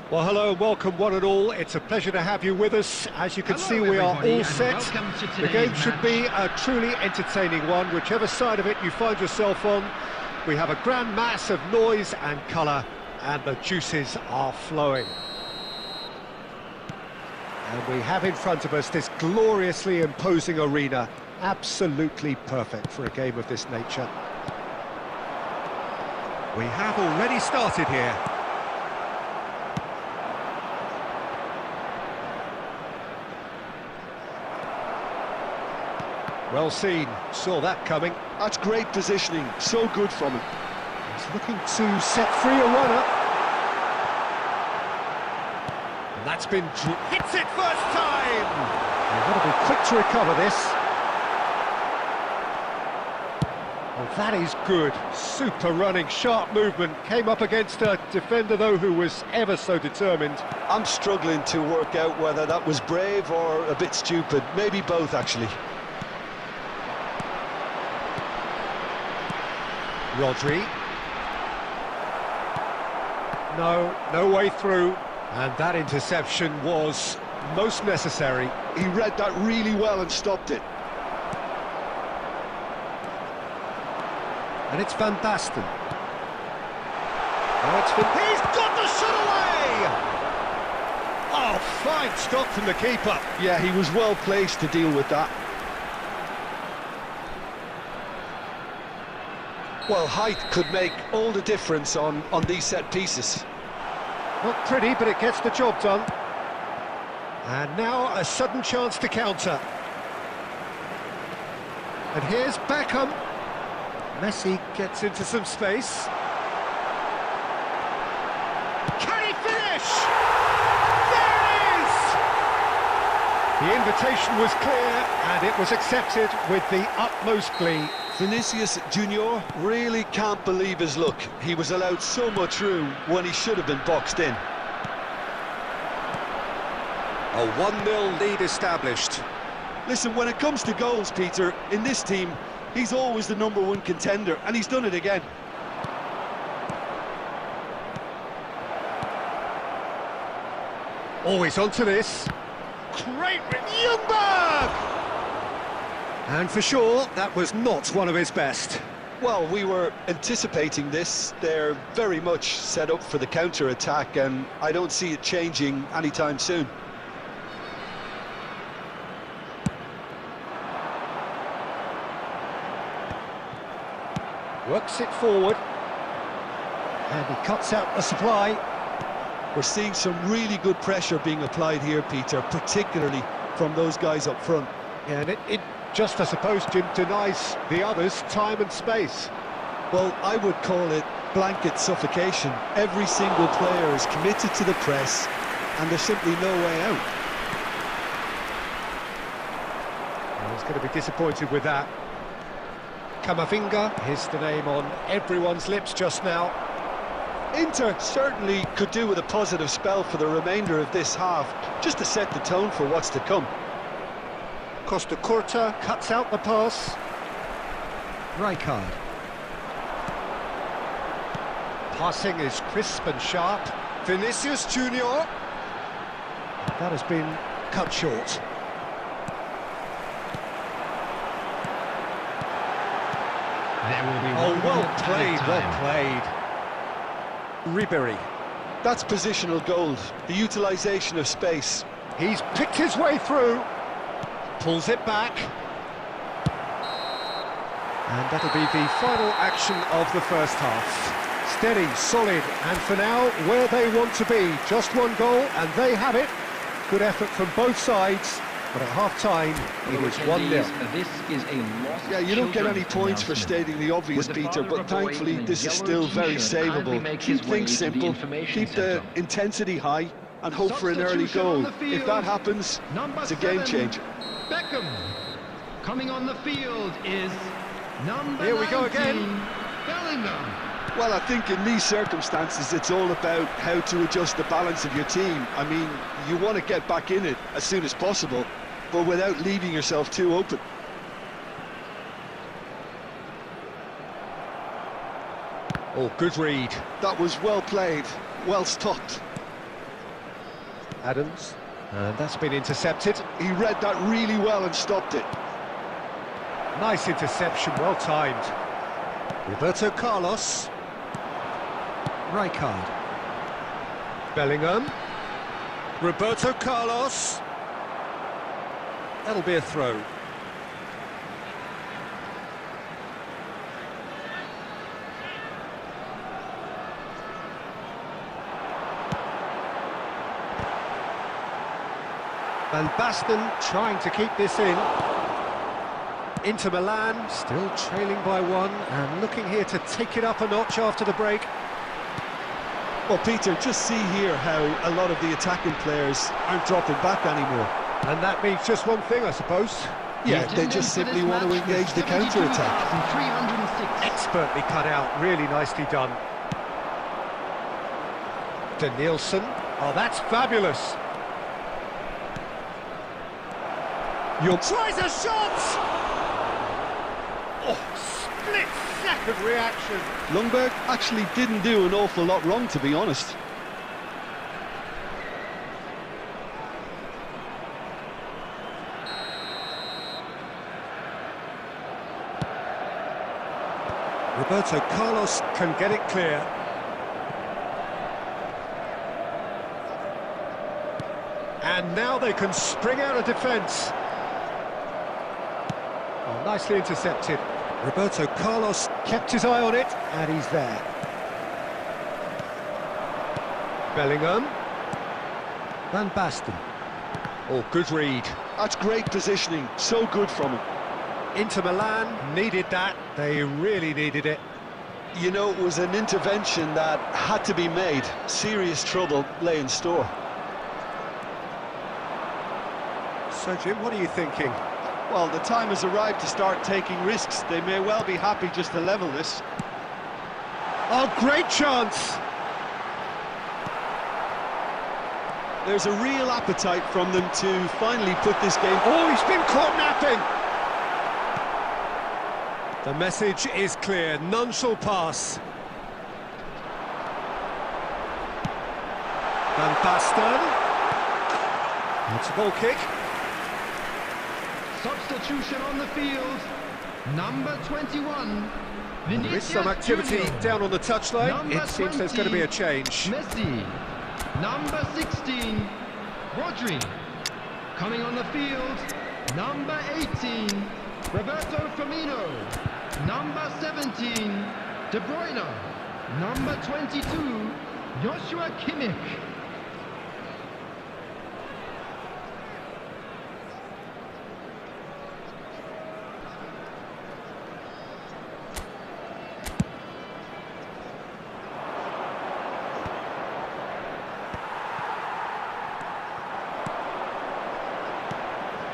Well, hello and welcome one and all. It's a pleasure to have you with us. As you can see, we are all set. The game should be a truly entertaining one, whichever side of it you find yourself on. We have a grand mass of noise and colour, and the juices are flowing. And we have in front of us this gloriously imposing arena, absolutely perfect for a game of this nature. We have already started here. Well seen, saw that coming. That's great positioning, so good from him. He's looking to set free a runner. And that's been... hits it first time! You've got to be quick to recover this. Well, that is good. Super running, sharp movement. Came up against a defender, though, who was ever so determined. I'm struggling to work out whether that was brave or a bit stupid. Maybe both, actually. Rodri. No way through. And that interception was most necessary. He read that really well and stopped it. And it's Van Basten. He's got the shot away! Oh, fine stop from the keeper. Yeah, he was well placed to deal with that. Well, height could make all the difference on these set pieces. Not pretty, but it gets the job done. And now a sudden chance to counter. And here's Beckham. Messi gets into some space. Can he finish? There it is! The invitation was clear, and it was accepted with the utmost glee. Vinicius Junior really can't believe his luck. He was allowed so much room when he should have been boxed in. A 1-0 lead established. Listen, when it comes to goals, Peter, in this team, he's always the #1 contender, and he's done it again. Always onto this. Great Ljungberg! And for sure, that was not one of his best. Well, we were anticipating this. They're very much set up for the counter-attack, and I don't see it changing anytime soon. Works it forward. And he cuts out the supply. We're seeing some really good pressure being applied here, Peter, particularly from those guys up front. Yeah, and it just, I suppose, Jim, denies the others time and space. Well, I would call it blanket suffocation. Every single player is committed to the press, and there's simply no way out. Well, he's going to be disappointed with that. Camavinga is the name on everyone's lips just now. Inter certainly could do with a positive spell for the remainder of this half, just to set the tone for what's to come. Costa Curta cuts out the pass. Rijkaard. Passing is crisp and sharp. Vinicius Junior. That has been cut short. There will be well played, well played. Ribéry. That's positional gold, the utilisation of space. He's picked his way through. Pulls it back. And that'll be the final action of the first half. Steady, solid, and for now, where they want to be. Just one goal, and they have it. Good effort from both sides, but at half-time, it is 1-0. This is a loss. Yeah, you don't get any points for stating the obvious, Peter, but thankfully this is still very savable. Keep things simple, keep the intensity high, and hope for an early goal. If that happens, it's a game changer. Beckham. Coming on the field is number Here we go 19, again. Bellingham. Well, I think in these circumstances, it's all about how to adjust the balance of your team. I mean, you want to get back in it as soon as possible, but without leaving yourself too open. Oh, good read. That was well played, well stopped. Adams, and that's been intercepted. He read that really well and stopped it. Nice interception, well timed. Roberto Carlos. Rijkaard. Bellingham. Roberto Carlos. That'll be a throw. Van Basten trying to keep this in. Inter Milan still trailing by one and looking here to take it up a notch after the break. Well, Peter, just see here how a lot of the attacking players aren't dropping back anymore. And that means just one thing, I suppose. Yeah, they just simply want to engage the counter-attack. Expertly cut out, really nicely done. Danielson, oh, that's fabulous. Tries a shot! Oh, split-second reaction. Ljungberg actually didn't do an awful lot wrong, to be honest. Roberto Carlos can get it clear. And now they can spring out of defence. Oh, nicely intercepted. Roberto Carlos kept his eye on it, and he's there. Bellingham. Van Basten. Oh, good read. That's great positioning, so good from him. Inter Milan needed that, they really needed it. You know, it was an intervention that had to be made. Serious trouble lay in store. So, Jim, what are you thinking? Well, the time has arrived to start taking risks. They may well be happy just to level this. Oh, great chance! There's a real appetite from them to finally put this game... Oh, he's been caught napping! The message is clear, none shall pass. Van Basten. It's a goal kick. Substitution on the field. Number 21. There is some activity Junior. down on the touchline. Number It seems there's going to be a 20, change. Messi. Number 16. Rodri. Coming on the field. Number 18. Roberto Firmino. Number 17. De Bruyne. Number 22. Joshua Kimmich.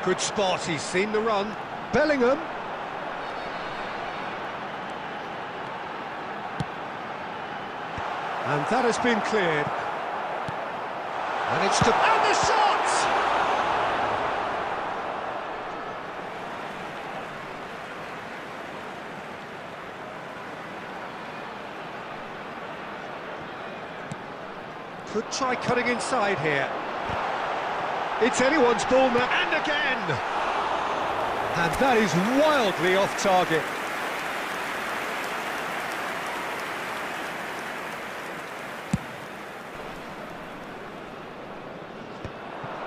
Good spot, he's seen the run. Bellingham. And that has been cleared. And it's to... And the shot! Could try cutting inside here. It's anyone's ball now, and again! And that is wildly off target.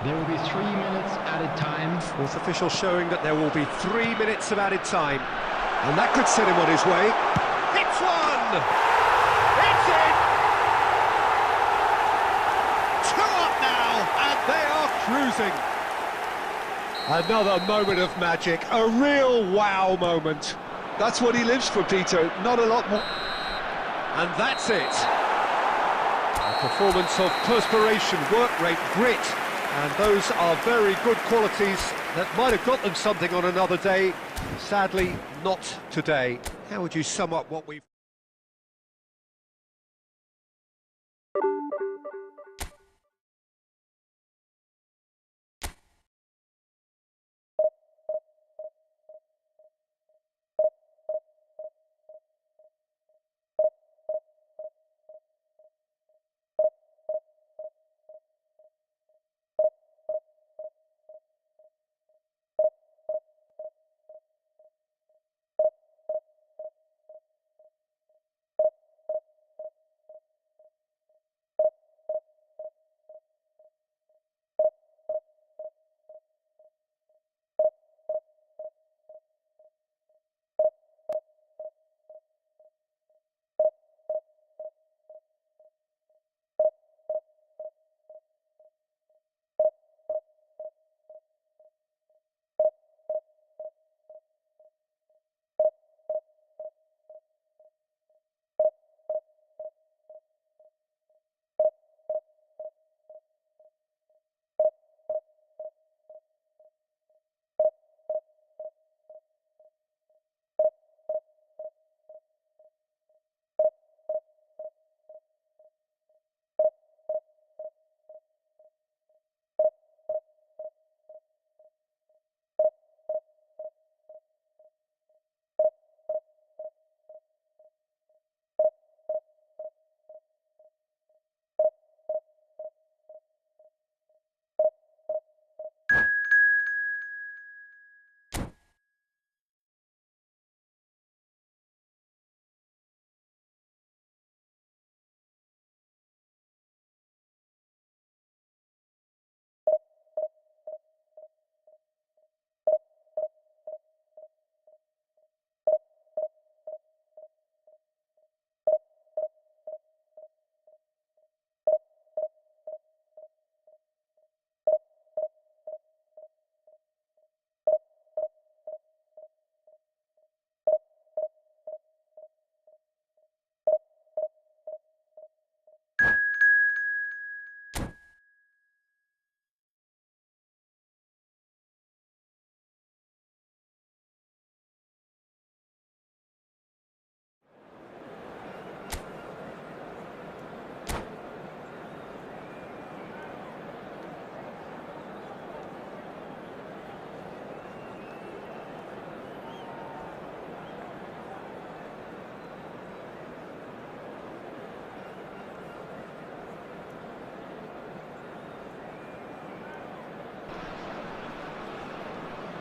There will be 3 minutes added time. Fourth official showing that there will be 3 minutes of added time. And that could set him on his way. Hits one! It's in! 2 up now, and they are cruising. Another moment of magic, a real wow moment. That's what he lives for, Peter, not a lot more. And that's it. A performance of perspiration, work rate, grit. And those are very good qualities that might have got them something on another day. Sadly, not today. How would you sum up what we've...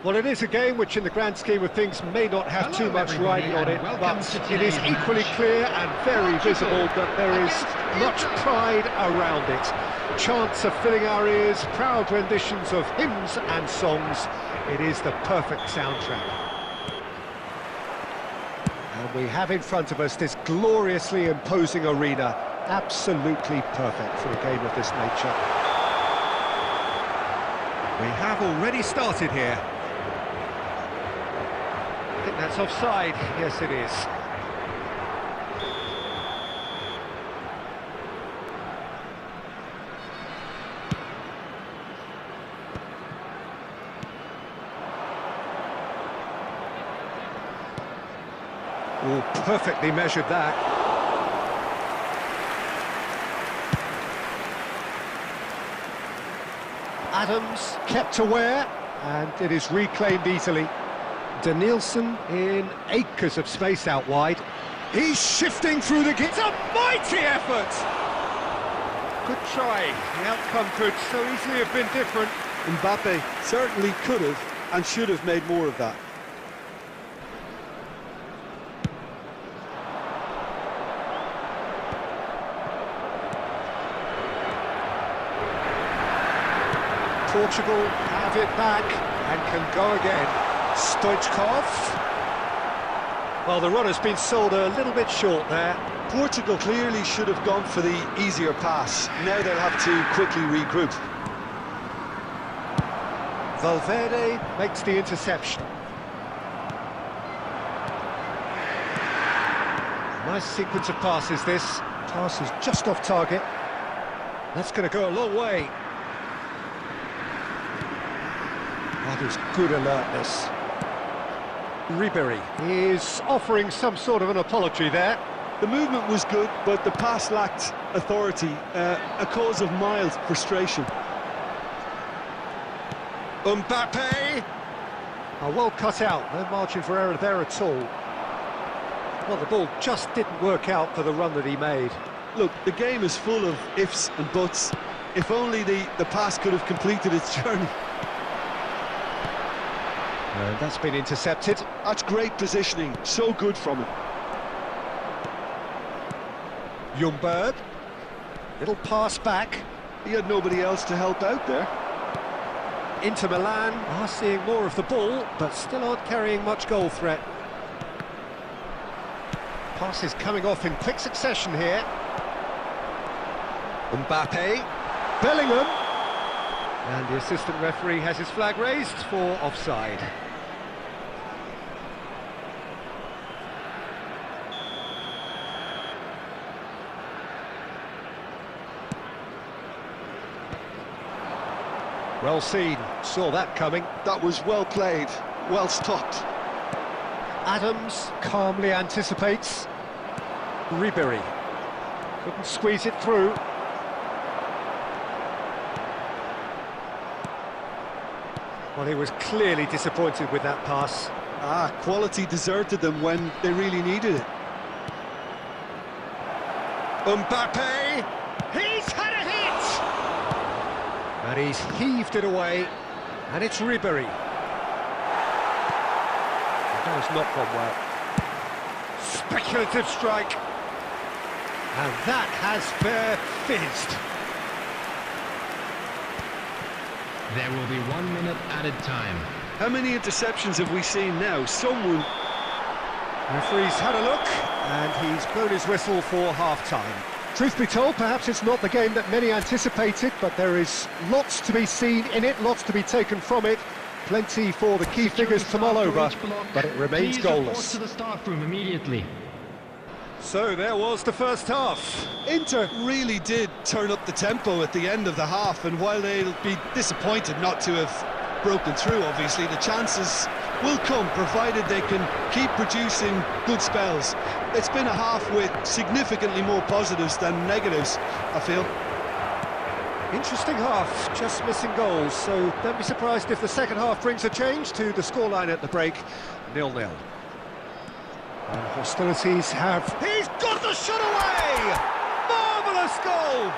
Well, it is a game which in the grand scheme of things may not have too much riding on it, but it is equally clear and very visible that there is much pride around it. Chants are filling our ears, proud renditions of hymns and songs. It is the perfect soundtrack. And we have in front of us this gloriously imposing arena, absolutely perfect for a game of this nature. We have already started here. I think that's offside. Yes, it is. Oh, perfectly measured that. Adams kept aware, and it is reclaimed easily. Danielson in acres of space out wide. He's shifting through the... It's a mighty effort! Good try. The outcome could so easily have been different. Mbappe certainly could have and should have made more of that. Portugal have it back and can go again. Stoichkov. Well, the run has been sold a little bit short there. Portugal clearly should have gone for the easier pass. Now they'll have to quickly regroup. Valverde makes the interception. Nice sequence of passes this. Pass is just off target. That's going to go a long way. That is good alertness. Ribery is offering some sort of an apology there. The movement was good, but the pass lacked authority, a cause of mild frustration. Mbappe! Oh, well cut out, no margin for error there at all. Well, the ball just didn't work out for the run that he made. Look, the game is full of ifs and buts. If only the pass could have completed its journey. That's been intercepted. That's great positioning, so good from him. Ljungberg, little pass back. He had nobody else to help out there. Inter Milan are seeing more of the ball, but still aren't carrying much goal threat. Passes coming off in quick succession here. Mbappe, Bellingham, and the assistant referee has his flag raised for offside. Well seen, saw that coming. That was well played, well stopped. Adams calmly anticipates. Ribery couldn't squeeze it through. Well, he was clearly disappointed with that pass. Quality deserted them when they really needed it. Mbappe! He's had a hit! And he's heaved it away, and it's Ribery. That has not gone well. Speculative strike. And that has fair fizzed. There will be 1 minute added time. How many interceptions have we seen now? Someone... Referee's had a look, and he's blown his whistle for half-time. Truth be told, perhaps it's not the game that many anticipated, but there is lots to be seen in it, lots to be taken from it. Plenty for the key figures to mull over, but it remains goalless. To the staff room immediately. So there was the first half. Inter really did turn up the tempo at the end of the half, and while they'll be disappointed not to have broken through, obviously, the chances will come, provided they can keep producing good spells. It's been a half with significantly more positives than negatives, I feel. Interesting half, just missing goals, so don't be surprised if the second half brings a change to the scoreline at the break, 0-0. And hostilities have... He's got the shot away! Marvellous goal!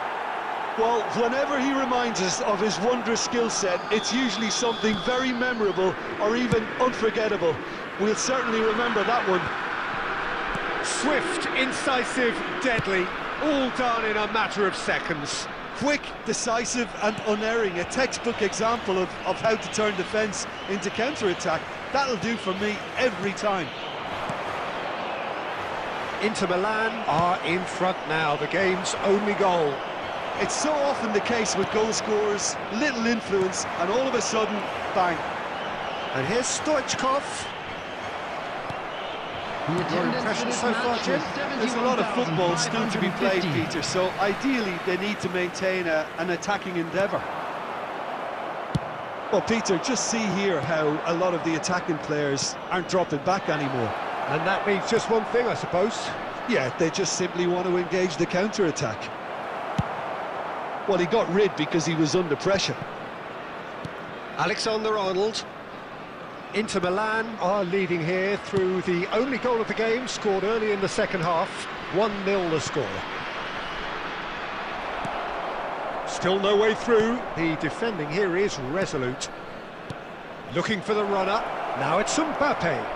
Well, whenever he reminds us of his wondrous skill set, it's usually something very memorable or even unforgettable. We'll certainly remember that one. Swift, incisive, deadly, all done in a matter of seconds. Quick, decisive and unerring, a textbook example of how to turn defence into counter-attack. That'll do for me every time. Inter Milan are in front now, the game's only goal. It's so often the case with goal scorers, little influence, and all of a sudden, bang. And here's Stoichkov. Your impression so far, Jim? There's a lot of football still to be played, Peter, so ideally they need to maintain an attacking endeavour. Well, Peter, just see here how a lot of the attacking players aren't dropping back anymore. And that means just one thing, I suppose. Yeah, they just simply want to engage the counter-attack. Well, he got rid because he was under pressure. Alexander-Arnold. Inter Milan are leading here through the only goal of the game, scored early in the second half. 1-0 the score. Still no way through. The defending here is resolute. Looking for the runner. Now it's Mbappe.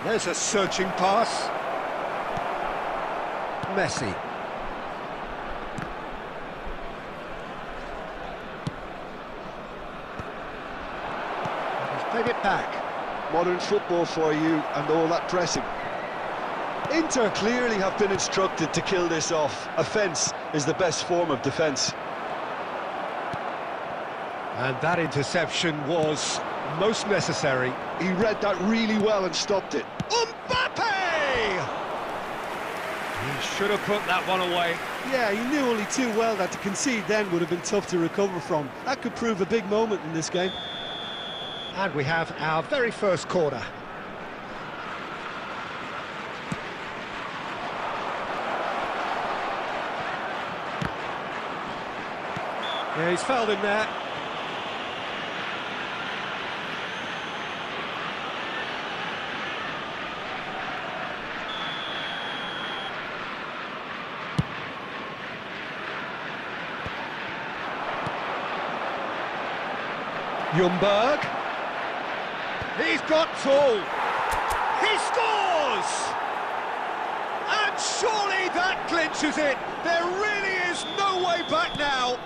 There's a searching pass. Messi. He's played it back. Modern football for you and all that pressing. Inter clearly have been instructed to kill this off. Offence is the best form of defence. And that interception was most necessary. He read that really well and stopped it. Mbappe! He should have put that one away. Yeah, he knew only too well that to concede then would have been tough to recover from. That could prove a big moment in this game. And we have our very first corner. Yeah, he's fouled him there. Ljungberg. He's got full. He scores! And surely that clinches it. There really is no way back now.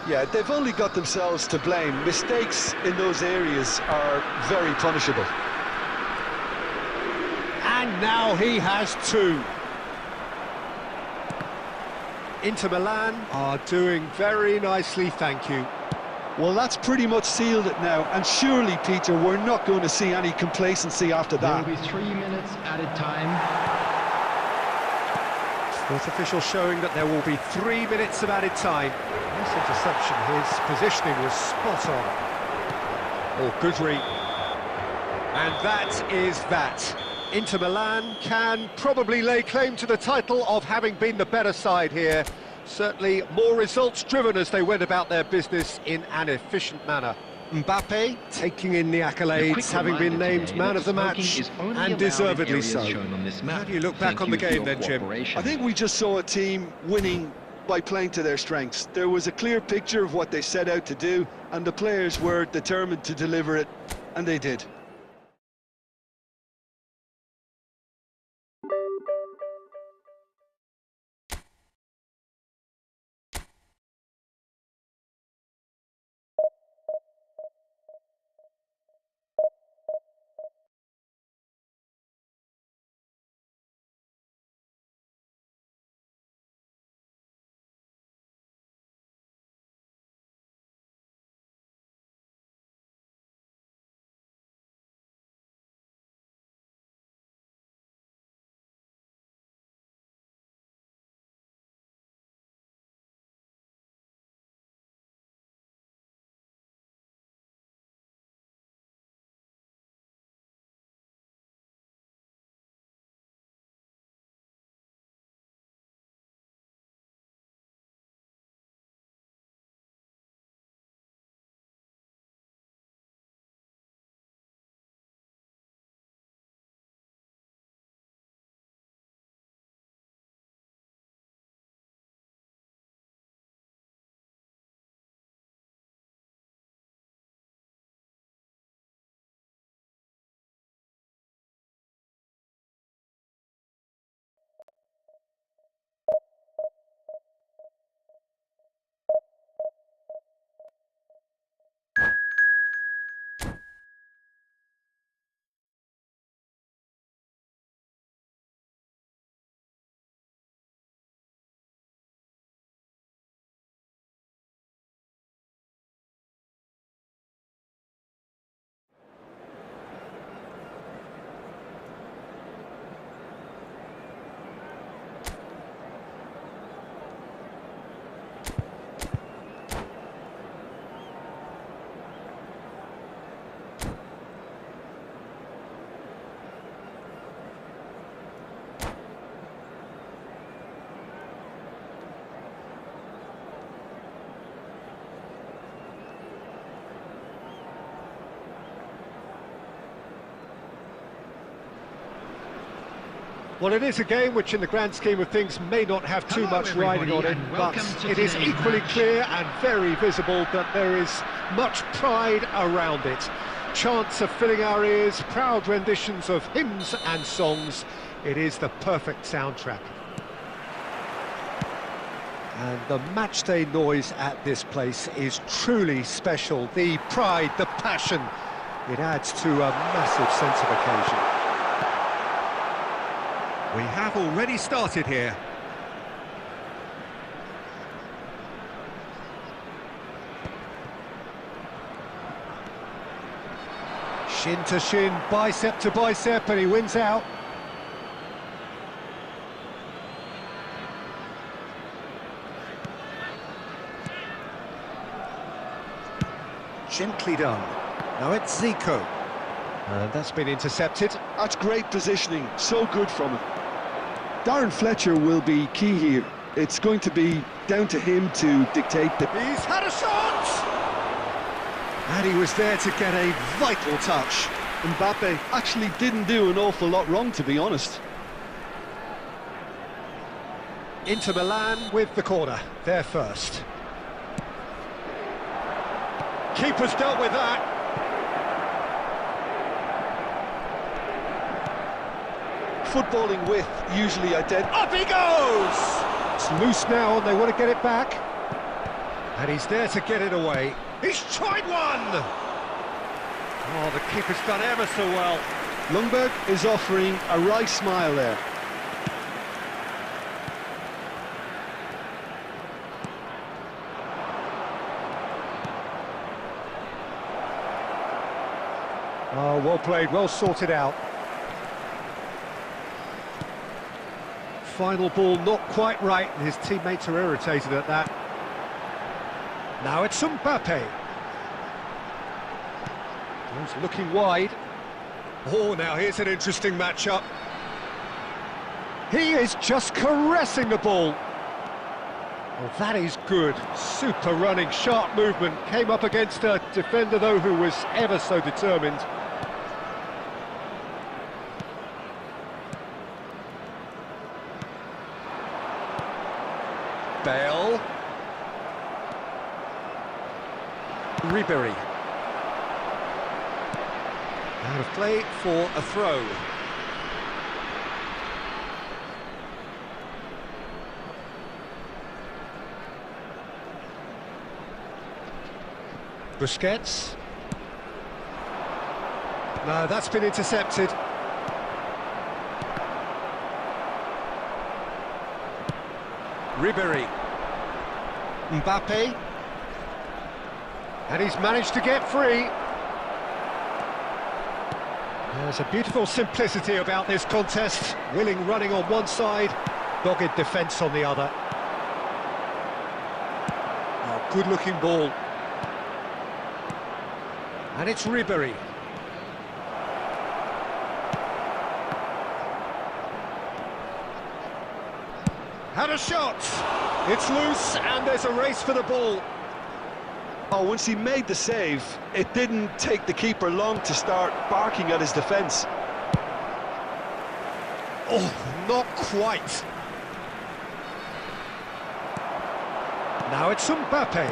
Yeah, they've only got themselves to blame. Mistakes in those areas are very punishable. And now he has two. Inter Milan are doing very nicely, thank you. Well, that's pretty much sealed it now, and surely, Peter, we're not going to see any complacency after that. There will be 3 minutes added time. Fourth official showing that there will be 3 minutes of added time. Nice interception, his positioning was spot on. Oh, good read. And that is that. Inter Milan can probably lay claim to the title of having been the better side here. Certainly more results-driven as they went about their business in an efficient manner. Mbappe taking in the accolades, having been named man of the match, and deservedly so. How do you look back on the game then, Jim? I think we just saw a team winning by playing to their strengths. There was a clear picture of what they set out to do, and the players were determined to deliver it, and they did. Well, it is a game which in the grand scheme of things may not have too much riding on it, but it is equally clear and very visible that there is much pride around it. Chants are filling our ears, proud renditions of hymns and songs. It is the perfect soundtrack. And the matchday noise at this place is truly special. The pride, the passion, it adds to a massive sense of occasion. We have already started here. Shin to shin, bicep to bicep, and he wins out. Gently done. Now it's Zico. And that's been intercepted. That's great positioning, so good from him. Darren Fletcher will be key here. It's going to be down to him to dictate the... He's had a shot! And he was there to get a vital touch. Mbappe actually didn't do an awful lot wrong, to be honest. Inter Milan with the corner, they're first. Keeper's dealt with that. Footballing with usually identical. Up he goes! It's loose now and they want to get it back. And he's there to get it away. He's tried one! Oh, the keeper's done ever so well. Ljungberg is offering a wry smile there. Oh, well played, well sorted out. Final ball not quite right, and his teammates are irritated at that. Now it's Mbappe. He's looking wide. Oh, now here's an interesting matchup. He is just caressing the ball. Well, that is good. Super running, sharp movement. Came up against a defender, though, who was ever so determined. Bale. Ribery. Out of play for a throw. Busquets. No, that's been intercepted. Ribery. Mbappe. And he's managed to get free. There's a beautiful simplicity about this contest. Willing running on one side, dogged defence on the other. Oh, good-looking ball. And it's Ribery. Had a shot! It's loose, and there's a race for the ball. Oh, once he made the save, it didn't take the keeper long to start barking at his defence. Oh, not quite. Now it's Mbappe.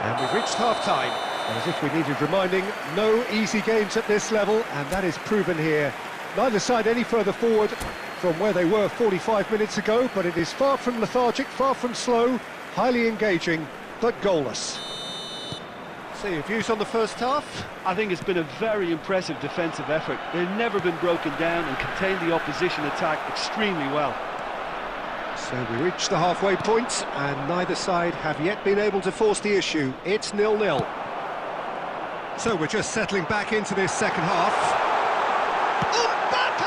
And we've reached half-time. As if we needed reminding, no easy games at this level, and that is proven here. Neither side any further forward from where they were 45 minutes ago, but it is far from lethargic, far from slow, highly engaging, but goalless. So your views on the first half? I think it's been a very impressive defensive effort. They've never been broken down and contained the opposition attack extremely well. So we reach the halfway point, and neither side have yet been able to force the issue. It's 0-0. So we're just settling back into this second half. Mbappe!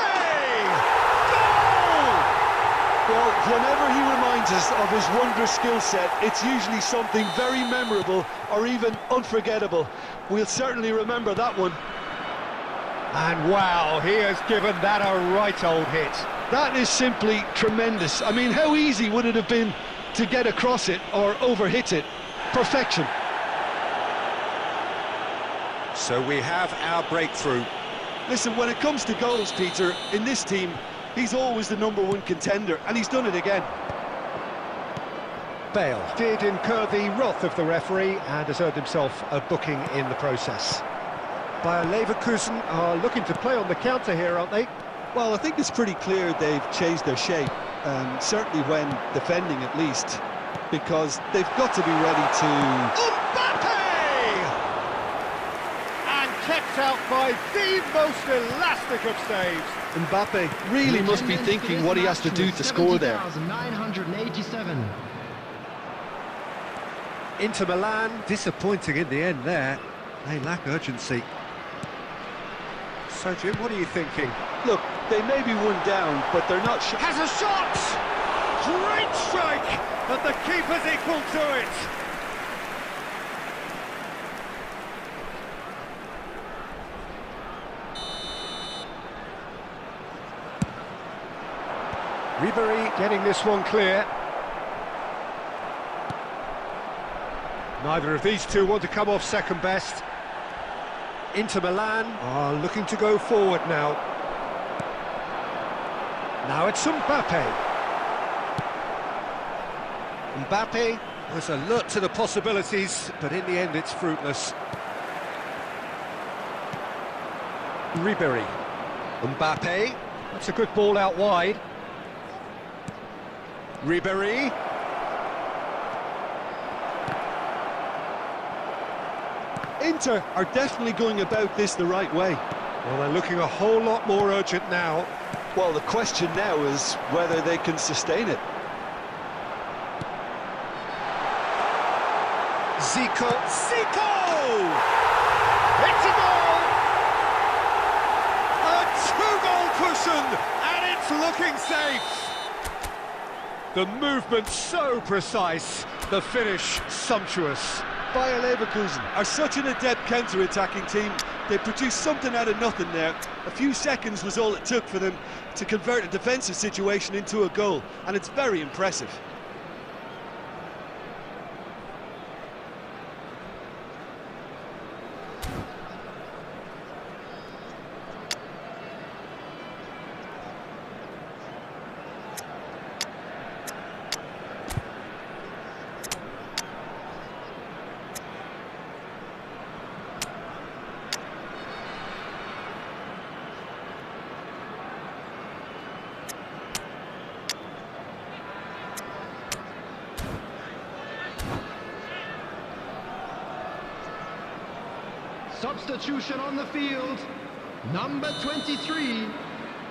Goal! Well, whenever he reminds us of his wondrous skill set, it's usually something very memorable or even unforgettable. We'll certainly remember that one. And wow, he has given that a right old hit. That is simply tremendous. I mean, how easy would it have been to get across it or overhit it? Perfection. So we have our breakthrough. Listen, when it comes to goals, Peter, in this team, he's always the #1 contender, and he's done it again. Bale did incur the wrath of the referee and has earned himself a booking in the process. Bayer Leverkusen are looking to play on the counter here, aren't they? Well, I think it's pretty clear they've changed their shape, certainly when defending at least, because they've got to be ready to... Mbappe! And kept out by the most elastic of saves. Mbappe really must be thinking what he has to do to score there. 987. Inter Milan, disappointing in the end there. They lack urgency. So, Jim, what are you thinking? Look, they may be one down, but they're not sure. Has a shot! Great strike! And the keeper's equal to it! Ribery getting this one clear. Neither of these two want to come off second best. Inter Milan are looking to go forward now. Now it's Mbappe. Mbappe was alert to the possibilities, but in the end it's fruitless. Ribery. Mbappe. That's a good ball out wide. Ribery. Inter are definitely going about this the right way. Well, they're looking a whole lot more urgent now. Well, the question now is whether they can sustain it. Zico! It's a goal! A two-goal cushion, and it's looking safe! The movement so precise, the finish sumptuous. Bayer Leverkusen are such an adept counter-attacking team. They produced something out of nothing there. A few seconds was all it took for them to convert a defensive situation into a goal, and it's very impressive. Substitution on the field. Number 23,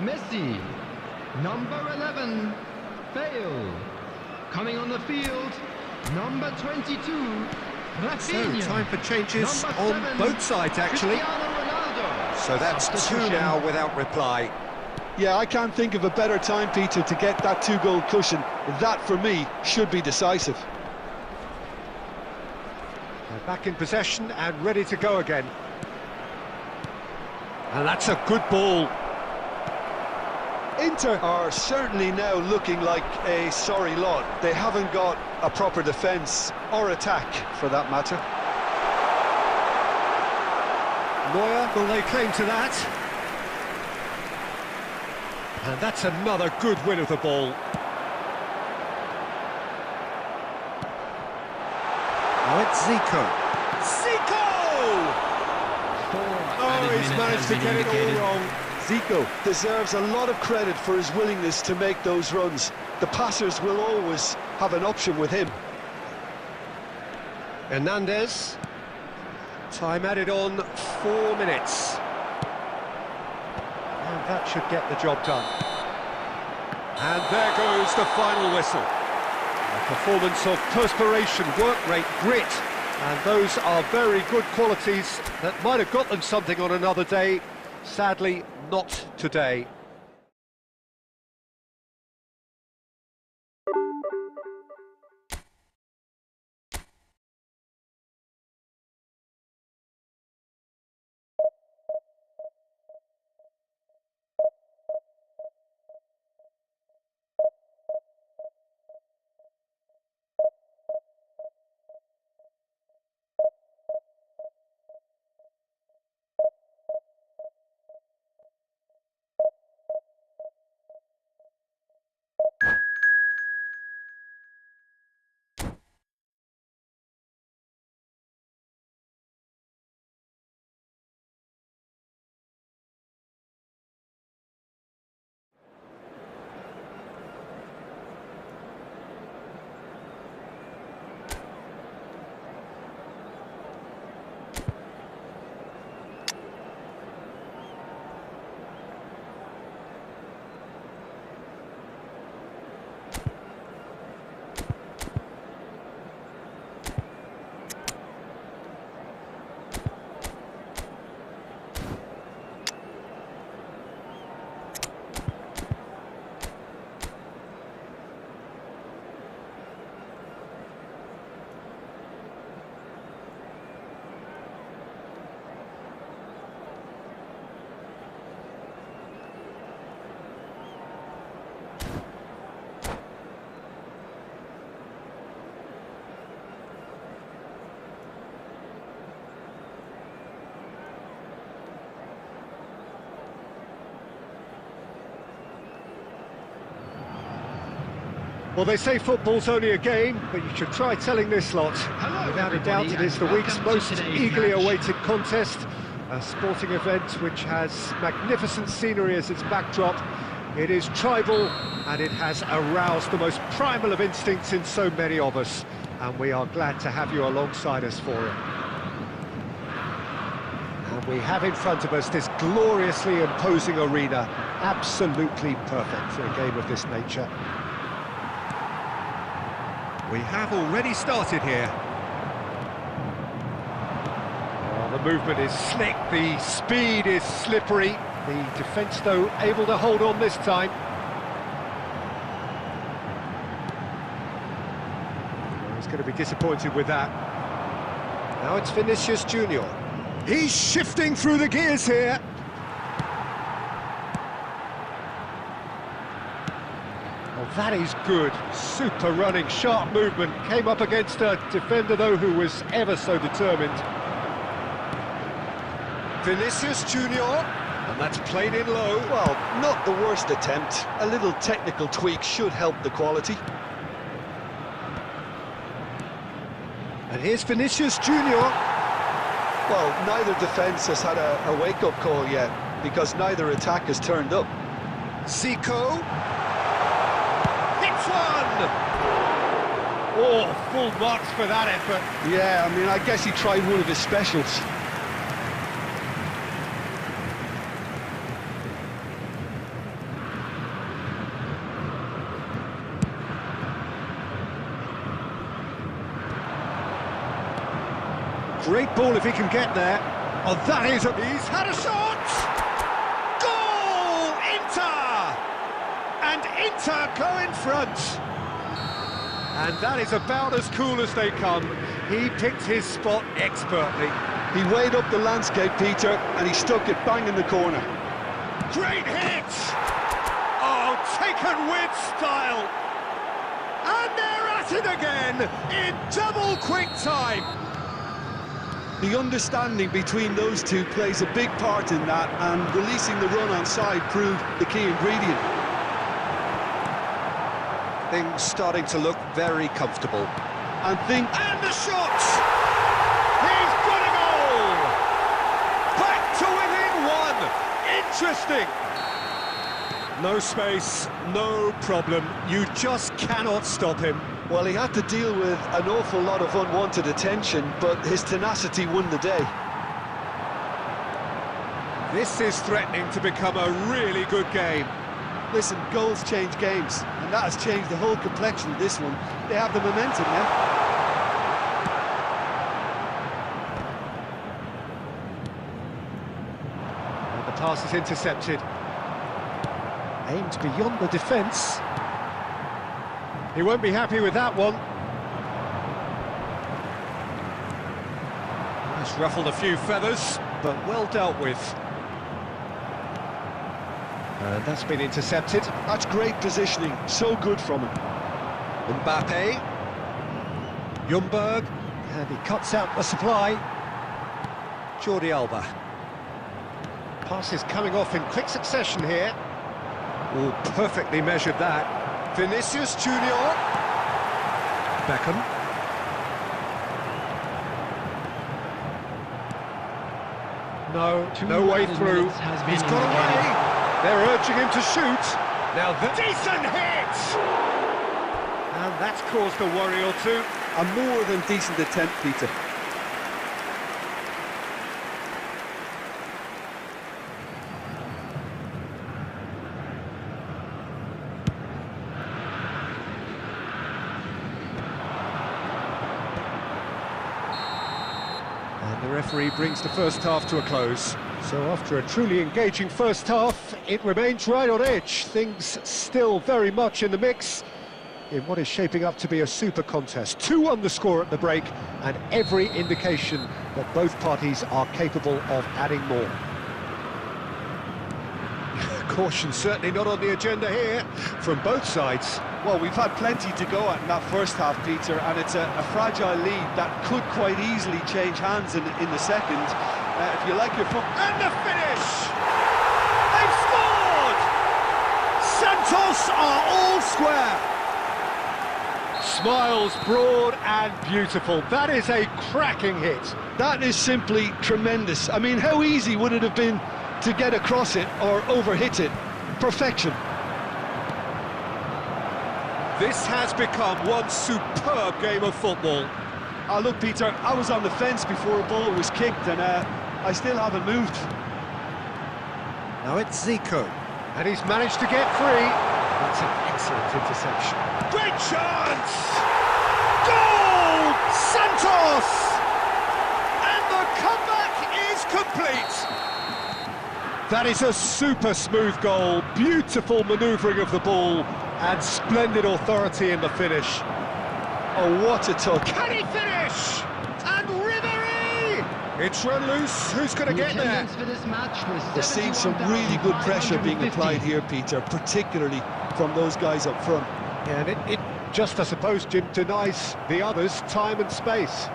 Messi. Number 11, Bale. Coming on the field, number 22, Rafinha. So, time for changes Number on 7, both sides, actually. Cristiano Ronaldo. So that's two Substitution. now without reply. Yeah, I can't think of a better time, Peter, to get that two-goal cushion. That, for me, should be decisive. They're back in possession and ready to go again. And that's a good ball. Inter are certainly now looking like a sorry lot. They haven't got a proper defence or attack, for that matter. Neuer, will they claim to that? And that's another good win of the ball. Now it's Zico. Oh, he's managed to get it all wrong. Zico deserves a lot of credit for his willingness to make those runs. The passers will always have an option with him. Hernandez. Time added on 4 minutes. And that should get the job done. And there goes the final whistle. A performance of perspiration, work rate, grit. And those are very good qualities that might have got them something on another day. Sadly, not today. Well, they say football's only a game, but you should try telling this lot. Without a doubt, it is the week's most eagerly awaited contest. A sporting event which has magnificent scenery as its backdrop. It is tribal, and it has aroused the most primal of instincts in so many of us. And we are glad to have you alongside us for it. And we have in front of us this gloriously imposing arena. Absolutely perfect for a game of this nature. We have already started here. Oh, the movement is slick, the speed is slippery. The defence, though, able to hold on this time. Well, he's going to be disappointed with that. Now it's Vinicius Junior. He's shifting through the gears here. Oh, that is good. Super running, sharp movement. Came up against a defender, though, who was ever so determined. Vinicius Junior, and that's played in low. Well, not the worst attempt. A little technical tweak should help the quality. And here's Vinicius Junior. Well, neither defence has had a wake-up call yet, because neither attack has turned up. Zico. Hits one! Oh, full marks for that effort. Yeah, I mean, I guess he tried one of his specials. Great ball if he can get there. Oh, that is a... He's had a shot! Goal! Inter! And Inter go in front. And that is about as cool as they come. He picked his spot expertly. He weighed up the landscape, Peter, and he stuck it bang in the corner. Great hit! Oh, taken with style. And they're at it again in double quick time. The understanding between those two plays a big part in that, and releasing the run on side proved the key ingredient. Things starting to look very comfortable. And the shot! He's got a goal! Back to within one! Interesting! No space, no problem. You just cannot stop him. well, he had to deal with an awful lot of unwanted attention, but his tenacity won the day. This is threatening to become a really good game. Listen, goals change games, and that has changed the whole complexion of this one. They have the momentum now. And the pass is intercepted. Aimed beyond the defence. He won't be happy with that one. He's ruffled a few feathers, but well dealt with. And that's been intercepted. That's great positioning, so good from him. Mbappe. Ljungberg, and he cuts out the supply. Jordi Alba. Pass is coming off in quick succession here. Oh, perfectly measured that. Vinicius Junior. Beckham. No way through. He's got away. They're urging him to shoot. Now the decent hit! And that's caused a worry or two. A more than decent attempt, Peter. And the referee brings the first half to a close. So after a truly engaging first half, it remains right on edge. Things still very much in the mix in what is shaping up to be a super contest. 2-1 the score at the break, and every indication that both parties are capable of adding more. Caution certainly not on the agenda here from both sides. Well, we've had plenty to go at in that first half, Peter, and it's a fragile lead that could quite easily change hands in the second. If you like your foot... And the finish! They've scored! Santos are all square! Smiles broad and beautiful. That is a cracking hit. That is simply tremendous. I mean, how easy would it have been to get across it or overhit it? Perfection. This has become one superb game of football. Look, Peter, I was on the fence before a ball was kicked, and I still haven't moved. Now it's Zico, and he's managed to get free. That's an excellent interception. Great chance! Goal! Santos! And the comeback is complete. That is a super smooth goal, beautiful manoeuvring of the ball, and splendid authority in the finish. Oh, what a touch. Can he finish? And Ribéry! It's run loose, who's going to get there? We're seeing some really good pressure being applied here, Peter, particularly from those guys up front. Yeah, and it just, I suppose, Jim, denies the others time and space.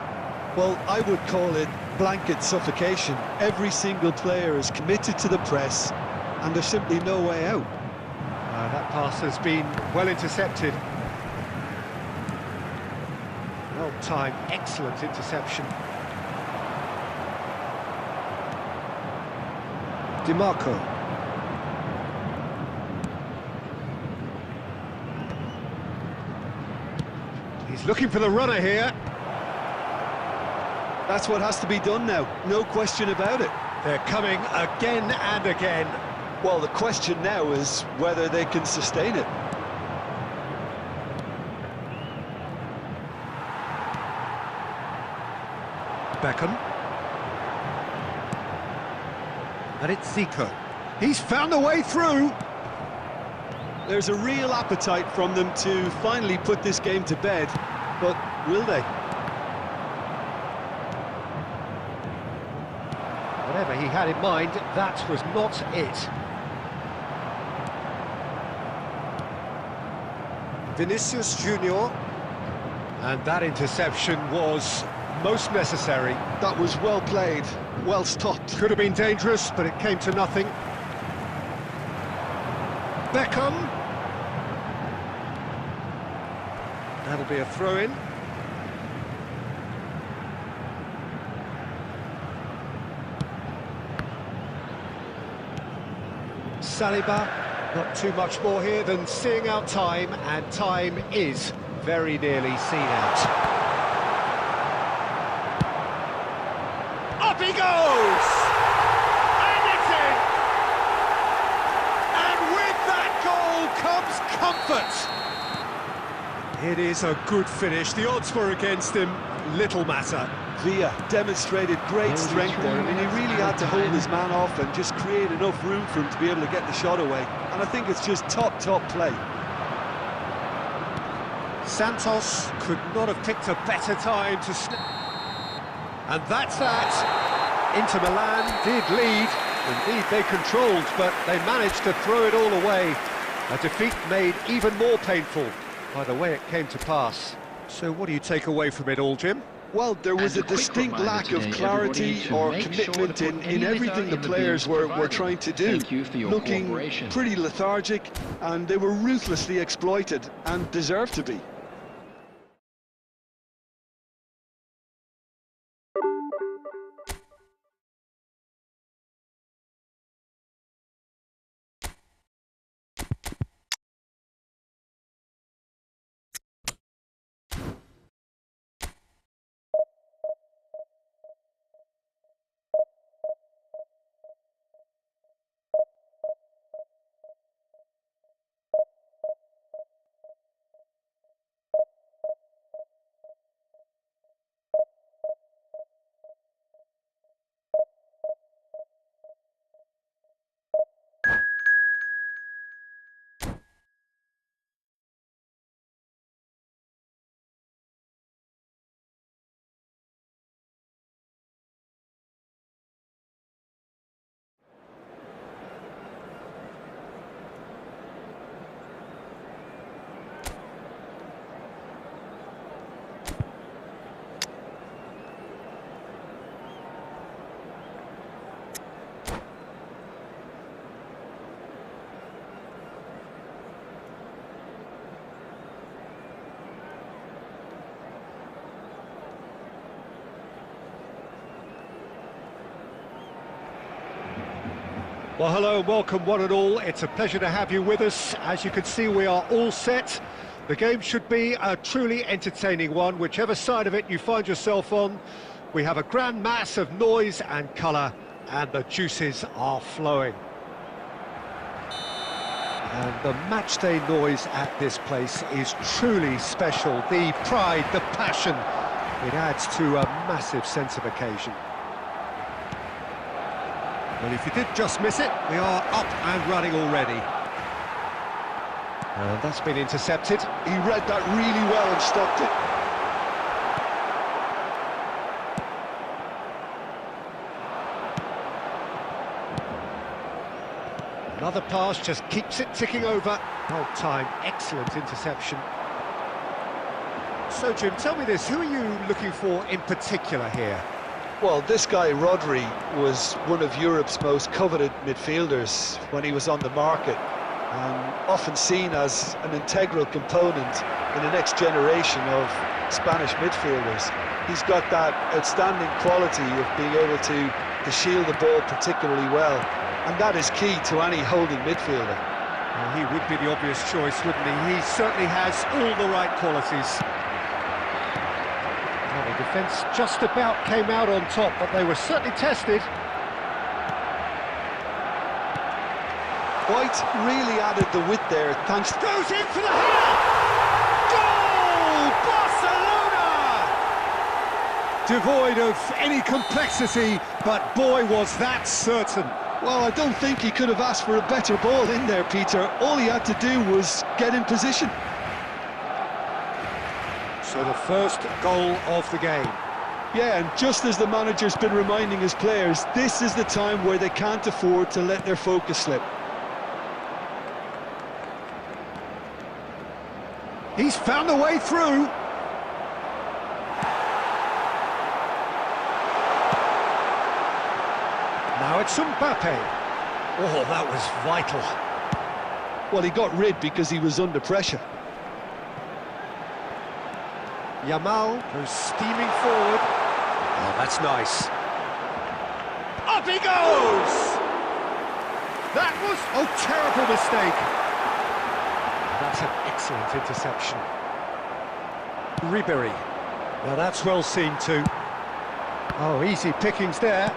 Well, I would call it blanket suffocation. Every single player is committed to the press, and there's simply no way out. That pass has been well intercepted. Well timed, excellent interception. DiMarco. He's looking for the runner here. That's what has to be done now, no question about it. They're coming again and again. Well, the question now is whether they can sustain it. Beckham. And it's Zico. He's found a way through. There's a real appetite from them to finally put this game to bed, but will they? Whatever he had in mind, that was not it. Vinicius Junior, and that interception was most necessary. That was well played, well stopped. Could have been dangerous, but it came to nothing. Beckham. That'll be a throw-in. Saliba, not too much more here than seeing out time, and time is very nearly seen out. Up he goes! And it's in! And with that goal comes comfort! It is a good finish. The odds were against him, little matter. Villa demonstrated great strength there. I mean, he really had to hold his man off and just create enough room for him to be able to get the shot away. And I think it's just top play. Santos could not have picked a better time to and that's that. Inter Milan did lead. Indeed, they controlled, but they managed to throw it all away. A defeat made even more painful by the way it came to pass. So what do you take away from it all, Jim? Well, there was a distinct lack of clarity or commitment in everything the players were trying to do. Looking pretty lethargic, and they were ruthlessly exploited and deserved to be. Well, hello and welcome one and all. It's a pleasure to have you with us. As you can see, we are all set. The game should be a truly entertaining one, whichever side of it you find yourself on. We have a grand mass of noise and colour, and the juices are flowing. And the matchday noise at this place is truly special. The pride, the passion, it adds to a massive sense of occasion. Well, if you did just miss it, we are up and running already. And that's been intercepted. He read that really well and stopped it. Another pass just keeps it ticking over. Well timed, excellent interception. So, Jim, tell me this, who are you looking for in particular here? Well, this guy, Rodri, was one of Europe's most coveted midfielders when he was on the market, and often seen as an integral component in the next generation of Spanish midfielders. He's got that outstanding quality of being able to shield the ball particularly well, and that is key to any holding midfielder. Well, he would be the obvious choice, wouldn't he? He certainly has all the right qualities. Well, the defence just about came out on top, but they were certainly tested. White really added the width there, thanks... Goes in for the header! Goal! Barcelona! Devoid of any complexity, but boy was that certain. Well, I don't think he could have asked for a better ball in there, Peter. All he had to do was get in position. So the first goal of the game. Yeah, and just as the manager's been reminding his players, this is the time where they can't afford to let their focus slip. He's found a way through. Now it's Mbappe. Oh, that was vital. Well, he got rid because he was under pressure. Yamal goes steaming forward. Oh, that's nice. Up he goes! That was... Oh, terrible mistake. That's an excellent interception. Ribery. Now that's well seen too. Oh, easy pickings there.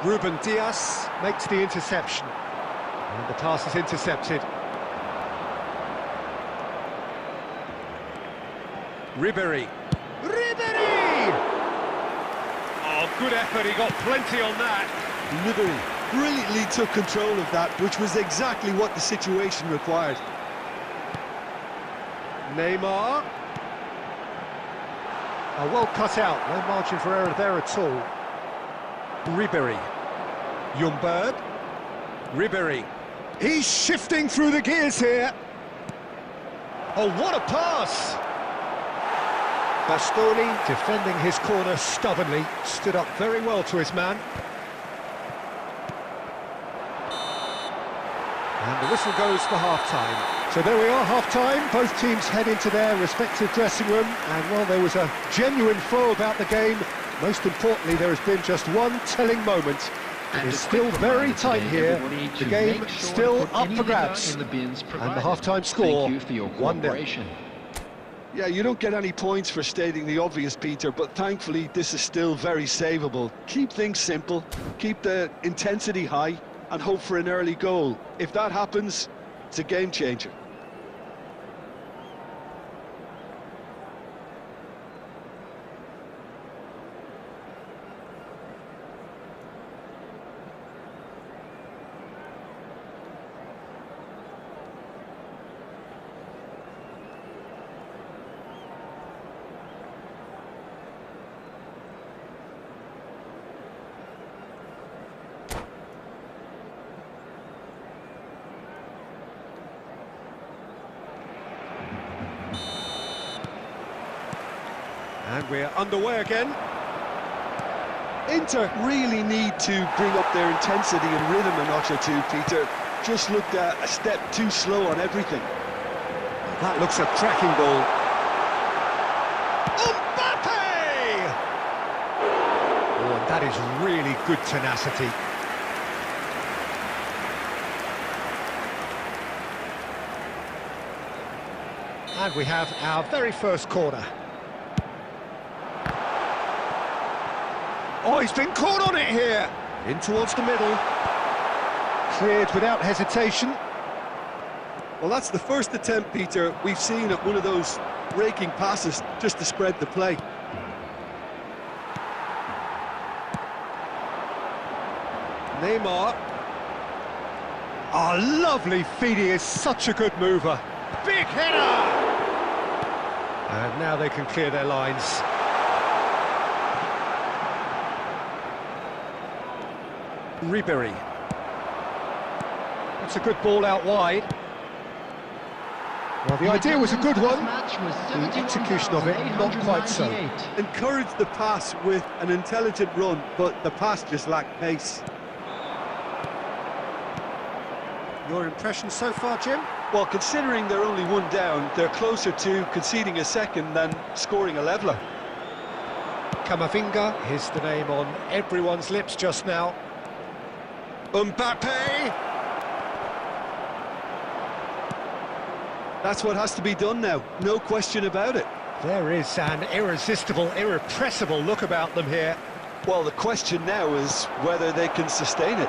Ruben Dias makes the interception. And the pass is intercepted. Ribery. Ribery! Oh, good effort, he got plenty on that. Ribery brilliantly took control of that, which was exactly what the situation required. Neymar. Oh, well cut out, no margin for error there at all. Ribery. Ljungberg. Ribery. He's shifting through the gears here. Oh, what a pass! Bastoni, defending his corner stubbornly, stood up very well to his man. And the whistle goes for half-time. So there we are, half-time. Both teams head into their respective dressing room. And while there was a genuine flow about the game, most importantly, there has been just one telling moment. It is still very tight here. The game still up for grabs. And the half-time score, 1-0. Yeah, you don't get any points for stating the obvious, Peter, but thankfully this is still very savable. Keep things simple, keep the intensity high, and hope for an early goal. If that happens, it's a game changer. And we're underway again. Inter really need to bring up their intensity and rhythm a notch or two, Peter. Just looked a step too slow on everything. That looks a cracking ball. Mbappe! Oh, and that is really good tenacity. And we have our very first corner. Oh, he's been caught on it here. In towards the middle. Cleared without hesitation. Well, that's the first attempt, Peter, we've seen at one of those raking passes just to spread the play. Neymar. Oh, lovely feed, he is such a good mover. Big header! And now they can clear their lines. Ribery. That's a good ball out wide. Well, the idea was a good one. The execution of it, not quite so. Encouraged the pass with an intelligent run, but the pass just lacked pace. Your impression so far, Jim? Well, considering they're only one down, they're closer to conceding a second than scoring a leveller. Camavinga is the name on everyone's lips just now. Mbappe! That's what has to be done now, no question about it. There is an irresistible, irrepressible look about them here. Well, the question now is whether they can sustain it.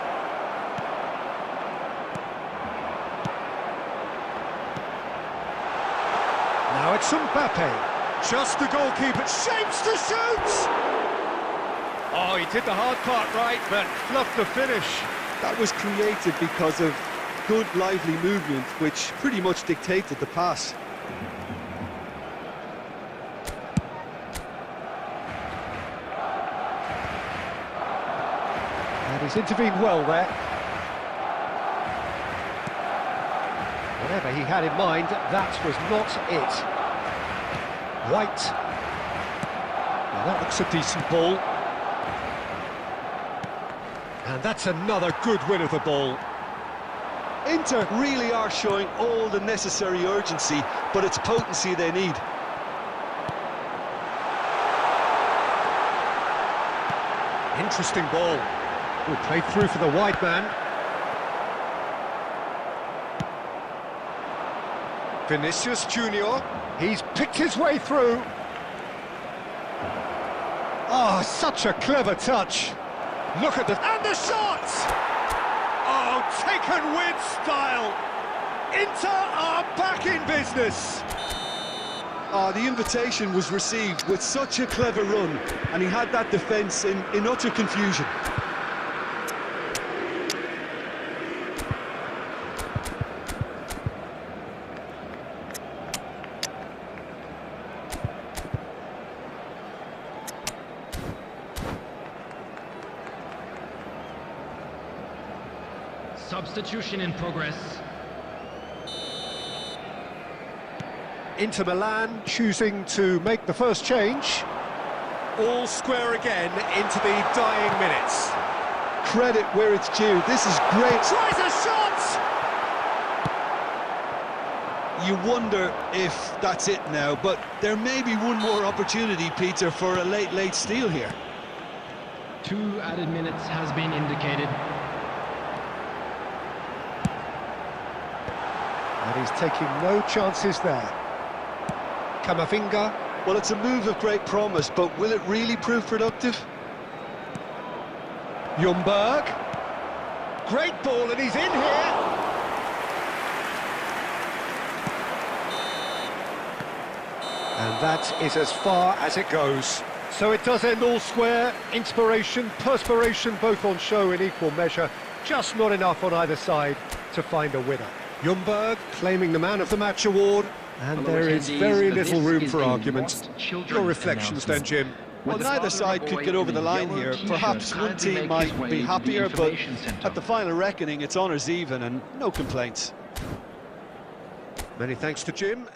Now it's Mbappe. Just the goalkeeper, shapes to shoot! Oh, he did the hard part right, but fluffed the finish. That was created because of good, lively movement, which pretty much dictated the pass. And he's intervened well there. Whatever he had in mind, that was not it. White. Now that looks a decent ball. And that's another good win of the ball. Inter really are showing all the necessary urgency, but it's potency they need. Interesting ball. Will play through for the wide man. Vinicius Junior. He's picked his way through. Oh, such a clever touch. Look at the... And the shot! Oh, taken with style. Inter are back in business. Oh, the invitation was received with such a clever run, and he had that defence in utter confusion. Substitution in progress. Inter Milan choosing to make the first change. All square again into the dying minutes. Credit where it's due. This is great. Tries a shot! You wonder if that's it now, but there may be one more opportunity, Peter, for a late steal here. 2 added minutes has been indicated. And he's taking no chances there. Camavinga. Well, it's a move of great promise, but will it really prove productive? Ljungberg. Great ball, and he's in here. And that is as far as it goes. So it does end all square. Inspiration, perspiration, both on show in equal measure. Just not enough on either side to find a winner. Ljungberg claiming the Man of the Match award, and there is very little room for argument. Your reflections then, Jim? Well, neither side could get over the line here. Perhaps one team might be happier, but at the final reckoning, it's honours even and no complaints. Many thanks to Jim.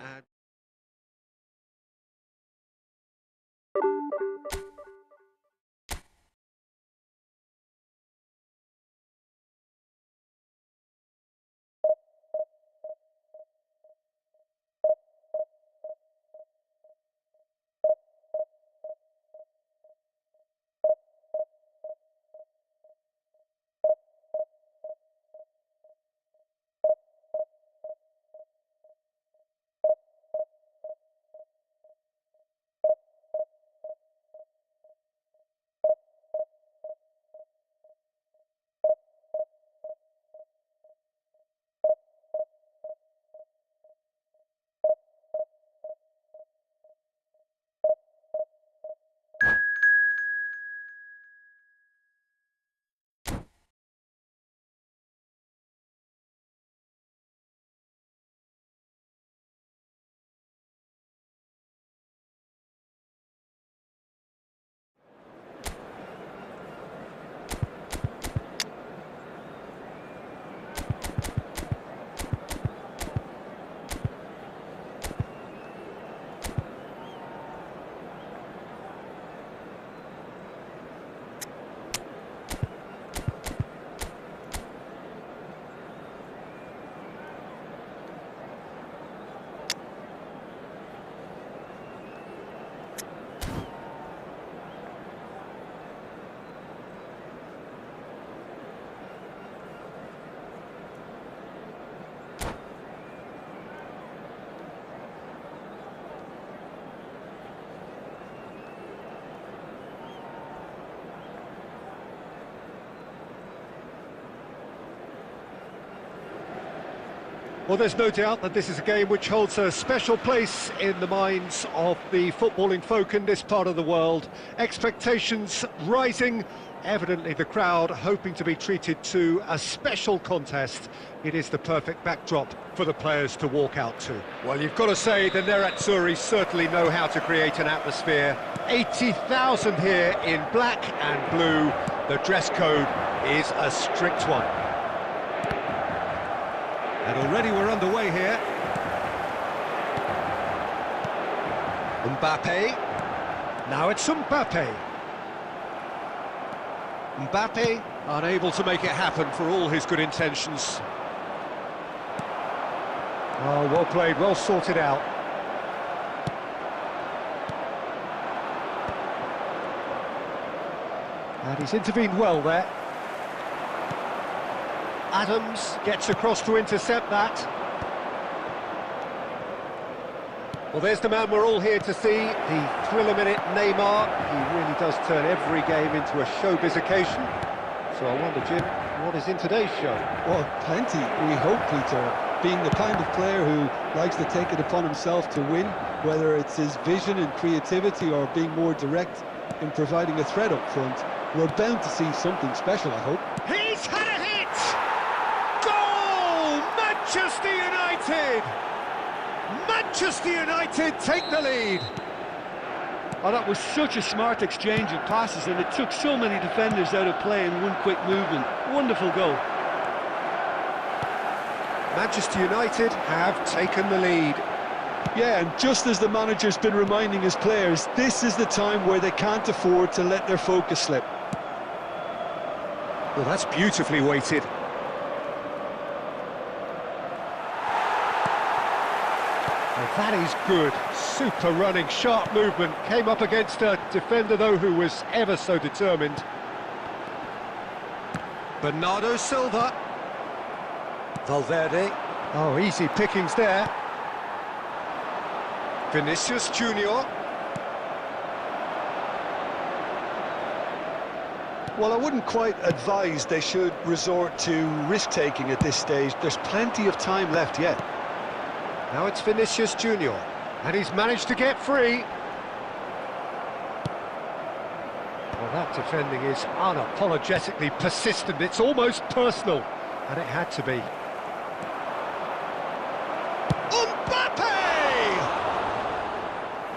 Well, there's no doubt that this is a game which holds a special place in the minds of the footballing folk in this part of the world. Expectations rising, evidently the crowd hoping to be treated to a special contest. It is the perfect backdrop for the players to walk out to. Well, you've got to say the Nerazzurri certainly know how to create an atmosphere. 80,000 here in black and blue. The dress code is a strict one. And already we're underway here. Mbappe. Now it's Mbappe. Mbappe unable to make it happen for all his good intentions. Oh, well played, well sorted out. And he's intervened well there. Adams gets across to intercept that. Well, there's the man we're all here to see, the thriller-minute Neymar. He really does turn every game into a showbiz occasion. So I wonder, Jim, what is in today's show? Well, plenty, we hope, Peter. Being the kind of player who likes to take it upon himself to win, whether it's his vision and creativity or being more direct in providing a threat up front, we're bound to see something special, I hope. He's had a hit! Goal! Manchester United! Manchester United take the lead! Oh, that was such a smart exchange of passes, and it took so many defenders out of play in one quick movement. Wonderful goal. Manchester United have taken the lead. Yeah, and just as the manager's been reminding his players, this is the time where they can't afford to let their focus slip. Well, that's beautifully weighted. Well, that is good. Super running, sharp movement. Came up against a defender, though, who was ever so determined. Bernardo Silva. Valverde. Oh, easy pickings there. Vinicius Junior. Well, I wouldn't quite advise they should resort to risk-taking at this stage. There's plenty of time left yet. Now it's Vinicius Junior, and he's managed to get free. Well, that defending is unapologetically persistent. It's almost personal, and it had to be. Mbappe!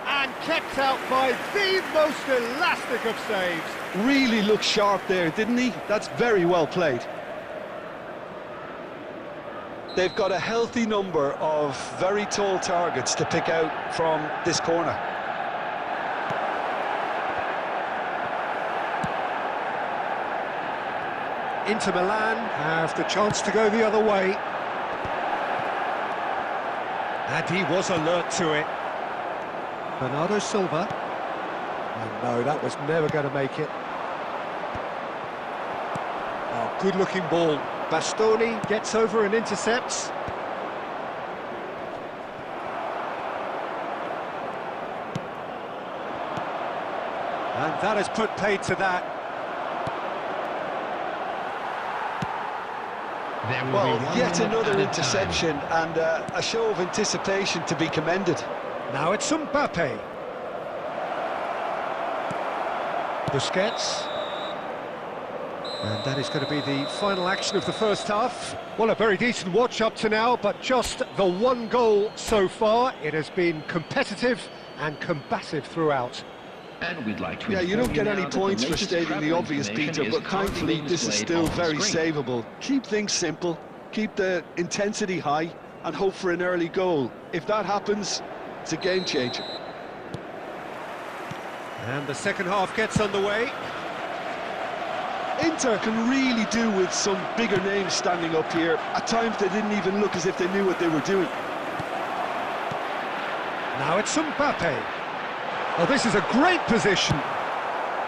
And kept out by the most elastic of saves. Really looked sharp there, didn't he? That's very well played. They've got a healthy number of very tall targets to pick out from this corner. Inter Milan have the chance to go the other way. And he was alert to it. Bernardo Silva. Oh no, that was never going to make it. Oh, good-looking ball. Bastoni gets over and intercepts. And that has put paid to that. Well, yet another interception and a show of anticipation to be commended. Now it's Mbappe. Busquets. And that is going to be the final action of the first half. Well, a very decent watch up to now, but just the one goal so far. It has been competitive and combative throughout. And we'd like to you don't get any points for stating the obvious, Peter, but thankfully this is still very savable. Keep things simple, keep the intensity high, and hope for an early goal. If that happens, it's a game changer. And the second half gets underway. Inter can really do with some bigger names standing up here. At times they didn't even look as if they knew what they were doing. Now it's Mbappe. Oh, this is a great position.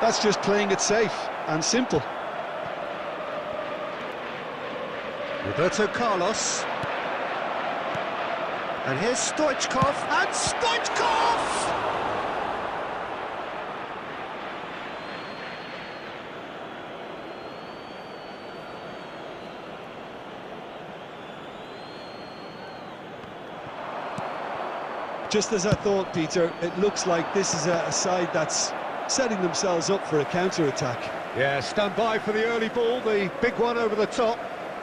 That's just playing it safe and simple. Roberto Carlos. And here's Stoichkov, and Stoichkov! Just as I thought, Peter, it looks like this is a side that's setting themselves up for a counter-attack. Yeah, stand by for the early ball, the big one over the top.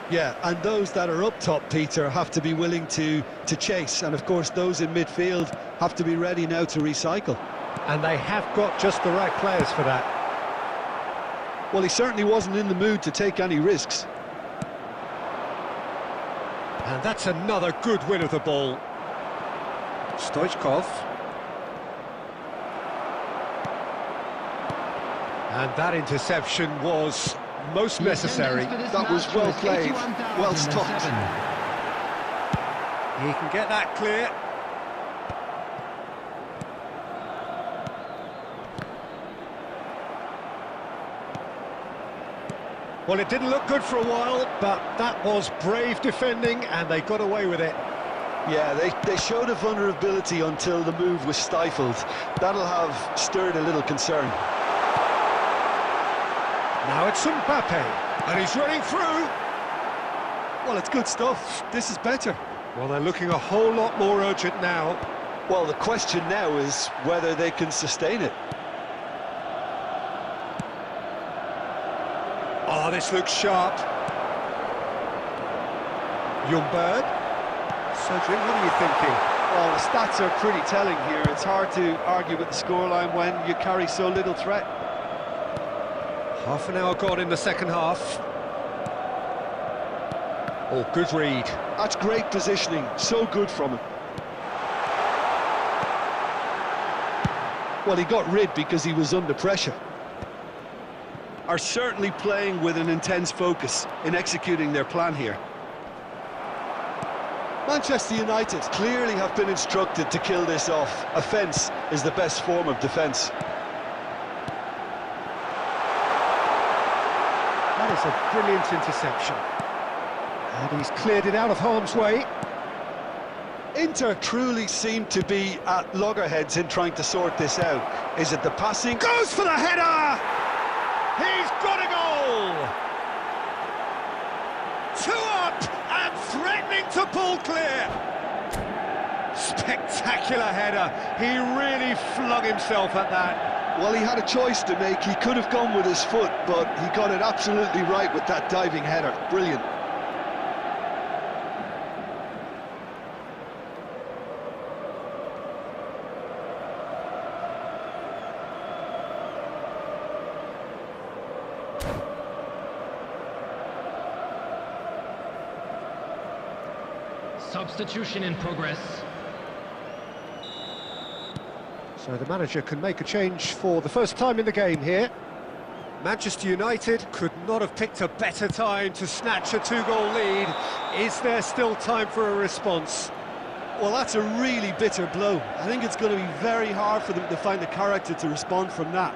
Yeah, and those that are up top, Peter, have to be willing to chase. And, of course, those in midfield have to be ready now to recycle. And they have got just the right players for that. Well, he certainly wasn't in the mood to take any risks. And that's another good win of the ball. Stoichkov. And that interception was most necessary. That was well played, well stopped. He can get that clear. Well, it didn't look good for a while, but that was brave defending, and they got away with it. Yeah, they showed a vulnerability until the move was stifled. That'll have stirred a little concern. Now it's Mbappe, and he's running through. Well, it's good stuff. This is better. Well, they're looking a whole lot more urgent now. Well, the question now is whether they can sustain it. Oh, this looks sharp. Young bird. Cedric, what are you thinking? Well, the stats are pretty telling here. It's hard to argue with the scoreline when you carry so little threat. Half an hour gone in the second half. Oh, good read. That's great positioning. So good from him. Well, he got rid because he was under pressure. Are certainly playing with an intense focus in executing their plan here. Manchester United clearly have been instructed to kill this off. Offence is the best form of defence. That is a brilliant interception. And he's cleared it out of harm's way. Inter truly seem to be at loggerheads in trying to sort this out. Is it the passing? Goes for the header! He's got a goal! 2 up and threatening to pull clear. Spectacular header. He really flung himself at that. Well, he had a choice to make. He could have gone with his foot, but he got it absolutely right with that diving header. Brilliant. Substitution in progress. So the manager can make a change for the first time in the game here. Manchester United could not have picked a better time to snatch a 2-goal lead. Is there still time for a response? Well, that's a really bitter blow. I think it's going to be very hard for them to find the character to respond from that.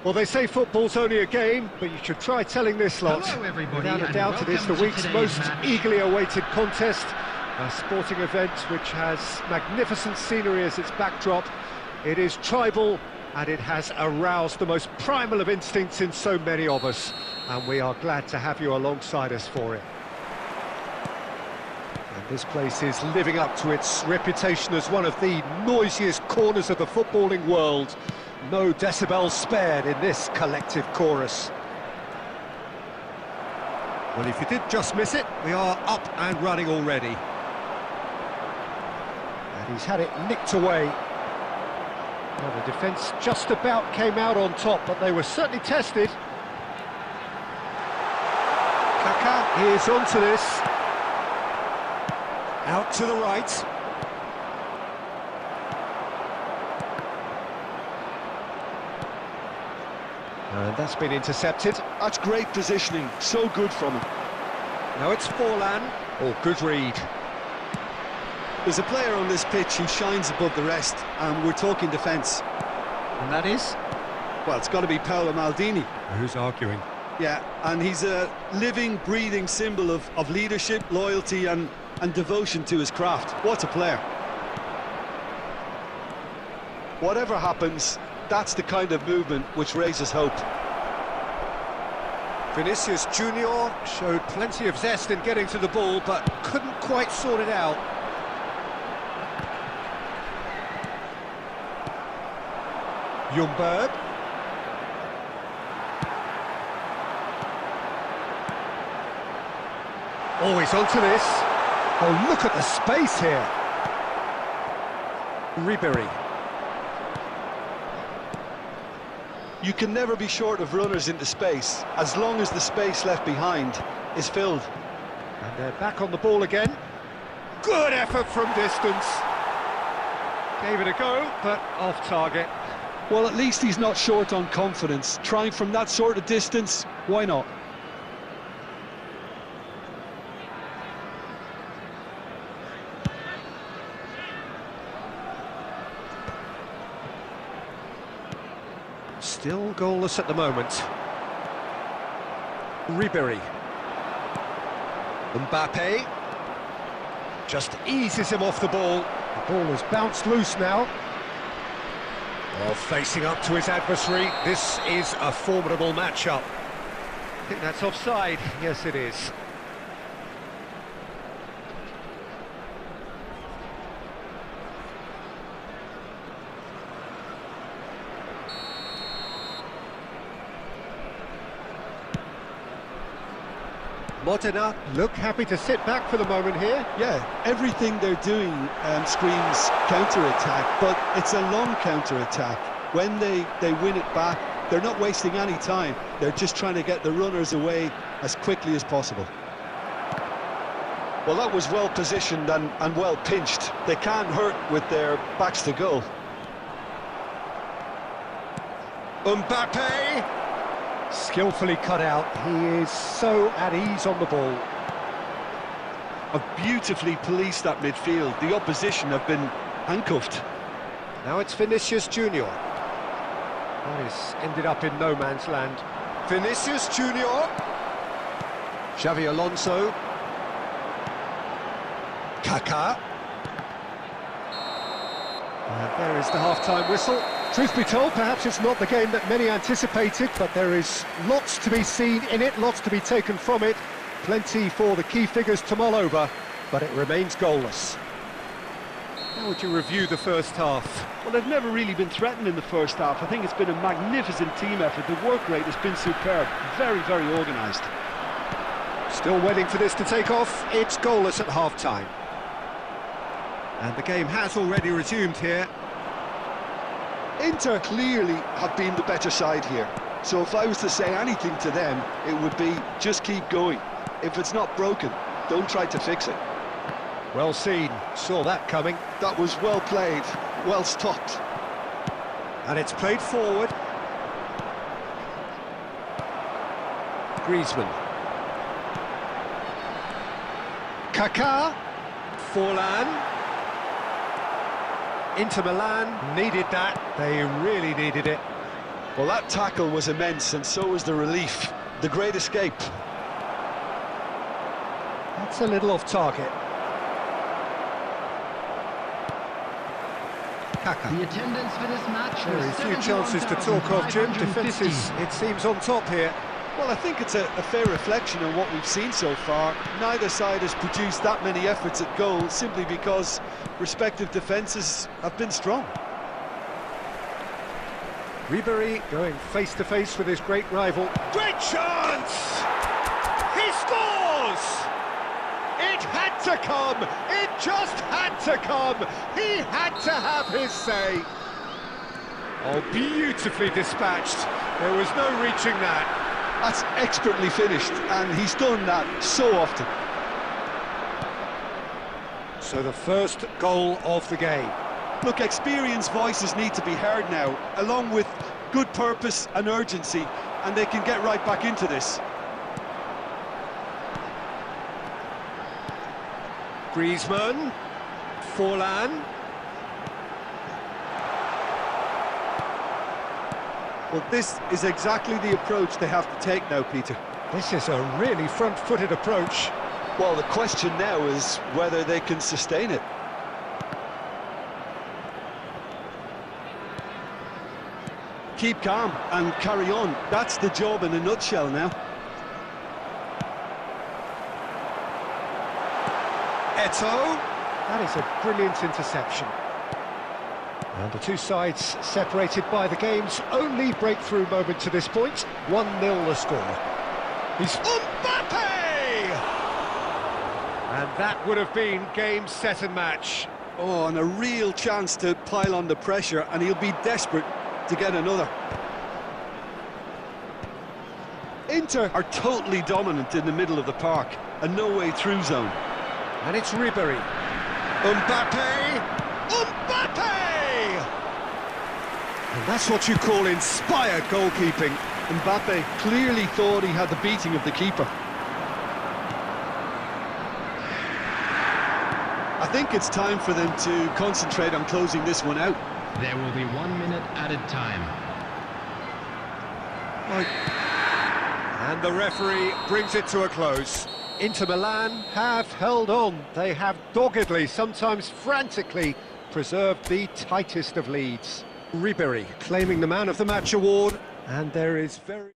Well, they say football's only a game, but you should try telling this lot. Hello, everybody, Without a and doubt, it is the welcome to week's today's most match. eagerly awaited contest. A sporting event which has magnificent scenery as its backdrop. It is tribal, and it has aroused the most primal of instincts in so many of us. And we are glad to have you alongside us for it. And this place is living up to its reputation as one of the noisiest corners of the footballing world. No decibels spared in this collective chorus. Well, if you did just miss it, we are up and running already. And he's had it nicked away. Well, the defence just about came out on top, but they were certainly tested. Kaká is onto this. Out to the right. And that's been intercepted. That's great positioning, so good from him. Now it's Forlan. Oh, good read. There's a player on this pitch who shines above the rest, and we're talking defence. And that is? Well, it's got to be Paolo Maldini. Who's arguing? Yeah, and he's a living, breathing symbol of leadership, loyalty and devotion to his craft. What a player. Whatever happens, that's the kind of movement which raises hope. Vinicius Junior showed plenty of zest in getting to the ball, but couldn't quite sort it out. Ljungberg. Oh, he's onto this. Oh, look at the space here. Ribery. You can never be short of runners into space, as long as the space left behind is filled. And they're back on the ball again. Good effort from distance. Gave it a go, but off target. Well, at least he's not short on confidence. Trying from that sort of distance, why not? Still goalless at the moment. Ribery. Mbappe. Just eases him off the ball. The ball has bounced loose now. Oh, facing up to his adversary. This is a formidable matchup. I think that's offside. Yes, it is. Modena look happy to sit back for the moment here. Yeah, everything they're doing screams counter-attack, but it's a long counter-attack. When they win it back, they're not wasting any time. They're just trying to get the runners away as quickly as possible. Well, that was well positioned and well pinched. They can't hurt with their backs to goal. Mbappe! Skillfully cut out. He is so at ease on the ball. Have beautifully policed that midfield. The opposition have been handcuffed. Now it's Vinicius Junior. That is ended up in no man's land. Vinicius Junior. Xavi Alonso. Kaká. And there is the half-time whistle. Truth be told, perhaps it's not the game that many anticipated, but there is lots to be seen in it, lots to be taken from it. Plenty for the key figures to mull over, but it remains goalless. How would you review the first half? Well, they've never really been threatened in the first half. I think it's been a magnificent team effort. The work rate has been superb. Very, very organised. Still waiting for this to take off. It's goalless at half-time. And the game has already resumed here. Inter clearly have been the better side here. So if I was to say anything to them, it would be just keep going. If it's not broken, don't try to fix it. Well seen. Saw that coming. That was well played, well stopped. And it's played forward. Griezmann. Kaká. Forlan. Inter Milan needed that. They really needed it. Well, that tackle was immense, and so was the relief. The great escape. That's a little off target. Kaka. The attendance for this match was Very few chances to talk of, Jim. Defence is, it seems, on top here. Well, I think it's a fair reflection on what we've seen so far. Neither side has produced that many efforts at goal simply because respective defences have been strong. Ribery going face-to-face with his great rival. Great chance! He scores! It had to come! It just had to come! He had to have his say! Oh, beautifully dispatched. There was no reaching that. That's expertly finished, and he's done that so often. So the first goal of the game. Look, experienced voices need to be heard now, along with good purpose and urgency, and they can get right back into this. Griezmann, Forlan. Well, this is exactly the approach they have to take now, Peter. This is a really front-footed approach. Well, the question now is whether they can sustain it. Keep calm and carry on. That's the job in a nutshell now. Eto'o. That is a brilliant interception. And the two sides separated by the game's only breakthrough moment to this point. 1-0 the score. He's Mbappe! And that would have been game, set and match. Oh, and a real chance to pile on the pressure, and he'll be desperate to get another. Inter are totally dominant in the middle of the park, a no-way through zone. And it's Ribery. Mbappe! Mbappe! And that's what you call inspired goalkeeping. Mbappe clearly thought he had the beating of the keeper. I think it's time for them to concentrate on closing this one out. There will be 1 minute added time. And the referee brings it to a close. Inter Milan have held on. They have doggedly, sometimes frantically, preserved the tightest of leads. Ribery claiming the Man of the Match award, and there is very...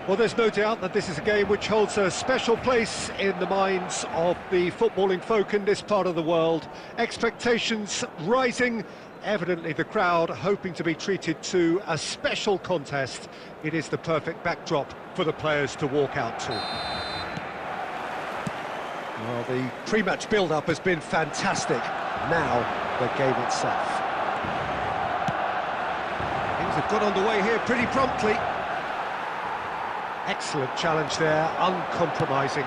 Well, there's no doubt that this is a game which holds a special place in the minds of the footballing folk in this part of the world. Expectations rising, evidently the crowd hoping to be treated to a special contest. It is the perfect backdrop for the players to walk out to. Well, the pre-match build-up has been fantastic. Now, the game itself. Things have got underway here pretty promptly. Excellent challenge there, uncompromising.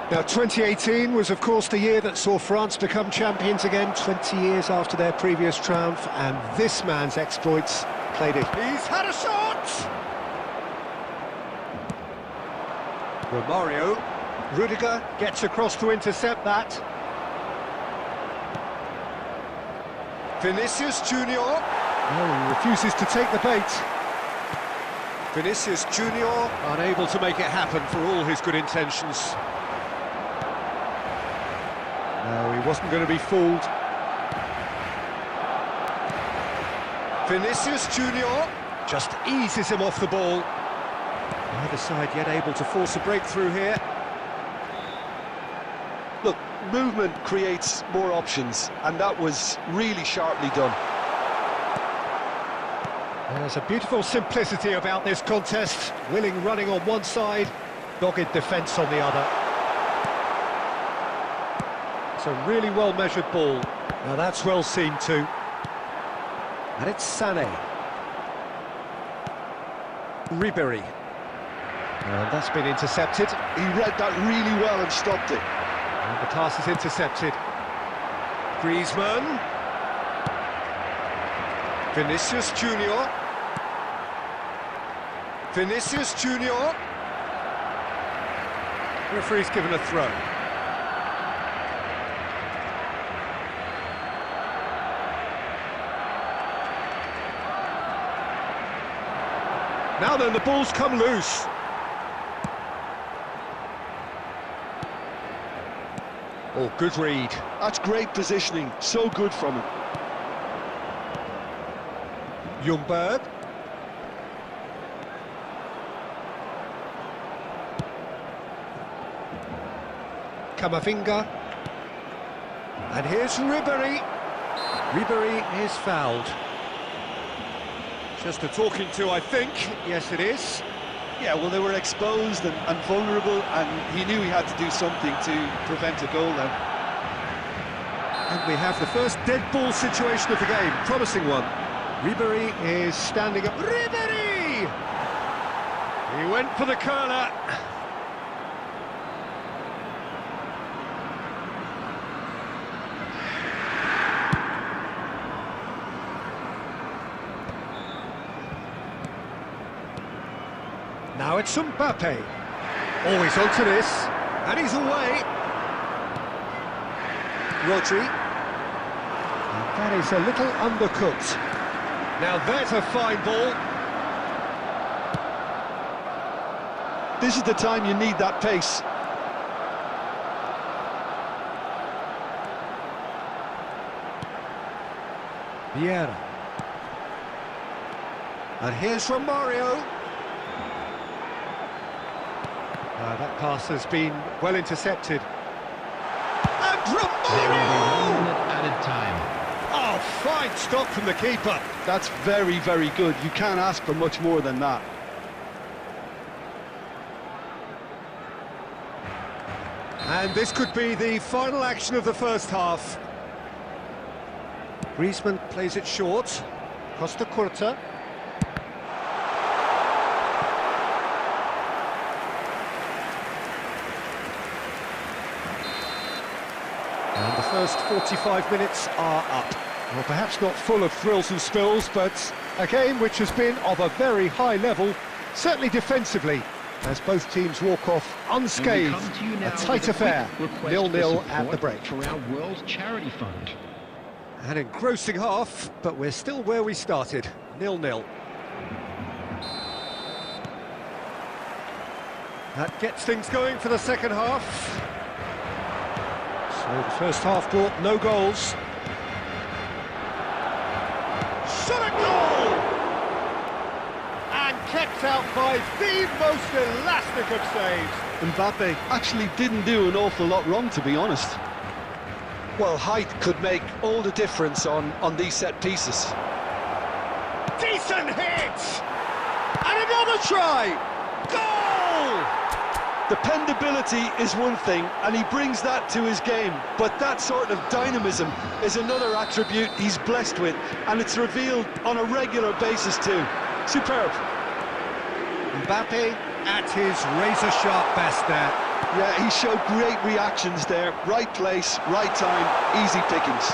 Now, 2018 was, of course, the year that saw France become champions again, 20 years after their previous triumph, and this man's exploits played it. He's had a shot! Romario. Rudiger gets across to intercept that. Vinicius Junior. Oh, he refuses to take the bait. Vinicius Junior unable to make it happen for all his good intentions. No, he wasn't going to be fooled. Vinicius Junior just eases him off the ball. Neither side yet able to force a breakthrough here. Look, movement creates more options, and that was really sharply done. There's a beautiful simplicity about this contest. Willing running on one side, dogged defence on the other. It's a really well-measured ball. Now that's well seen too. And it's Sané. Ribéry. And that's been intercepted. He read that really well and stopped it. And the pass is intercepted. Griezmann. Vinicius Junior. Vinicius Junior. Referee's given a throw. Now then, the ball's come loose. Oh, good read. That's great positioning, so good from him. Ljungberg. Camavinga. And here's Ribéry. Ribéry is fouled. Just a talking to, I think. Yes, it is. Yeah, well, they were exposed and vulnerable, and he knew he had to do something to prevent a goal then. And we have the first dead ball situation of the game. Promising one. Ribéry is standing up. Ribéry! He went for the curler. Now it's Mbappe. Oh, he's onto this. And he's away. Rodri. And that is a little undercooked. Now there's a fine ball. This is the time you need that pace. Vieira. And here's Romario. That pass has been well intercepted. And Romario! Added time. Oh, fine stop from the keeper. That's very, very good. You can't ask for much more than that. And this could be the final action of the first half. Griezmann plays it short. Costa Curta. And the first 45 minutes are up. Well, perhaps not full of thrills and spills, but a game which has been of a very high level, certainly defensively, as both teams walk off unscathed. A tight affair, 0-0 at the break. For our World Charity Fund. An engrossing half, but we're still where we started, 0-0. That gets things going for the second half. So the first half brought no goals. Shot at goal! And kept out by the most elastic of saves. Mbappe actually didn't do an awful lot wrong, to be honest. Well, height could make all the difference on these set pieces. Decent hit! And another try! Goal! Dependability is one thing, and he brings that to his game, but that sort of dynamism is another attribute he's blessed with, and it's revealed on a regular basis too. Superb. Mbappe at his razor-sharp best there. Yeah, he showed great reactions there. Right place, right time, easy pickings.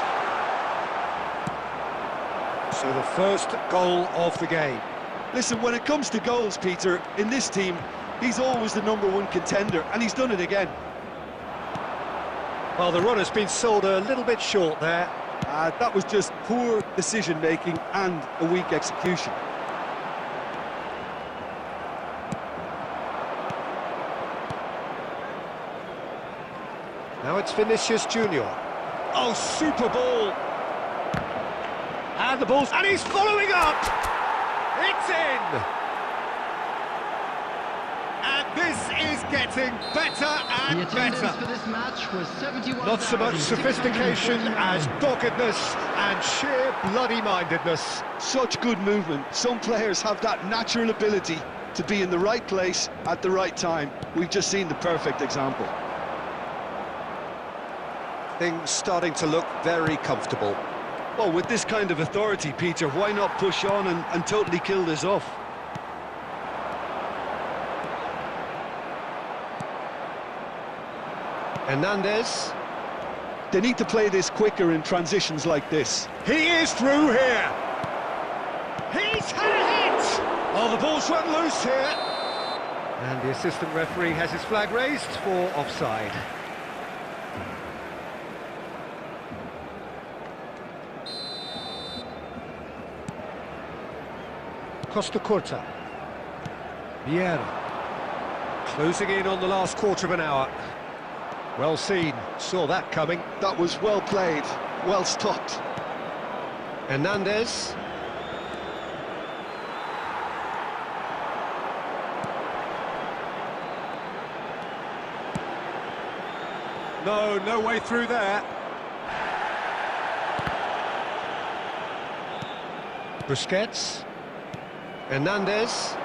So the first goal of the game. Listen, when it comes to goals, Peter, in this team, he's always the #1 contender, and he's done it again. Well, the run has been sold a little bit short there. That was just poor decision-making and a weak execution. Now it's Vinicius Junior. Oh, super ball! And the ball's... And he's following up! It's in! And this is getting better and The attendance better. for this match was 71,600. Not so much sophistication as doggedness and sheer bloody-mindedness. Such good movement. Some players have that natural ability to be in the right place at the right time. We've just seen the perfect example. Things starting to look very comfortable. Well, with this kind of authority, Peter, why not push on and totally kill this off? Hernandez. They need to play this quicker in transitions like this. He is through here. He's had a hit. Oh, the ball's run loose here. And the assistant referee has his flag raised for offside. Costa Curta. Vieira. Closing in on the last quarter of an hour. Well seen, saw that coming. That was well played, well stopped. Hernandez. No way through there. Busquets. Hernandez.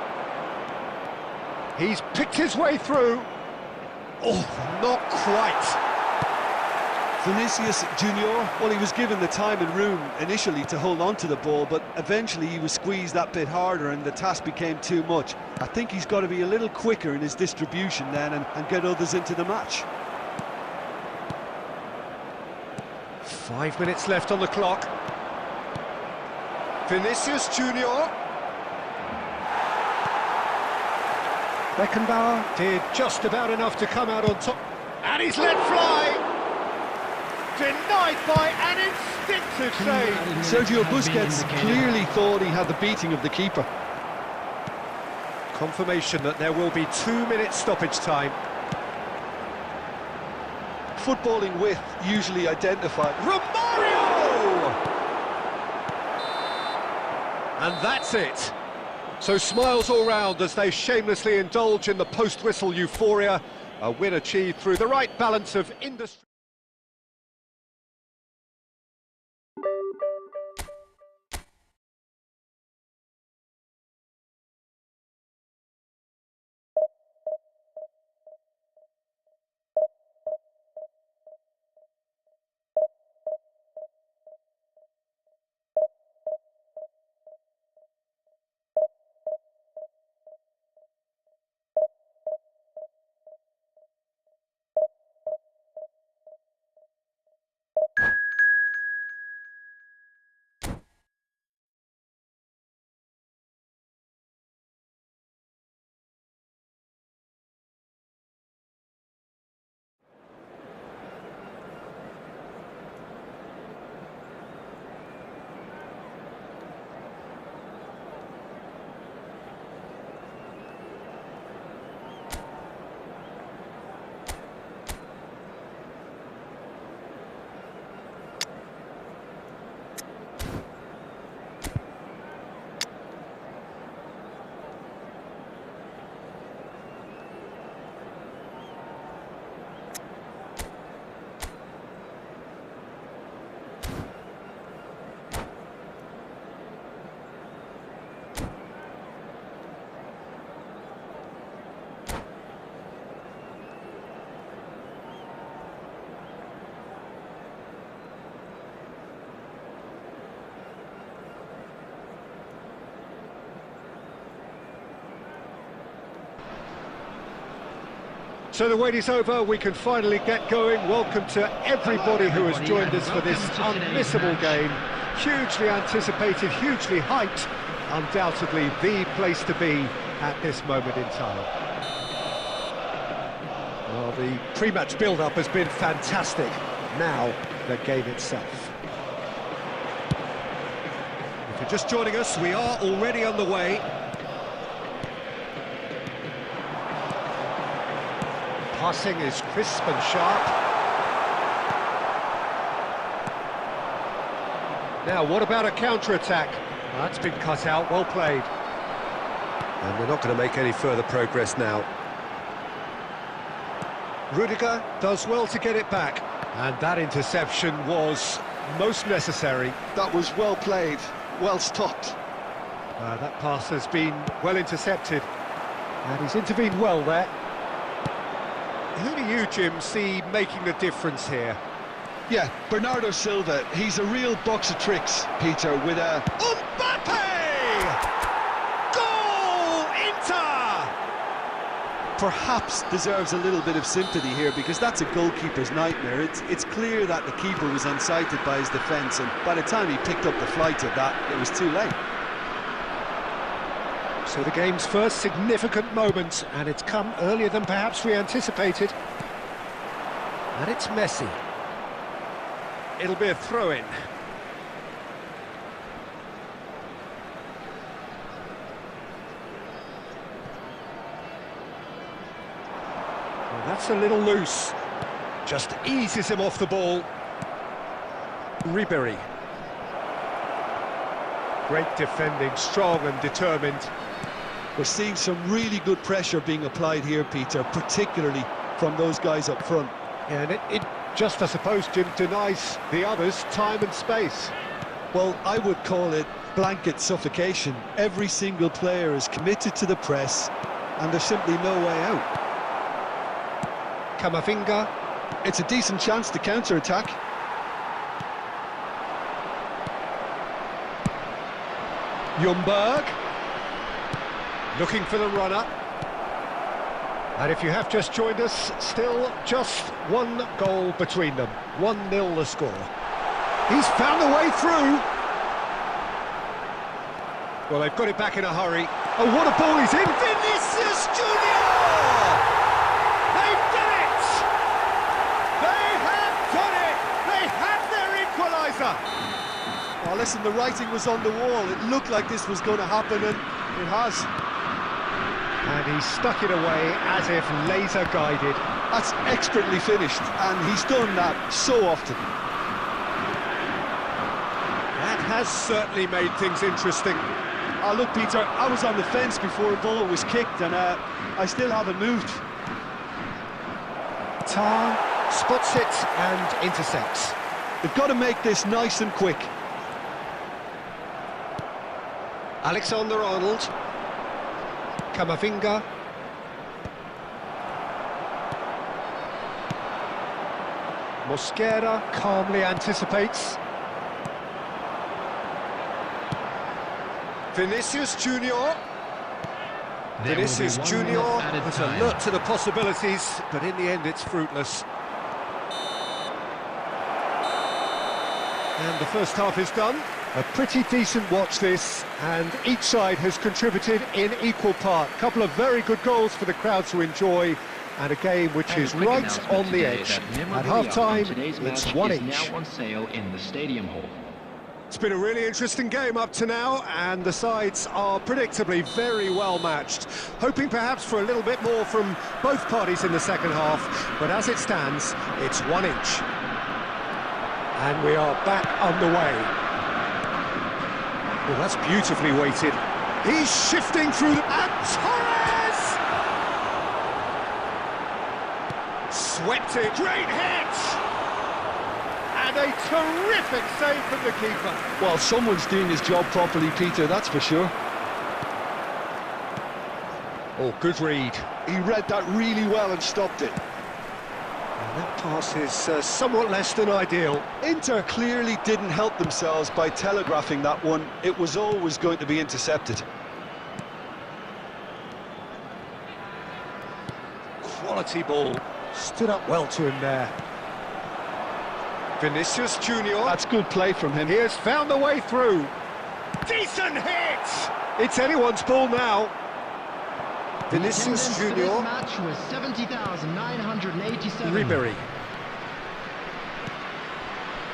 He's picked his way through. Oh, not quite. Vinicius Junior, well, he was given the time and room initially to hold on to the ball, but eventually he was squeezed that bit harder and the task became too much. I think he's got to be a little quicker in his distribution then and get others into the match. 5 minutes left on the clock. Vinicius Junior. Beckenbauer did just about enough to come out on top. And he's let fly! Denied by an instinctive save. Sergio Busquets clearly thought he had the beating of the keeper. Confirmation that there will be 2 minutes stoppage time. Footballing width usually identified. Romario! And that's it. So smiles all round as they shamelessly indulge in the post-whistle euphoria. A win achieved through the right balance of industry. So the wait is over, we can finally get going. Welcome to everybody who has joined us for this unmissable game. Hugely anticipated, hugely hyped, undoubtedly the place to be at this moment in time. Well, the pre-match build-up has been fantastic. Now, the game itself. If you're just joining us, we are already on the way. Passing is crisp and sharp. Now, what about a counter-attack? That's been cut out, well played. And they're not going to make any further progress now. Rudiger does well to get it back. And that interception was most necessary. That was well played, well stopped. That pass has been well intercepted. And he's intervened well there. Who do you, Jim, see making the difference here? Yeah, Bernardo Silva, he's a real box of tricks, Peter, with a... Mbappe! Goal! Inter! Perhaps deserves a little bit of sympathy here, because that's a goalkeeper's nightmare. It's clear that the keeper was unsighted by his defence, and by the time he picked up the flight of that, it was too late. So the game's first significant moment, and it's come earlier than perhaps we anticipated. And it's Messi. It'll be a throw-in. Well, that's a little loose. Just eases him off the ball. Ribery. Great defending, strong and determined. We're seeing some really good pressure being applied here, Peter, particularly from those guys up front. Yeah, and it just, I suppose, Jim, denies the others time and space. Well, I would call it blanket suffocation. Every single player is committed to the press, and there's simply no way out. Camavinga. It's a decent chance to counter-attack. Ljungberg. Looking for the runner. And if you have just joined us, still just one goal between them. 1-0 the score. He's found a way through. Well, they've got it back in a hurry. Oh, what a ball he's in! Vinicius Junior! They've done it! They have done it! They have their equaliser! Oh, listen, the writing was on the wall. It looked like this was going to happen, and it has. And he stuck it away as if laser-guided. That's expertly finished, and he's done that so often. That has certainly made things interesting. Oh, look, Peter, I was on the fence before the ball was kicked, and I still haven't moved. Tar spots it and intercepts. They've got to make this nice and quick. Alexander-Arnold. Camavinga. Mosquera calmly anticipates. Vinicius Junior. Vinicius Junior was alert to the possibilities, but in the end it's fruitless. And the first half is done. A pretty decent watch this, and each side has contributed in equal part. A couple of very good goals for the crowd to enjoy, and a game which is right on the edge. At half-time, it's 1 each. Now on sale in the stadium hall. It's been a really interesting game up to now, and the sides are predictably very well matched. Hoping perhaps for a little bit more from both parties in the second half, but as it stands, it's 1 each. And we are back underway. Well, that's beautifully weighted. He's shifting through the... And Torres! Swept it. Great hit! And a terrific save from the keeper. Well, someone's doing his job properly, Peter, that's for sure. Oh, good read. He read that really well and stopped it. And that pass is somewhat less than ideal. Inter clearly didn't help themselves by telegraphing that one. It was always going to be intercepted. quality ball. Stood up well to him there. Vinicius Junior. That's good play from him. He has found the way through. Decent hit! It's anyone's ball now. Vinicius Junior. This match was 70,987. Ribery.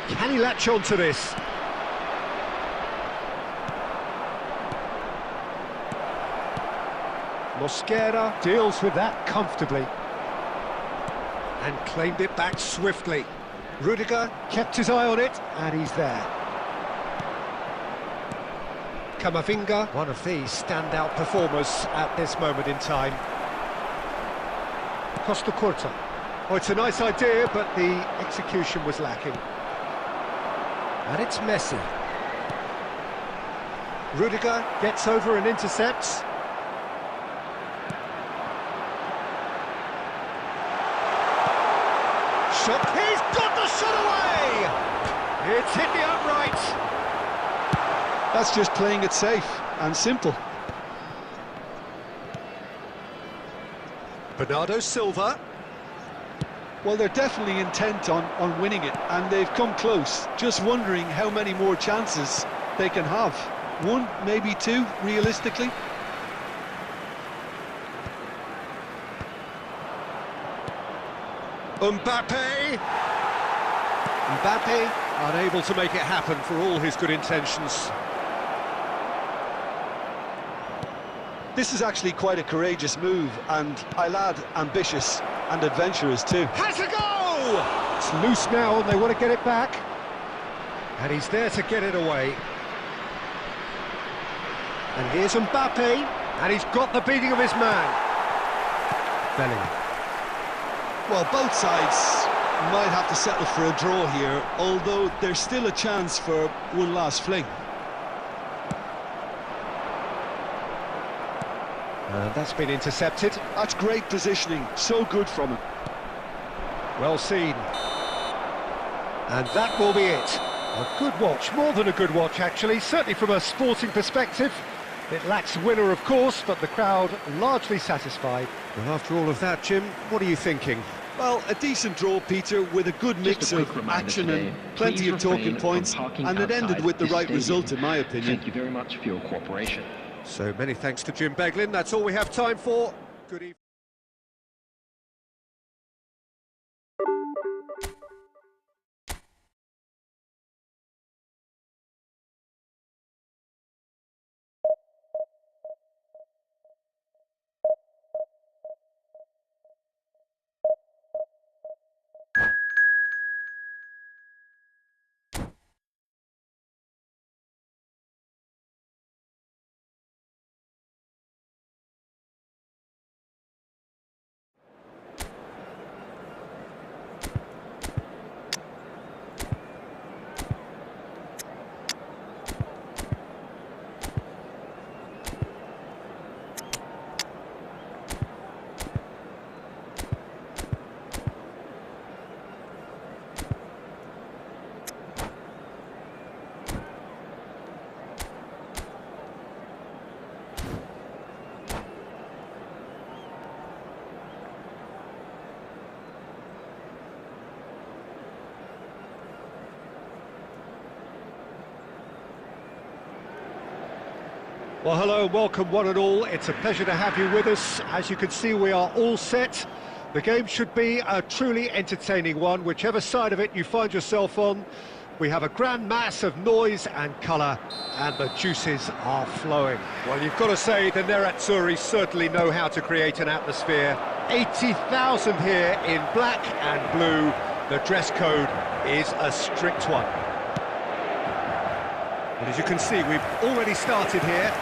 Can he latch on to this? Mosquera deals with that comfortably and claimed it back swiftly. Rudiger kept his eye on it, and he's there. Camavinga, one of these standout performers at this moment in time. Costa Curta. Oh, it's a nice idea, but the execution was lacking. And it's Messi. Rudiger gets over and intercepts. Shot, he's got the shot away! It's hit the upright. That's just playing it safe and simple. Bernardo Silva. Well, they're definitely intent on winning it, and they've come close. Just wondering how many more chances they can have. One, maybe two, realistically. Mbappe unable to make it happen for all his good intentions. This is actually quite a courageous move, and I'll add ambitious and adventurous too. Has a go! It's loose now and they want to get it back. And he's there to get it away. And here's Mbappe, and he's got the beating of his man. Bellingham. Well, both sides might have to settle for a draw here, although there's still a chance for one last fling. That's been intercepted. That's great positioning, so good from him. Well seen. And that will be it. A good watch, more than a good watch actually, certainly from a sporting perspective. It lacks winner, of course, but the crowd largely satisfied. Well, after all of that, Jim, what are you thinking? Well, a decent draw, Peter, with a good mix of action and plenty of talking points, and it ended with the right result, in my opinion. Thank you very much for your cooperation. So many thanks to Jim Beglin. That's all we have time for. Good evening. Well, hello and welcome one and all. It's a pleasure to have you with us. As you can see, we are all set. The game should be a truly entertaining one, whichever side of it you find yourself on. We have a grand mass of noise and colour, and the juices are flowing. Well, you've got to say, the Nerazzurri certainly know how to create an atmosphere. 80,000 here in black and blue. The dress code is a strict one. But as you can see, we've already started here.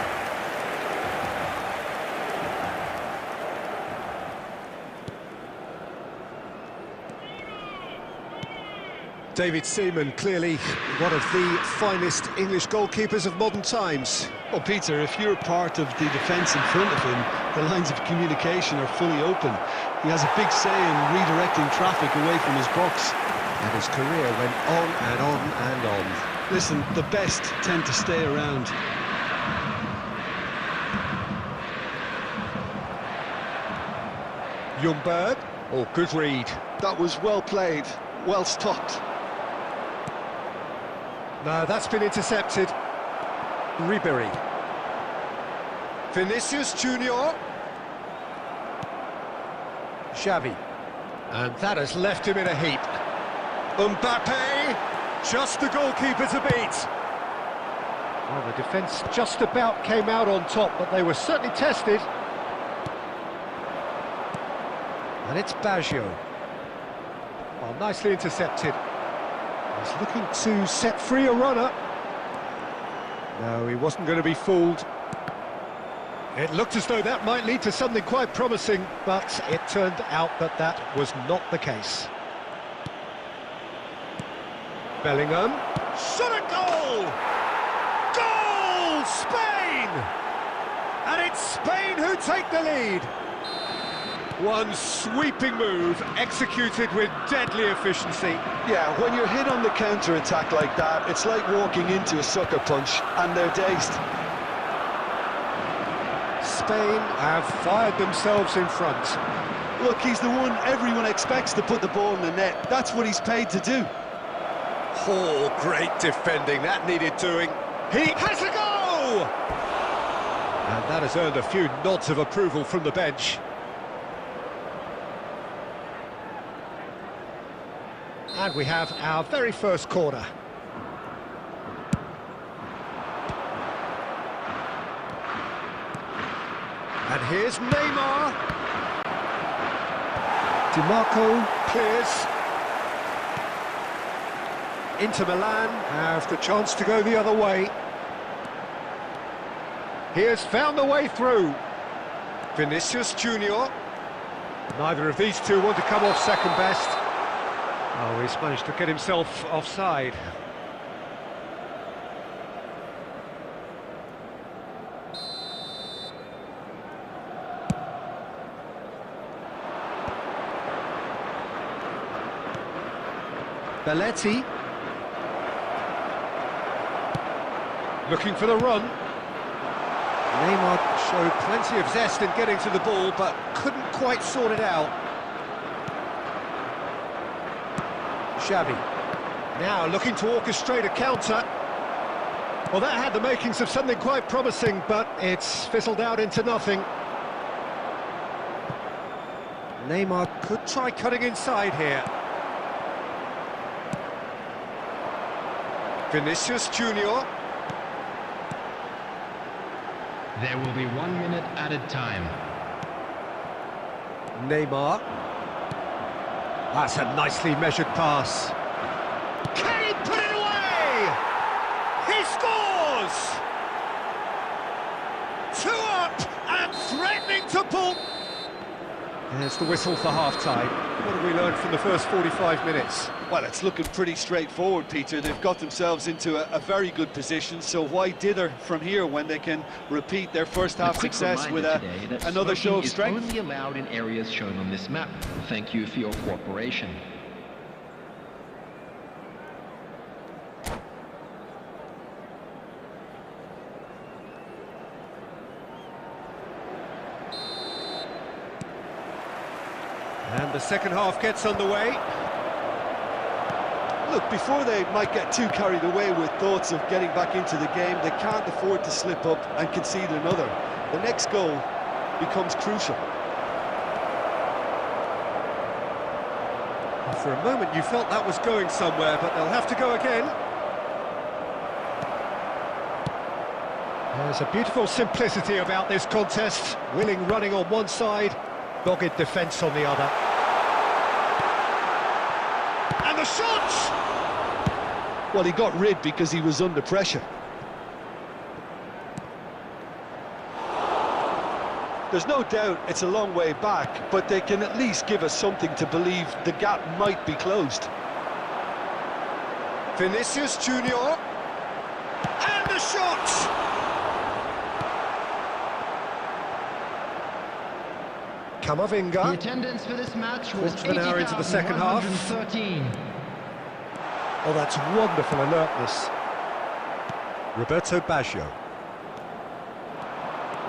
David Seaman, clearly one of the finest English goalkeepers of modern times. Well, Peter, if you're part of the defence in front of him, the lines of communication are fully open. He has a big say in redirecting traffic away from his box. And his career went on and on and on. Listen, the best tend to stay around. Ljungberg. Oh, good read. That was well played, well stopped. No, that's been intercepted. Ribery. Vinicius Junior. Xavi. And that has left him in a heap. Mbappe, just the goalkeeper to beat. Well, the defence just about came out on top, but they were certainly tested. And it's Baggio. Well, nicely intercepted. He's looking to set free a runner. No, he wasn't going to be fooled. It looked as though that might lead to something quite promising, but it turned out that that was not the case. Bellingham. Shot at goal! Goal! Spain! And it's Spain who take the lead. One sweeping move, executed with deadly efficiency. Yeah, when you're hit on the counter-attack like that, it's like walking into a sucker punch, and they're dazed. Spain have fired themselves in front. Look, he's the one everyone expects to put the ball in the net. That's what he's paid to do. Oh, great defending, that needed doing. He has a go! And that has earned a few nods of approval from the bench. And we have our very first corner. And here's Neymar. DiMarco clears. Inter Milan have the chance to go the other way. He has found the way through. Vinicius Junior. Neither of these two want to come off second best. Oh, he's managed to get himself offside. Belletti. Looking for the run. Neymar showed plenty of zest in getting to the ball, but couldn't quite sort it out. Xavi. Now looking to orchestrate a counter. Well, that had the makings of something quite promising, but it's fizzled out into nothing. Neymar could try cutting inside here. Vinicius Junior. There will be 1 minute added time. Neymar. That's a nicely measured pass. Can he put it away? He scores! 2 up and threatening to pull. There's the whistle for half-time. What have we learned from the first 45 minutes? Well, it's looking pretty straightforward, Peter. They've got themselves into a very good position, so why dither from here when they can repeat their first half success with another show of strength? Only allowed in areas shown on this map. Thank you for your cooperation. And the second half gets underway. Look, before they might get too carried away with thoughts of getting back into the game, they can't afford to slip up and concede another. The next goal becomes crucial. For a moment you felt that was going somewhere, but they'll have to go again. There's a beautiful simplicity about this contest. Willing running on one side, dogged defence on the other. And the shot! Well, he got rid because he was under pressure. There's no doubt it's a long way back, but they can at least give us something to believe the gap might be closed. Vinicius Junior. And the shot! Camavinga. The attendance for this match was 1/4 into the second half. 80,113. Oh, that's wonderful alertness. Roberto Baggio.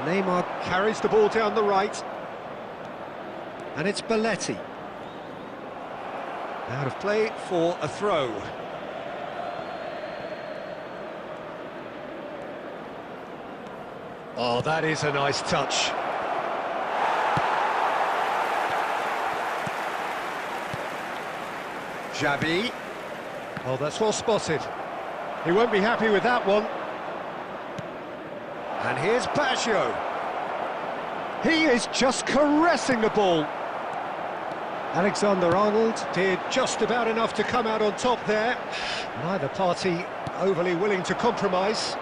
Neymar carries the ball down the right. And it's Belletti. Out of play for a throw. Oh, that is a nice touch. Xavi. Oh, that's well spotted. He won't be happy with that one. And here's Baggio. He is just caressing the ball. Alexander-Arnold did just about enough to come out on top there. Neither party overly willing to compromise.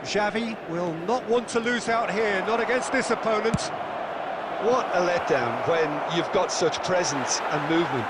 Xavi will not want to lose out here, not against this opponent. What a letdown when you've got such presence and movement.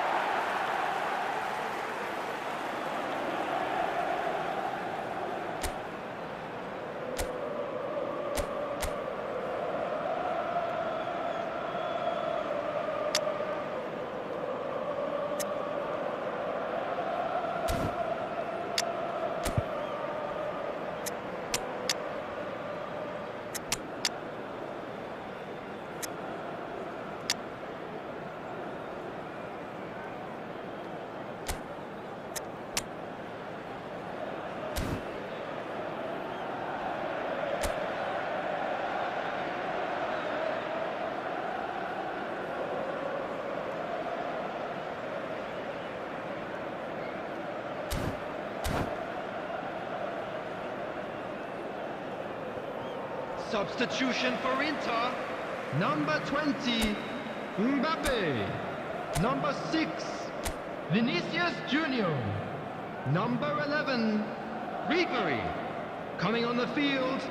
Substitution for Inter. Number 20, Mbappe. Number 6, Vinicius Junior. Number 11, Ribery. Coming on the field,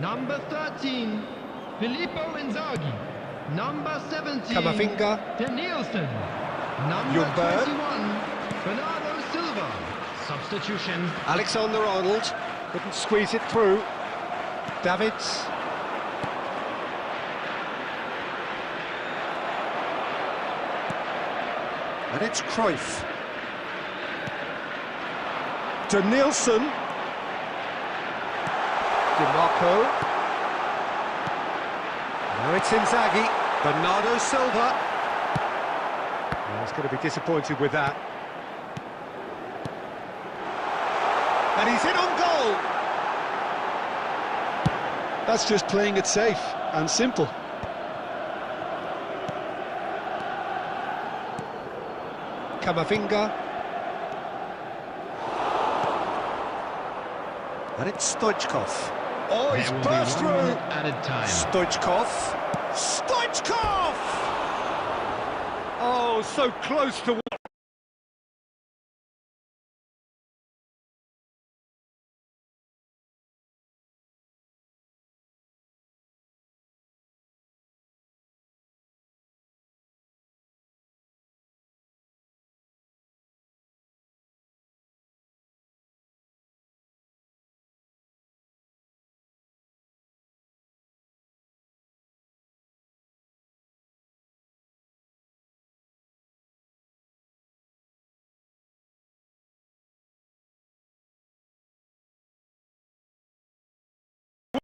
number 13, Filippo Inzaghi. Number 17, Camavinga. Danielson. Number Ljungberg. 21, Bernardo Silva. Substitution. Alexander-Arnold couldn't squeeze it through. Davids. And it's Cruyff. Danielson. DiMarco. Now it's Inzaghi. Bernardo Silva. Well, he's going to be disappointed with that. And he's in on goal. That's just playing it safe and simple. Camavinga. And it's Stoichkov. Oh, he's burst through. Added time. Stoichkov. Stoichkov! Oh, so close to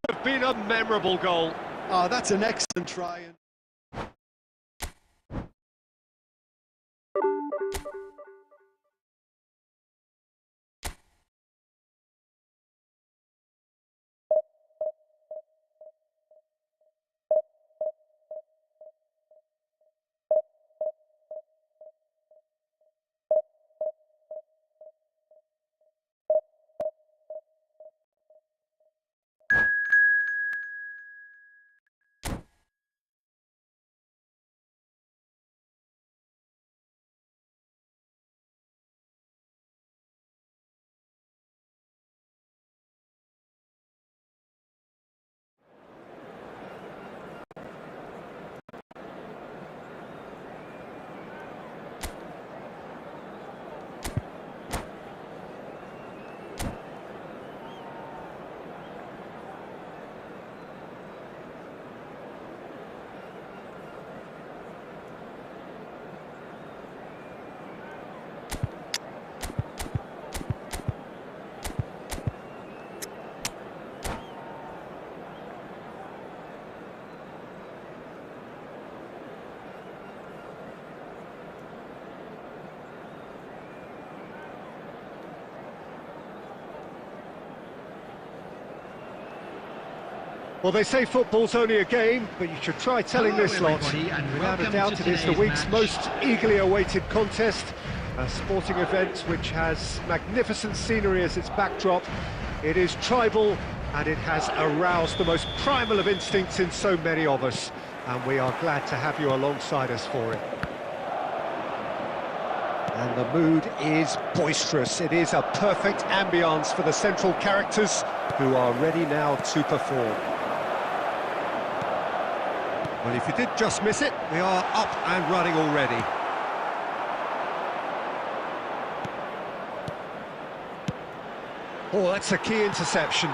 have been a memorable goal. Oh, that's an excellent try. Well, they say football's only a game, but you should try telling this lot. Without a doubt, it is the week's most eagerly awaited contest. A sporting event which has magnificent scenery as its backdrop. It is tribal, and it has aroused the most primal of instincts in so many of us. And we are glad to have you alongside us for it. And the mood is boisterous. It is a perfect ambience for the central characters who are ready now to perform. Well, if you did just miss it, we are up and running already. Oh, that's a key interception.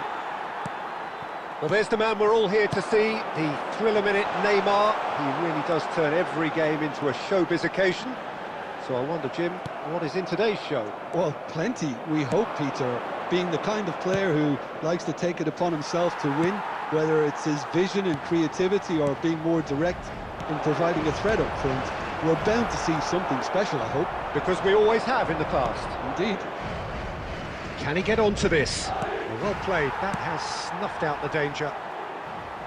Well, there's the man we're all here to see, the thriller-minute Neymar. He really does turn every game into a showbiz occasion. So I wonder, Jim, what is in today's show? Well, plenty, we hope, Peter. Being the kind of player who likes to take it upon himself to win, whether it's his vision and creativity or being more direct in providing a threat up front, we're bound to see something special, I hope. Because we always have in the past. Indeed. Can he get onto this? Well played, that has snuffed out the danger.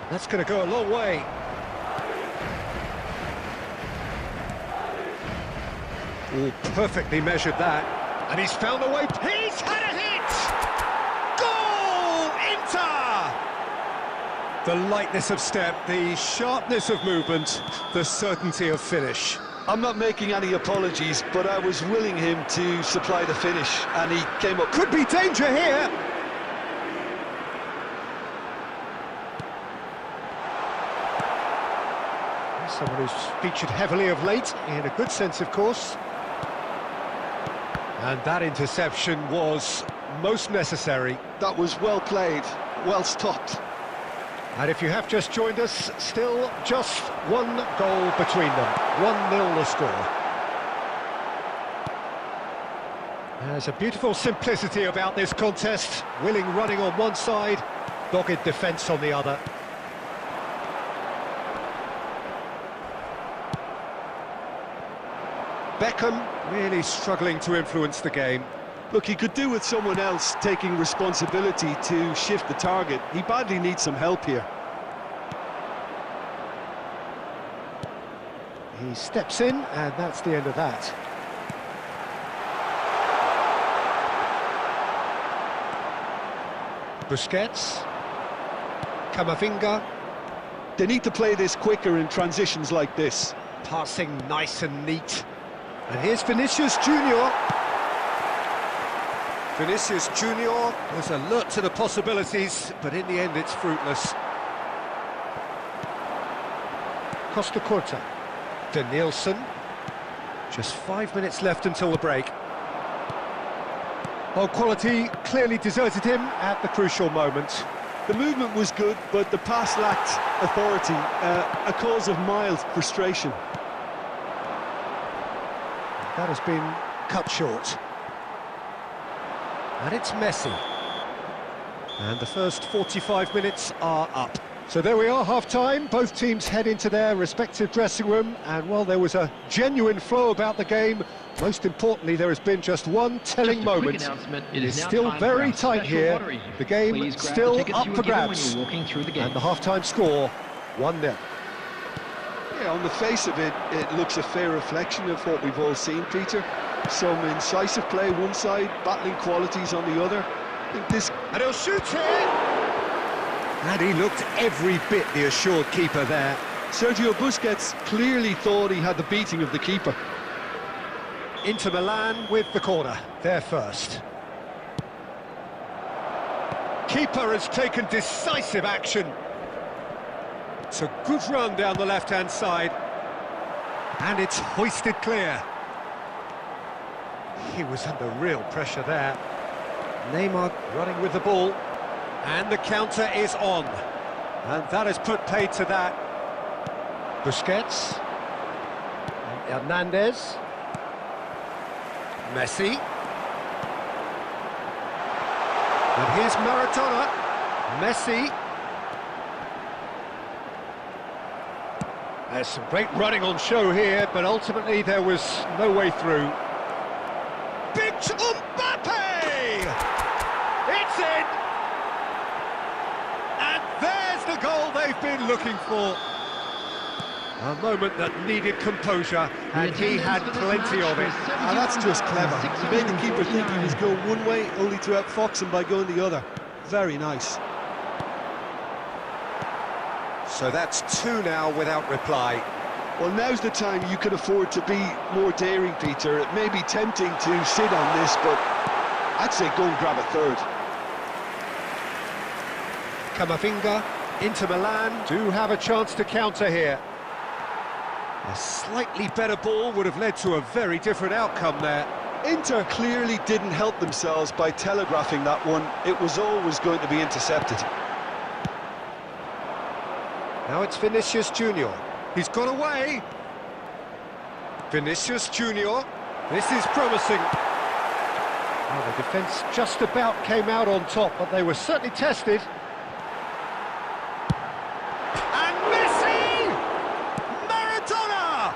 That's going to go a long way. Oh, perfectly measured that. And he's found a way. He's had a hit! Goal! Inter! The lightness of step, the sharpness of movement, the certainty of finish. I'm not making any apologies, but I was willing him to supply the finish, and he came up. Could be danger here! Someone who's featured heavily of late, in a good sense, of course. And that interception was most necessary. That was well played, well stopped. And if you have just joined us, still just one goal between them. 1-0 the score. There's a beautiful simplicity about this contest. Willing running on one side, dogged defence on the other. Beckham really struggling to influence the game. Look, he could do with someone else taking responsibility to shift the target. He badly needs some help here. He steps in, and that's the end of that. Busquets. Camavinga. They need to play this quicker in transitions like this. Passing nice and neat. And here's Vinicius Junior. Vinicius Junior was alert to the possibilities, but in the end it's fruitless. Costa Curta. Danielson. Just 5 minutes left until the break. Well, quality clearly deserted him at the crucial moment. The movement was good, but the pass lacked authority, a cause of mild frustration. That has been cut short. And it's Messi. And the first 45 minutes are up. So there we are, half-time. Both teams head into their respective dressing room. And while there was a genuine flow about the game, most importantly, there has been just one telling moment. It is still very tight here. The game still up for grabs. And the half-time score, 1-0. Yeah, on the face of it, it looks a fair reflection of what we've all seen, Peter. Some incisive play one side, battling qualities on the other. I think this... And he'll shoot here! And he looked every bit the assured keeper there. Sergio Busquets clearly thought he had the beating of the keeper. Inter Milan with the corner, there first. Keeper has taken decisive action. It's a good run down the left-hand side. And it's hoisted clear. He was under real pressure there. Neymar running with the ball. And the counter is on. And that has put paid to that. Busquets. And Hernandez. Messi. And here's Maradona. Messi. There's some great running on show here, but ultimately there was no way through. Big Mbappe! It's in! And there's the goal they've been looking for. A moment that needed composure, and he had plenty of it. And that's just clever. He made the keeper think he was going one way, only to outfox him by going the other. Very nice. So that's two now without reply. Well, now's the time you can afford to be more daring, Peter. It may be tempting to sit on this, but I'd say go and grab a third. Camavinga, Inter Milan do have a chance to counter here. A slightly better ball would have led to a very different outcome there. Inter clearly didn't help themselves by telegraphing that one. It was always going to be intercepted. Now it's Vinicius Junior. He's got away. Vinicius Junior. This is promising. Well, the defence just about came out on top, but they were certainly tested. And Messi! Maradona!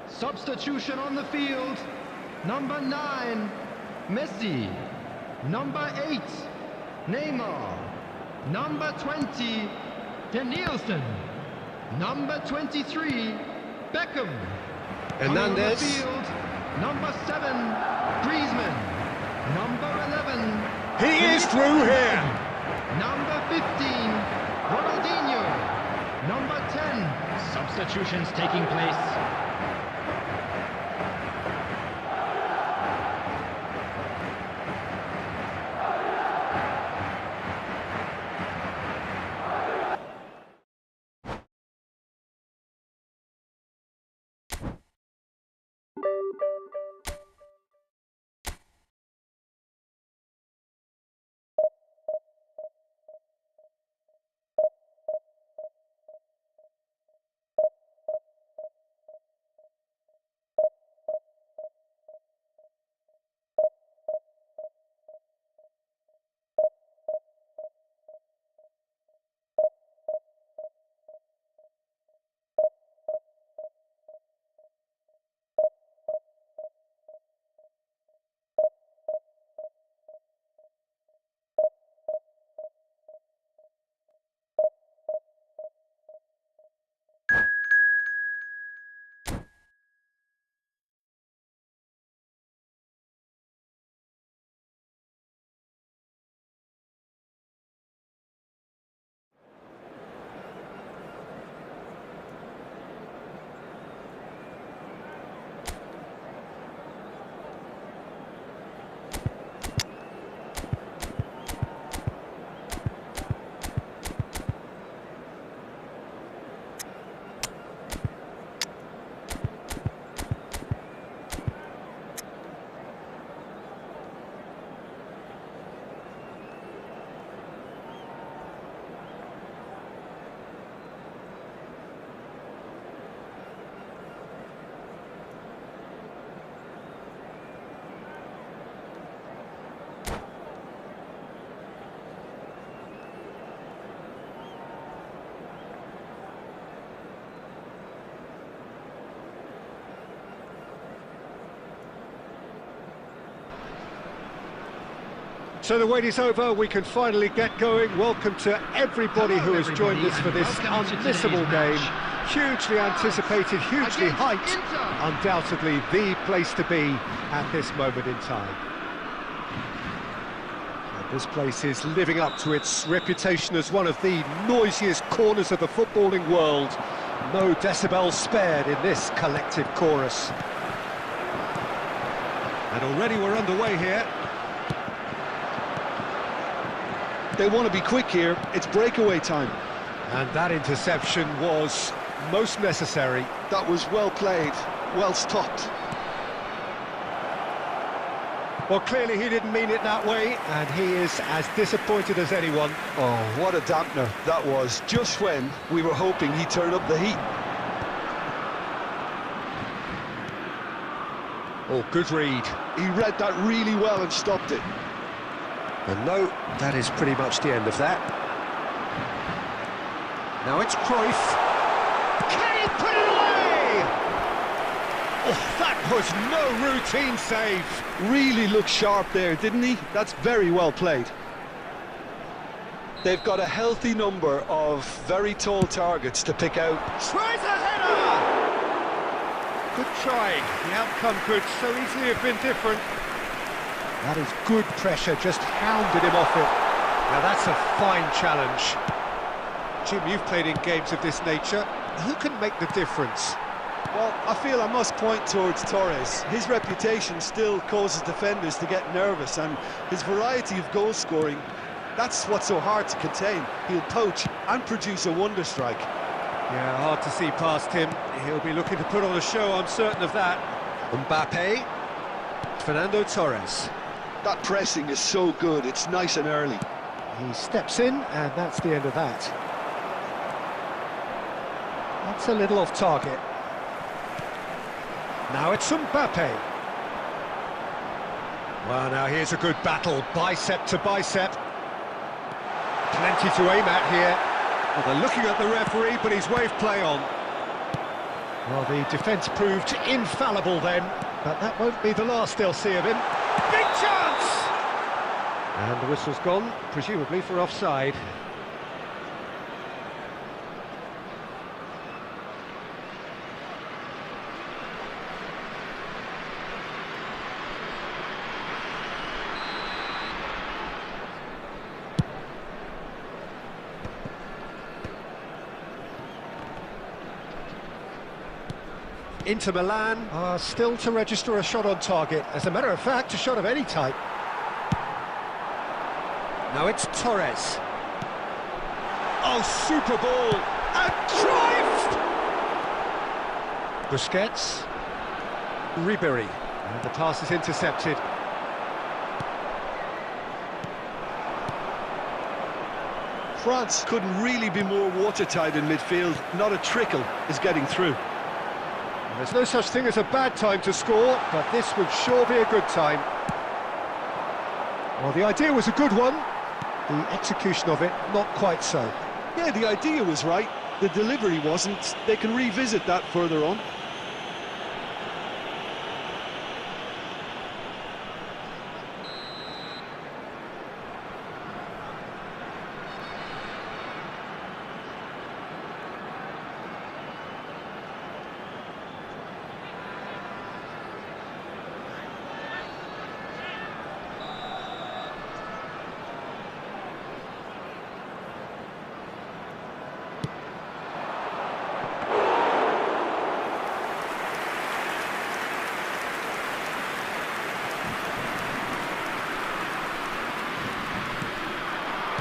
Substitution on the field. Number 9, Messi. Number 8, Neymar. Number 20, Danielson. Number 23, Beckham. Hernandez. Field, number 7, Griezmann. Number 11, He is through here. number 15, Ronaldinho. Number 10. Substitutions taking place. So the wait is over, we can finally get going. Welcome to everybody who has joined us for this unmissable game. Hugely anticipated, hugely hyped. Undoubtedly the place to be at this moment in time. And this place is living up to its reputation as one of the noisiest corners of the footballing world. No decibels spared in this collective chorus. And already we're underway here. They want to be quick here, it's breakaway time. And that interception was most necessary. That was well played, well stopped. Well, clearly he didn't mean it that way, and he is as disappointed as anyone. Oh, what a dampener that was, just when we were hoping he'd turn up the heat. Oh, good read. He read that really well and stopped it. And no, that is pretty much the end of that. Now it's Cruyff. Can he put it away? Oh, that was no routine save. Really looked sharp there, didn't he? That's very well played. They've got a healthy number of very tall targets to pick out. Tries a header! Good try. The outcome could so easily have been different. That is good pressure, just hounded him off it. Now that's a fine challenge. Jim, you've played in games of this nature. Who can make the difference? Well, I feel I must point towards Torres. His reputation still causes defenders to get nervous, and his variety of goal scoring, that's what's so hard to contain. He'll poach and produce a wonder strike. Yeah, hard to see past him. He'll be looking to put on a show, I'm certain of that. Mbappe, Fernando Torres. That pressing is so good, it's nice and early. He steps in, and that's the end of that. That's a little off target. Now it's Mbappe. Well, now here's a good battle, bicep to bicep. Plenty to aim at here. Well, they're looking at the referee, but he's waved play on. Well, the defence proved infallible then, but that won't be the last they'll see of him. Big chance! And the whistle's gone, presumably for offside. Inter Milan are still to register a shot on target. As a matter of fact, a shot of any type. Now it's Torres. Oh, super ball! And Cruyff! Busquets. Ribéry. And the pass is intercepted. France couldn't really be more watertight in midfield. Not a trickle is getting through. There's no such thing as a bad time to score, but this would sure be a good time. Well, the idea was a good one. The execution of it, not quite so. Yeah, the idea was right. The delivery wasn't. They can revisit that further on.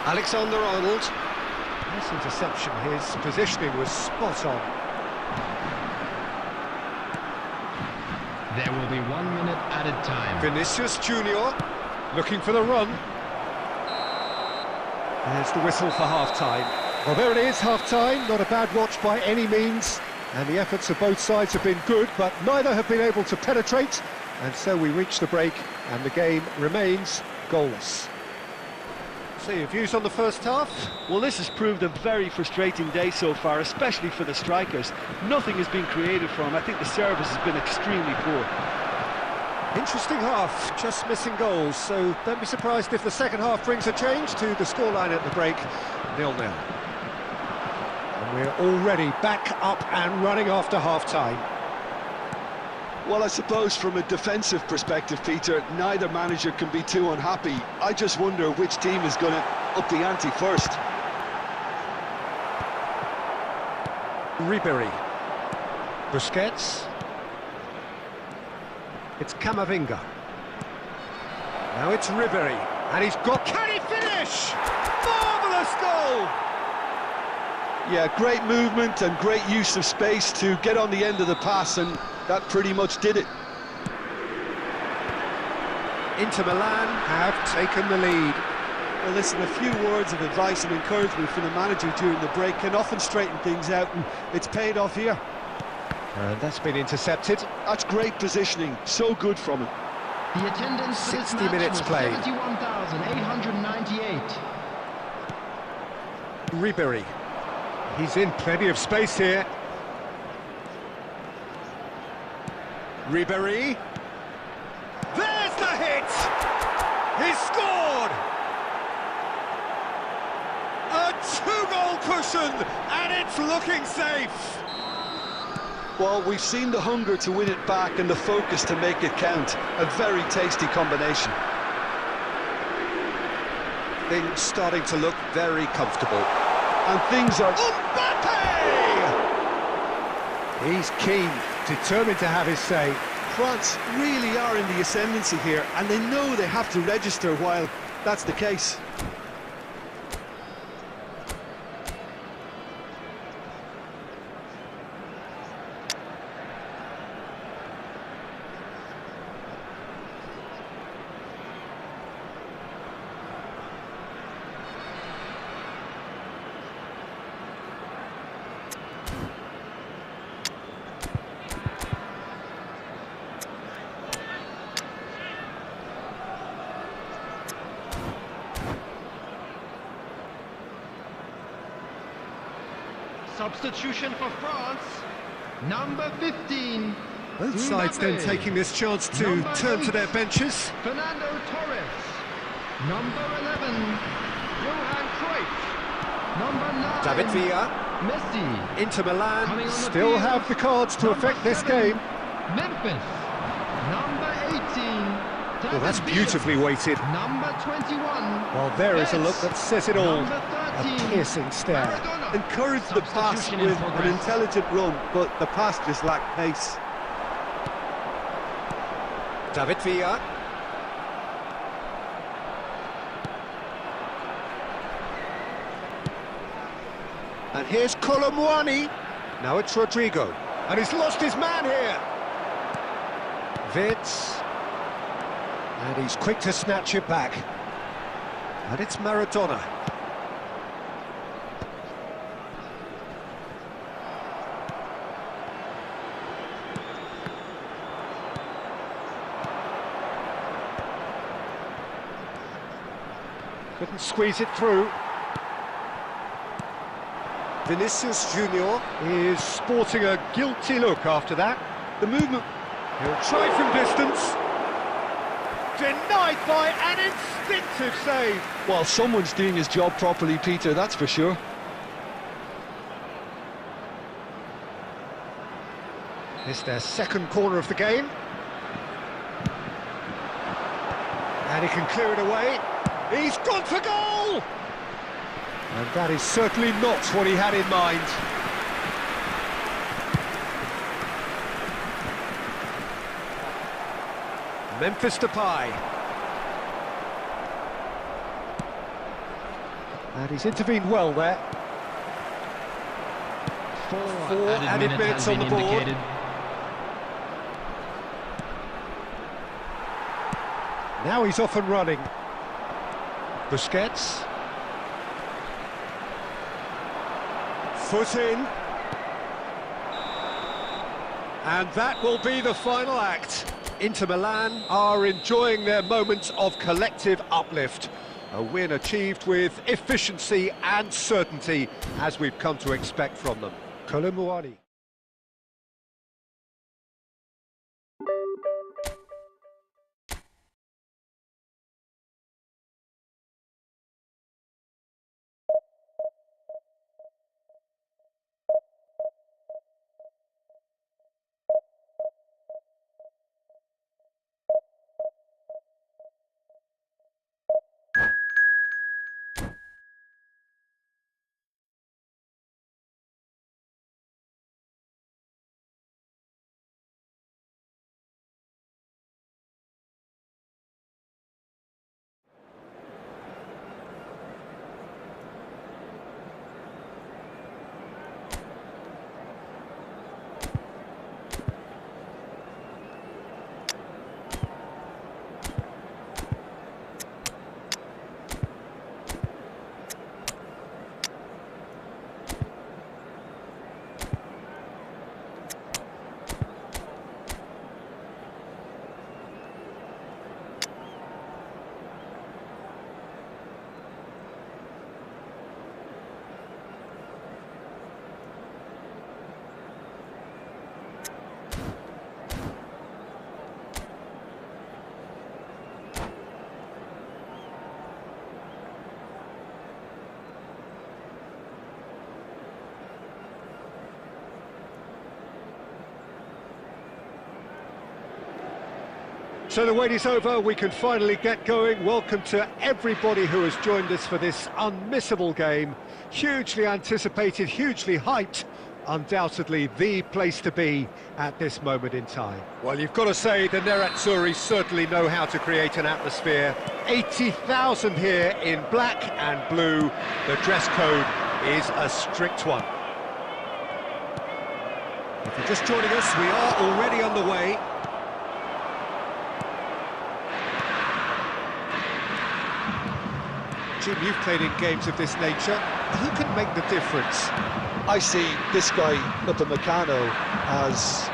Alexander-Arnold. Nice interception, his positioning was spot on. There will be 1 minute added time. Vinicius Junior looking for the run. There's the whistle for half-time. Well, there it is, half-time. Not a bad watch by any means. And the efforts of both sides have been good, but neither have been able to penetrate. And so we reach the break, and the game remains goalless. So your views on the first half? Well, this has proved a very frustrating day so far, especially for the strikers. Nothing has been created for them. I think the service has been extremely poor. Interesting half, just missing goals, so don't be surprised if the second half brings a change to the scoreline at the break, 0-0. We're already back up and running after half-time. Well, I suppose from a defensive perspective, Peter, neither manager can be too unhappy. I just wonder which team is going to up the ante first. Ribery. Busquets. It's Camavinga. Now it's Ribery. And he's got... Can he finish? Marvellous goal! Yeah, great movement and great use of space to get on the end of the pass, and that pretty much did it. Inter Milan have taken the lead. Well, listen, a few words of advice and encouragement from the manager during the break can often straighten things out, and it's paid off here. And that's been intercepted. That's great positioning, so good from him. The attendance for this 60 match minutes was played. 71,898. Ribery. He's in plenty of space here. Ribery. There's the hit! He's scored! A two-goal cushion, and it's looking safe! Well, we've seen the hunger to win it back and the focus to make it count. A very tasty combination. Things starting to look very comfortable. And things are... Mbappe! He's keen, determined to have his say. France really are in the ascendancy here, and they know they have to register while that's the case. Substitution for France, number 15. Both sides then taking this chance to turn to their benches. Fernando Torres. Number 11, Johan Cruyff. Number 9, David Villa. Messi. Inter Milan Coming on the still field, have the cards to number affect this 7, game. Memphis. Number 18, Well, that's David beautifully weighted. Number 21. Well, there is a look that says it all. Number 13, A piercing stare. Maradona. Encourage the pass Substitution in with an progress. intelligent run, but the pass just lacked pace. David Villa. And here's Colomwani. Now it's Rodrigo. And he's lost his man here. Vitz. And he's quick to snatch it back. And it's Maradona. Couldn't squeeze it through. Vinicius Junior is sporting a guilty look after that. The movement, he'll try from distance. Denied by an instinctive save. Well, someone's doing his job properly, Peter, that's for sure. It's their second corner of the game. And he can clear it away. He's gone for goal! And that is certainly not what he had in mind. Memphis Depay. And he's intervened well there. Four added minutes on the board. Now he's off and running. Busquets. Foot in. And that will be the final act. Inter Milan are enjoying their moments of collective uplift. A win achieved with efficiency and certainty, as we've come to expect from them. Colomwani. So the wait is over, we can finally get going. Welcome to everybody who has joined us for this unmissable game. Hugely anticipated, hugely hyped. Undoubtedly the place to be at this moment in time. Well, you've got to say the Nerazzurri certainly know how to create an atmosphere. 80,000 here in black and blue. The dress code is a strict one. If you're just joining us, we are already on the way. Jim, you've played in games of this nature. Who can make the difference? I see this guy, Upamecano, as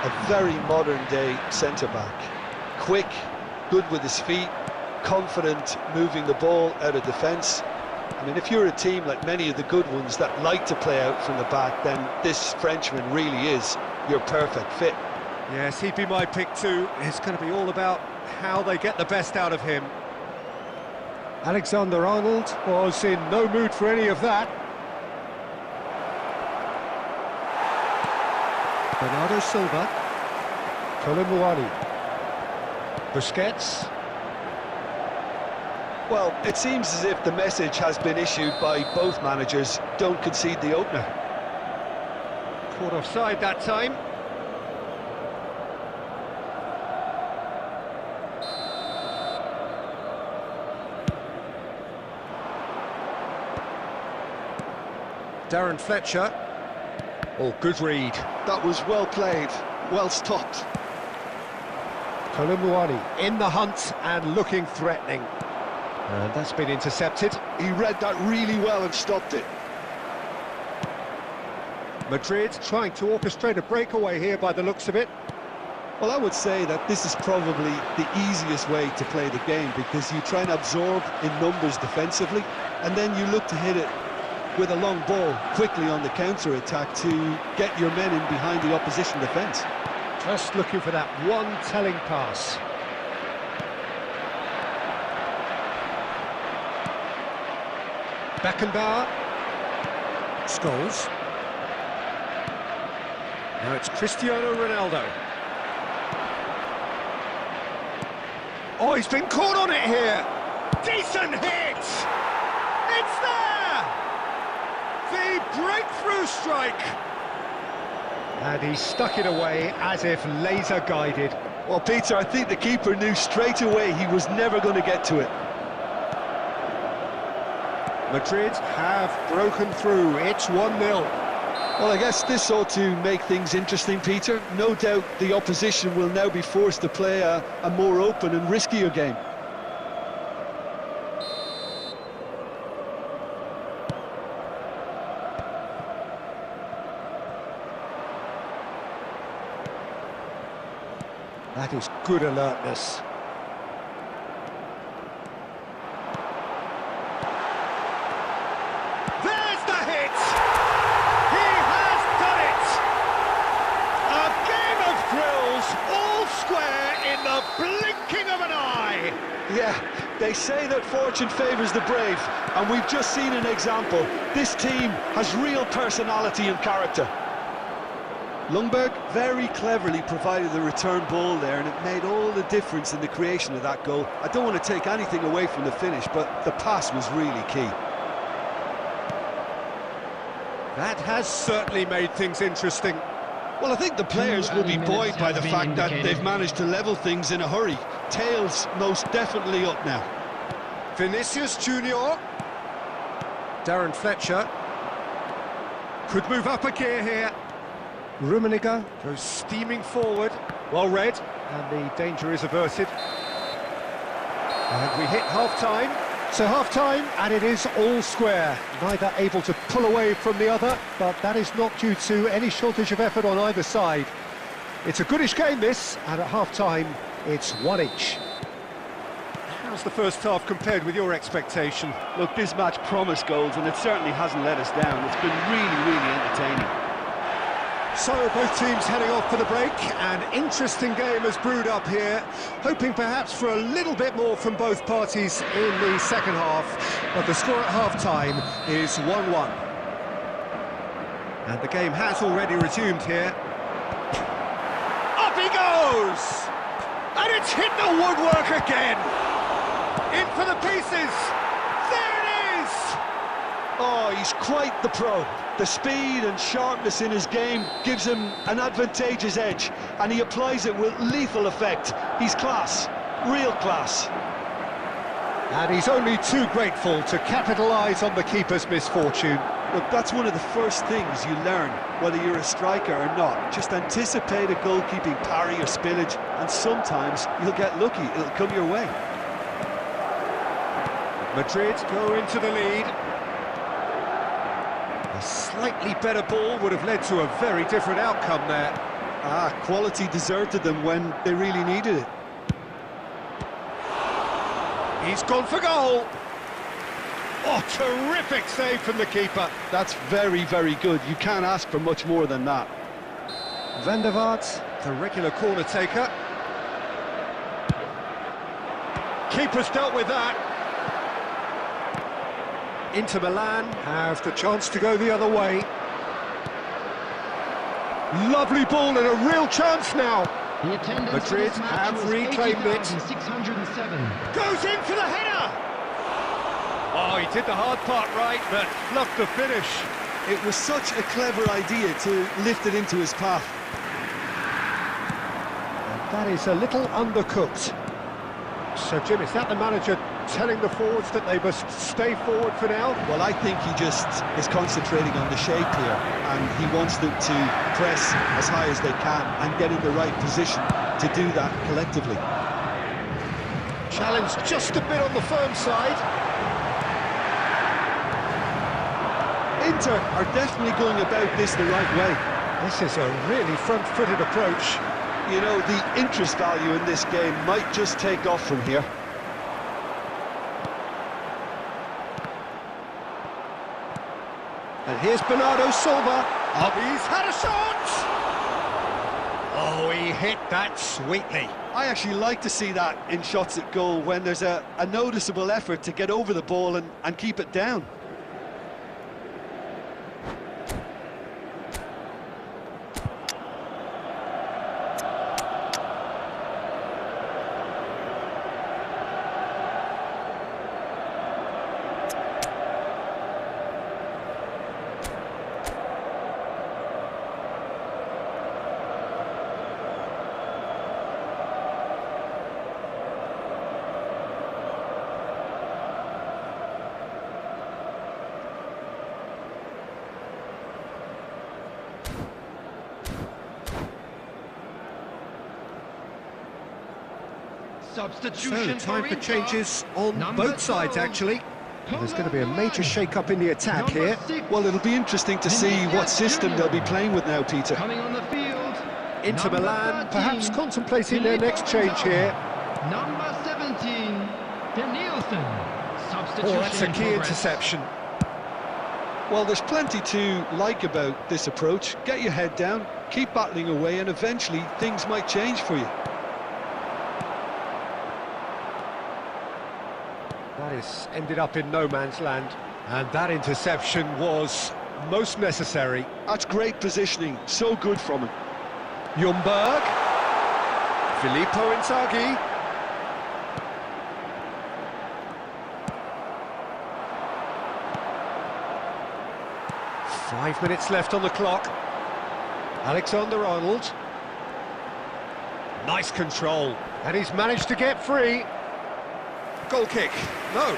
a very modern-day centre-back. Quick, good with his feet, confident moving the ball out of defence. I mean, if you're a team like many of the good ones that like to play out from the back, then this Frenchman really is your perfect fit. Yes, he'd be my pick too. It's going to be all about how they get the best out of him. Alexander-Arnold was in no mood for any of that. Bernardo Silva, Colomboani, Busquets. Well, it seems as if the message has been issued by both managers: don't concede the opener. Caught offside that time. Darren Fletcher. Oh, good read. That was well played, well stopped. Colomboani in the hunt and looking threatening. And that's been intercepted. He read that really well and stopped it. Madrid trying to orchestrate a breakaway here by the looks of it. Well, I would say that this is probably the easiest way to play the game, because you try and absorb in numbers defensively, and then you look to hit it with a long ball quickly on the counter-attack to get your men in behind the opposition defence. Just looking for that one telling pass. Beckenbauer. Scholes. Now it's Cristiano Ronaldo. Oh, he's been caught on it here. Decent hit! It's there! The breakthrough strike! And he stuck it away as if laser-guided. Well, Peter, I think the keeper knew straight away he was never going to get to it. Madrid have broken through. It's 1-0. Well, I guess this ought to make things interesting, Peter. No doubt the opposition will now be forced to play a more open and riskier game. That is good alertness. There's the hit! He has done it! A game of thrills, all square in the blinking of an eye! Yeah, they say that fortune favours the brave, and we've just seen an example. This team has real personality and character. Ljungberg very cleverly provided the return ball there, and it made all the difference in the creation of that goal. I don't want to take anything away from the finish, but the pass was really key. That has certainly made things interesting. Well, I think the players will be buoyed by the fact that they've managed to level things in a hurry. Tails most definitely up now. Vinicius Junior. Darren Fletcher. Could move up a gear here. Rummenigge goes steaming forward. Well read, and the danger is averted. And we hit half-time. So half-time, and it is all square. Neither able to pull away from the other, but that is not due to any shortage of effort on either side. It's a goodish game, this, and at half-time, it's one each. How's the first half compared with your expectation? Look, this match promised goals, and it certainly hasn't let us down. It's been really, really entertaining. So both teams heading off for the break. An interesting game has brewed up here, hoping perhaps for a little bit more from both parties in the second half, but the score at half-time is 1-1. And the game has already resumed here. Up he goes! And it's It's hit the woodwork again. In for the pieces. There it is. Oh, he's quite the pro. The speed and sharpness in his game gives him an advantageous edge, and he applies it with lethal effect. He's class, real class. And he's only too grateful to capitalise on the keeper's misfortune. Look, that's one of the first things you learn, whether you're a striker or not. Just anticipate a goalkeeping parry or spillage, and sometimes you'll get lucky, it'll come your way. Madrid go into the lead. A slightly better ball would have led to a very different outcome there. Quality deserted them when they really needed it. He's gone for goal. Oh, terrific save from the keeper. That's very, very good. You can't ask for much more than that. Van der Vaart, the regular corner taker. Keeper's dealt with that. Inter Milan have the chance to go the other way. Lovely ball and a real chance now. Madrid have reclaimed it. 607. Goes in for the header! Oh, he did the hard part right, but fluffed the finish. It was such a clever idea to lift it into his path. And that is a little undercooked. So, Jim, is that the manager telling the forwards that they must stay forward for now? Well, I think he just is concentrating on the shape here, and he wants them to press as high as they can and get in the right position to do that collectively. Challenge just a bit on the firm side. Inter are definitely going about this the right way. This is a really front-footed approach. You know, the interest value in this game might just take off from here. And here's Bernardo Silva. Up, he's had a shot! Oh, he hit that sweetly. I actually like to see that in shots at goal when there's a noticeable effort to get over the ball and keep it down. Substitution So, time for Inter. changes on Number both sides, 12. actually. There's going to be a major shake-up in the attack here. 6. Well, it'll be interesting to see what system they'll be playing with now, Peter. Coming on the field. Inter Number Milan 13, perhaps contemplating their next change here. Number 17, Danielson. Substitution. Oh, that's a key progress. interception. Well, there's plenty to like about this approach. Get your head down, keep battling away, and eventually things might change for you. That is ended up in no man's land. And that interception was most necessary. That's great positioning, so good from him. Ljungberg. Filippo Inzaghi. Five minutes left on the clock. Alexander-Arnold. Nice control. And he's managed to get free. Goal kick. No,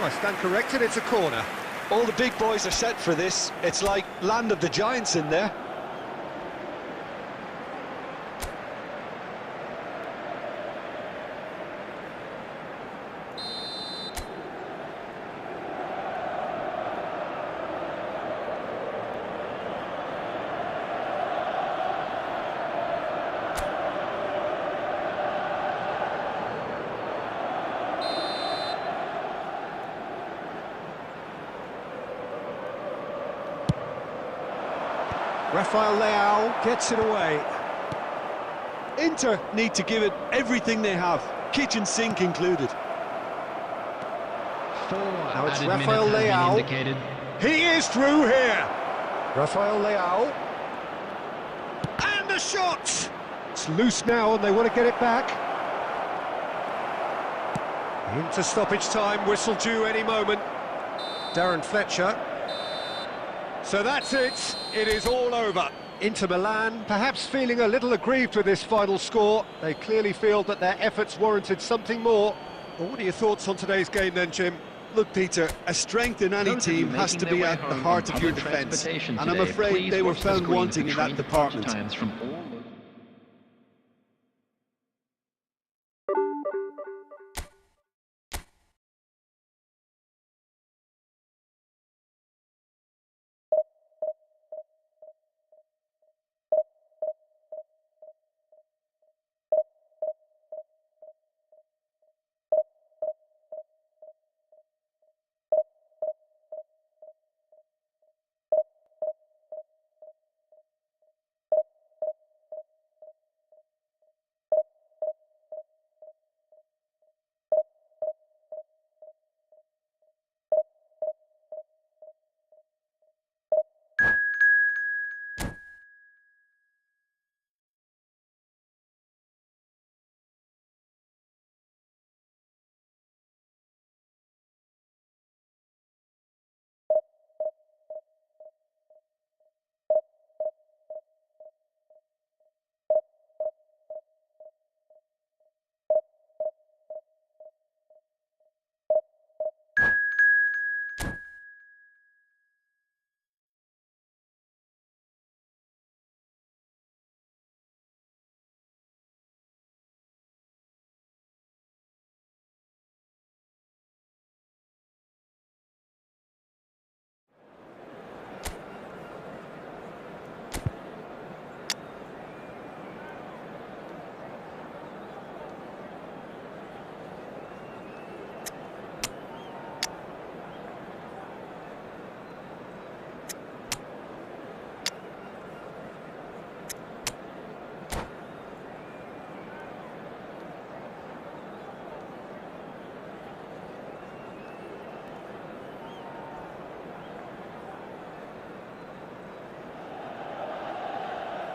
I stand corrected, it's a corner. All the big boys are set for this. It's like land of the giants in there. Rafael Leao gets it away. Inter need to give it everything they have, kitchen sink included. Now it's Rafael Leao. He is through here. Rafael Leao. And the shot! It's loose now and they want to get it back. Into stoppage time, whistle due any moment. Darren Fletcher. So that's it, it is all over. Inter Milan, perhaps feeling a little aggrieved with this final score. They clearly feel that their efforts warranted something more. Well, what are your thoughts on today's game then, Jim? Look, Peter, a strength in any team has to be at the heart of your defence, and I'm afraid they were found wanting in that department.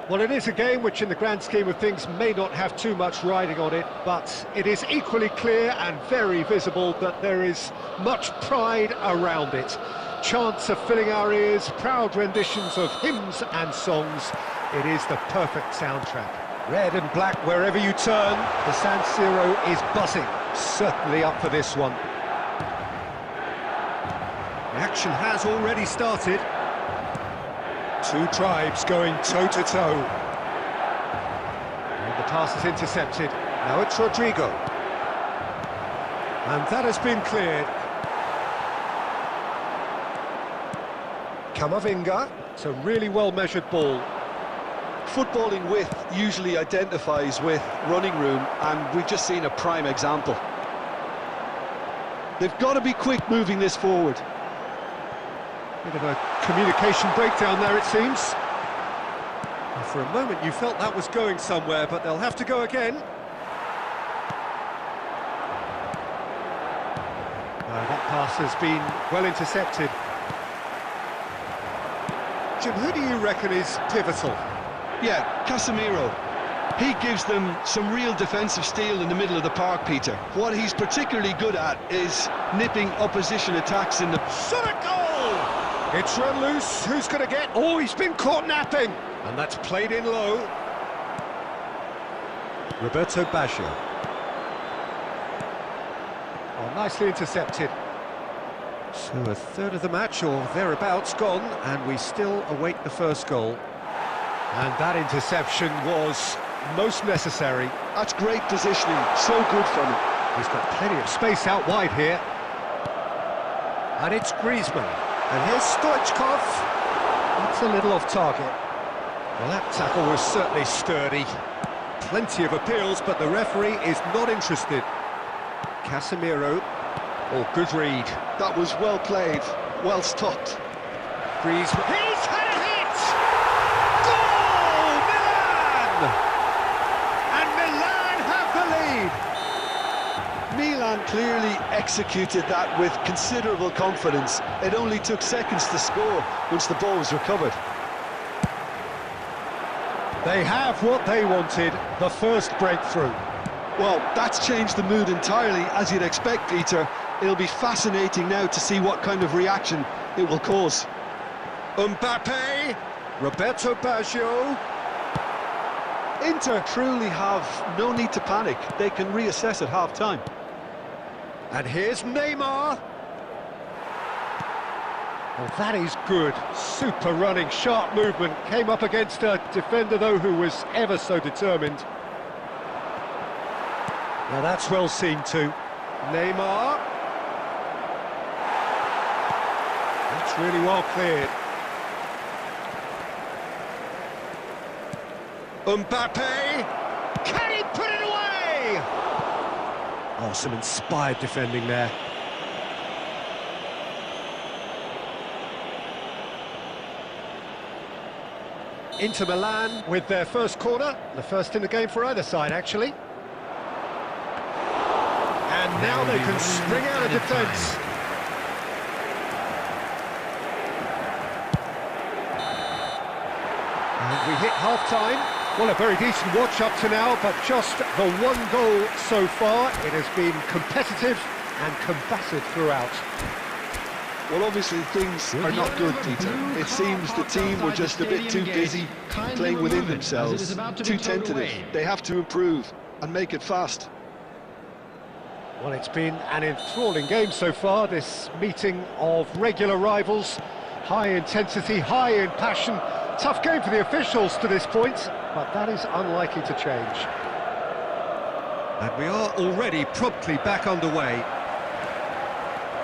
Well, it is a game which in the grand scheme of things may not have too much riding on it, but it is equally clear and very visible that there is much pride around it. Chants are filling our ears, proud renditions of hymns and songs. It is the perfect soundtrack. Red and black wherever you turn, the San Siro is buzzing, certainly up for this one. The action has already started. Two tribes going toe-to-toe. And the pass is intercepted. Now it's Rodrigo. And that has been cleared. Camavinga. It's a really well-measured ball. Footballing width usually identifies with running room, and we've just seen a prime example. They've got to be quick moving this forward. Bit of a communication breakdown there, it seems. And for a moment you felt that was going somewhere, but they'll have to go again. That pass has been well intercepted. Jim, who do you reckon is pivotal? Yeah, Casemiro. He gives them some real defensive steel in the middle of the park, Peter. What he's particularly good at is nipping opposition attacks in the... Shot at goal! It's run loose, who's going to get... Oh, he's been caught napping! And that's played in low. Roberto Baggio. Oh, nicely intercepted. So a third of the match, or thereabouts, gone, and we still await the first goal. And that interception was most necessary. That's great positioning, so good from him. He's got plenty of space out wide here. And it's Griezmann. And here's Stoichkov. That's a little off target. Well, that tackle was certainly sturdy. Plenty of appeals, but the referee is not interested. Casemiro. Oh, good read. That was well played, well stopped. Griezmann. He's had a hit! Goal! Milan! And Milan have the lead. Milan clearly executed that with considerable confidence. It only took seconds to score once the ball was recovered. They have what they wanted, the first breakthrough. Well, that's changed the mood entirely, as you'd expect, Peter. It'll be fascinating now to see what kind of reaction it will cause. Mbappe, Roberto Baggio. Inter truly have no need to panic. They can reassess at half-time. And here's Neymar. Well, that is good. Super running, sharp movement. Came up against a defender, though, who was ever so determined. Now that's well seen too. Neymar. That's really well cleared. Mbappe. Can he put it away? Oh, some inspired defending there. Inter Milan with their first corner, the first in the game for either side, actually. And now they can spring out of defence. And we hit half-time. Well, a very decent watch up to now, but just the one goal so far. It has been competitive and combative throughout. Well, obviously things are not good, Peter. It seems the team were just a bit too busy playing within themselves, too tentative. They have to improve and make it fast. Well, it's been an enthralling game so far, this meeting of regular rivals. High intensity, high in passion. Tough game for the officials to this point, but that is unlikely to change. And we are already promptly back underway.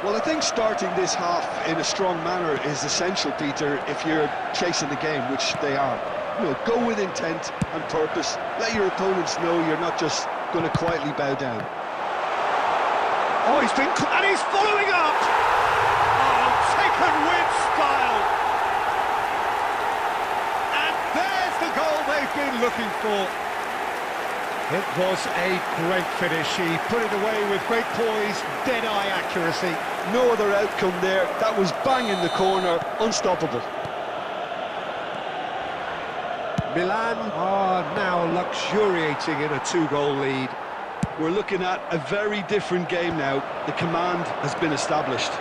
Well, I think starting this half in a strong manner is essential, Peter, if you're chasing the game, which they are. You know, go with intent and purpose. Let your opponents know you're not just going to quietly bow down. Oh, and he's following up! Oh, taken with style! And there's the goal they've been looking for. It was a great finish. He put it away with great poise, dead-eye accuracy. No other outcome there. That was bang in the corner, unstoppable. Milan are now luxuriating in a two-goal lead. We're looking at a very different game now. The command has been established.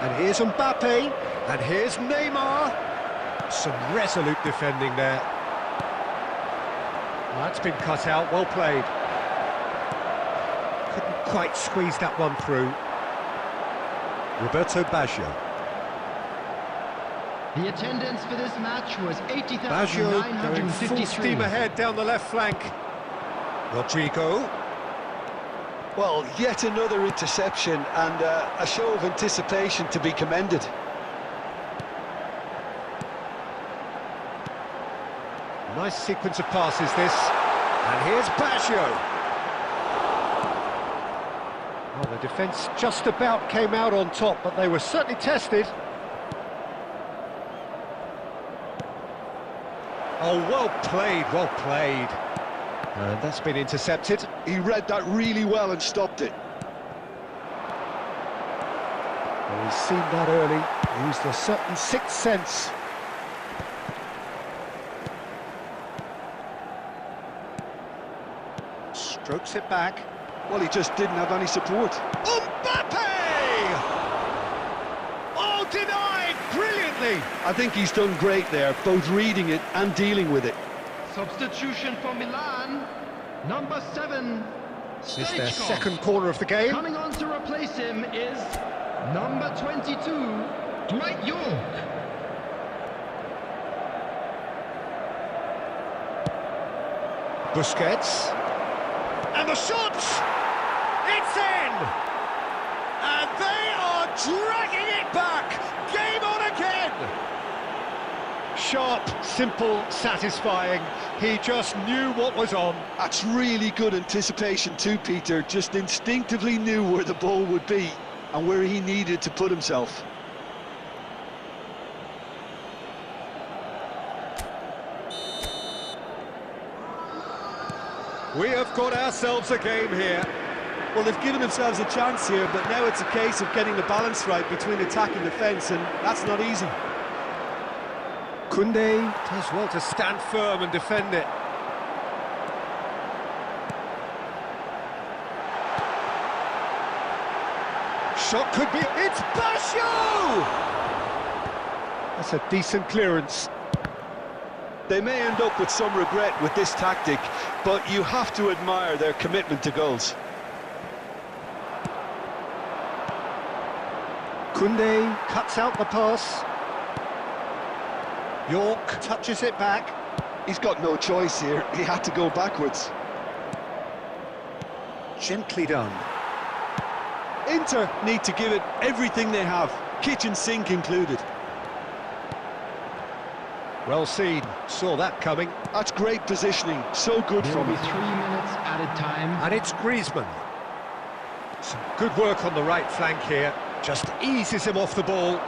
And here's Mbappe, and here's Neymar. Some resolute defending there. Well, that's been cut out, well played. Couldn't quite squeeze that one through. Roberto Baggio. The attendance for this match was Baggio going full steam ahead down the left flank. Rodrigo. Well, yet another interception and a show of anticipation to be commended. Nice sequence of passes this. And here's Baggio. Well, the defence just about came out on top, but they were certainly tested. Oh, well played, well played. And that's been intercepted. He read that really well and stopped it. Well, he's seen that early, used a certain sixth sense. Strokes it back. Well, he just didn't have any support. Mbappe! Oh, denied brilliantly! I think he's done great there, both reading it and dealing with it. Substitution for Milan, number 7. This is their second corner of the game. Coming on to replace him is number 22, Dwight York. Busquets. And the shot! It's in! And they are dragging it back! Game on again! Sharp, simple, satisfying. He just knew what was on. That's really good anticipation too, Peter. Just instinctively knew where the ball would be and where he needed to put himself. We have got ourselves a game here. Well, they've given themselves a chance here, but now it's a case of getting the balance right between attack and defence, and that's not easy. Koundé does well to stand firm and defend it. Shot could be... It's Basho! That's a decent clearance. They may end up with some regret with this tactic, but you have to admire their commitment to goals. Koundé cuts out the pass. York touches it back. He's got no choice here. He had to go backwards. Gently done. Inter need to give it everything they have, kitchen sink included. Well seen, saw that coming. That's great positioning, so good There will from be him. 3 minutes added time. And it's Griezmann. Some good work on the right flank here. Just eases him off the ball.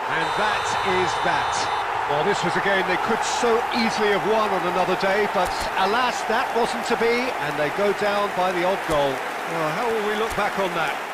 And that is that. Well, this was a game they could so easily have won on another day, but alas, that wasn't to be, and they go down by the odd goal. Well, how will we look back on that?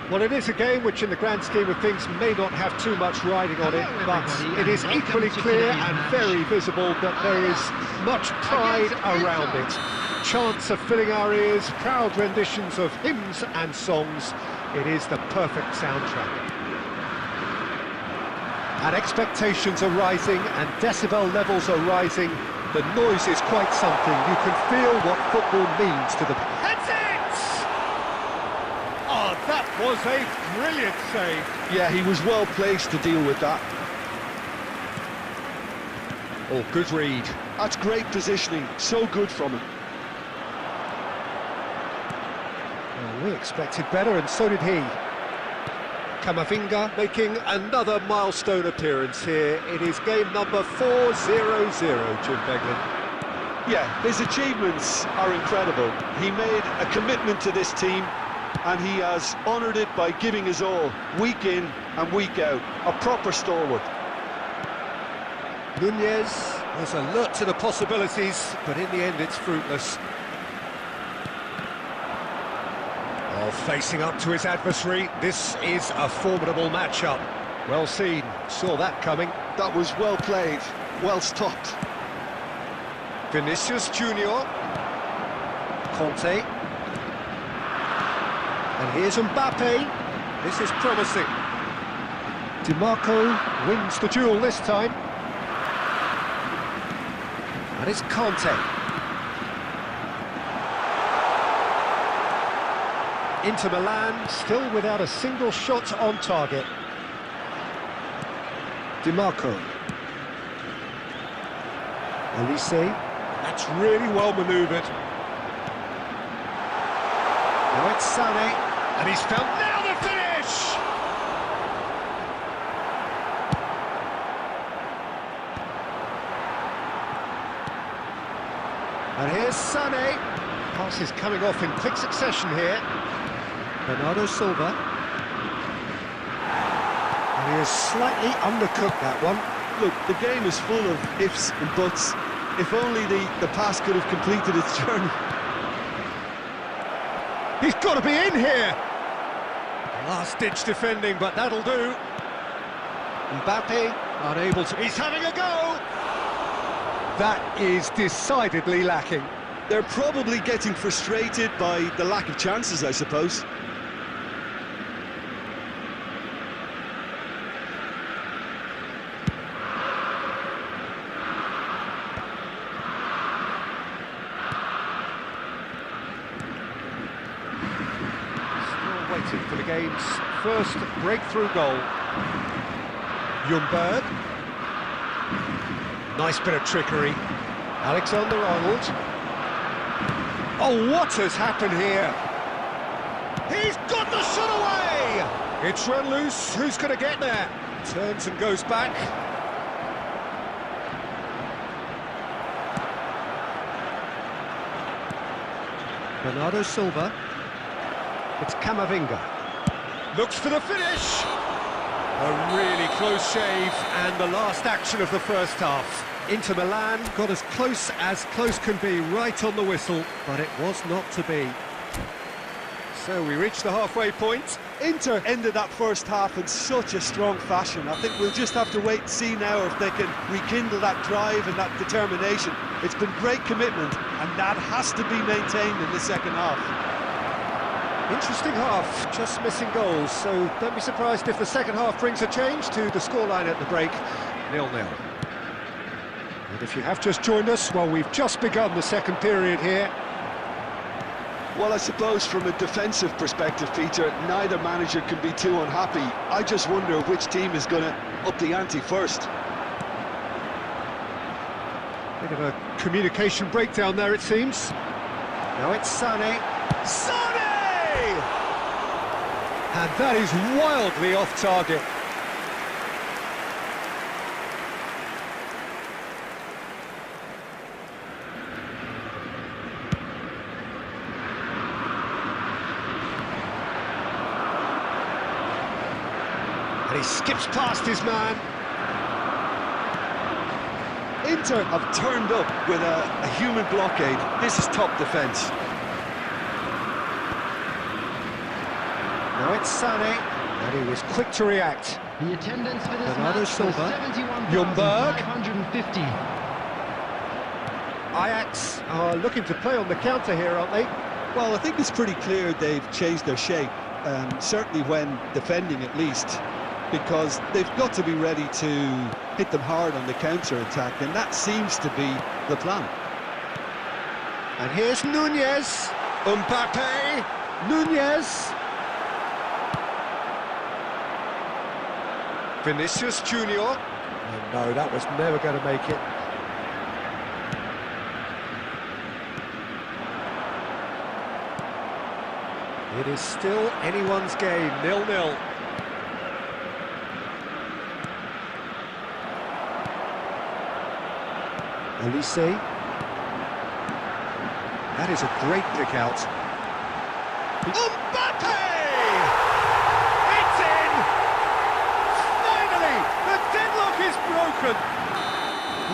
Well, it is a game which in the grand scheme of things may not have too much riding on it, but it is equally clear and very visible that there is much pride around it. Chants are filling our ears, proud renditions of hymns and songs. It is the perfect soundtrack. And expectations are rising and decibel levels are rising. The noise is quite something. You can feel what football means to them. Heads it! Oh, that was a brilliant save. Yeah, he was well placed to deal with that. Oh, good read. That's great positioning, so good from him. Well, we expected better, and so did he. Camavinga making another milestone appearance here. It is game number 4-0-0, Jim Beglin. Yeah, his achievements are incredible. He made a commitment to this team, and he has honoured it by giving his all, week in and week out. A proper stalwart. Nunez was alert to the possibilities, but in the end it's fruitless. Oh, facing up to his adversary, this is a formidable matchup. Well seen, saw that coming. That was well played, well stopped. Vinicius Junior. Conte. And here's Mbappe. This is promising. DiMarco wins the duel this time. And it's Conte. Inter Milan still without a single shot on target. DiMarco. Elise. That's really well manoeuvred. Now it's Sané, and he's found now the finish! And here's Sané. Pass is coming off in quick succession here. Bernardo Silva. And he has slightly undercooked that one. Look, the game is full of ifs and buts. If only the pass could have completed its journey. He's got to be in here! Last-ditch defending, but that'll do. Mbappe, unable to... He's having a go! That is decidedly lacking. They're probably getting frustrated by the lack of chances, I suppose. Waiting for the game's first breakthrough goal. Ljungberg. Nice bit of trickery. Alexander-Arnold. Oh, what has happened here? He's got the shot away! It's run loose. Who's going to get there? Turns and goes back. Bernardo Silva. It's Camavinga. Looks for the finish! A really close shave, and the last action of the first half. Inter Milan got as close can be, right on the whistle, but it was not to be. So we reached the halfway point. Inter ended that first half in such a strong fashion. I think we'll just have to wait and see now if they can rekindle that drive and that determination. It's been great commitment, and that has to be maintained in the second half. Interesting half, just missing goals, so don't be surprised if the second half brings a change to the scoreline at the break, 0-0. And if you have just joined us, well, we've just begun the second period here. Well, I suppose from a defensive perspective, Peter, neither manager can be too unhappy. I just wonder which team is going to up the ante first. Bit of a communication breakdown there, it seems. Now it's Sané. Sané! And that is wildly off target. And he skips past his man. Inter have turned up with a human blockade. This is top defence. Now Now it's Sane, and he was quick to react. The attendance for this Bernardo match was Silva. 71,550. Ajax are looking to play on the counter here, aren't they? Well, I think it's pretty clear they've changed their shape, certainly when defending at least, because they've got to be ready to hit them hard on the counter-attack, and that seems to be the plan. And here's Nunez. Mbappe. Nunez. Vinicius Junior. Oh, no, that was never going to make it. It is still anyone's game, 0-0. Elise. That is a great kick out. Mbappe! It's in! Finally, the deadlock is broken.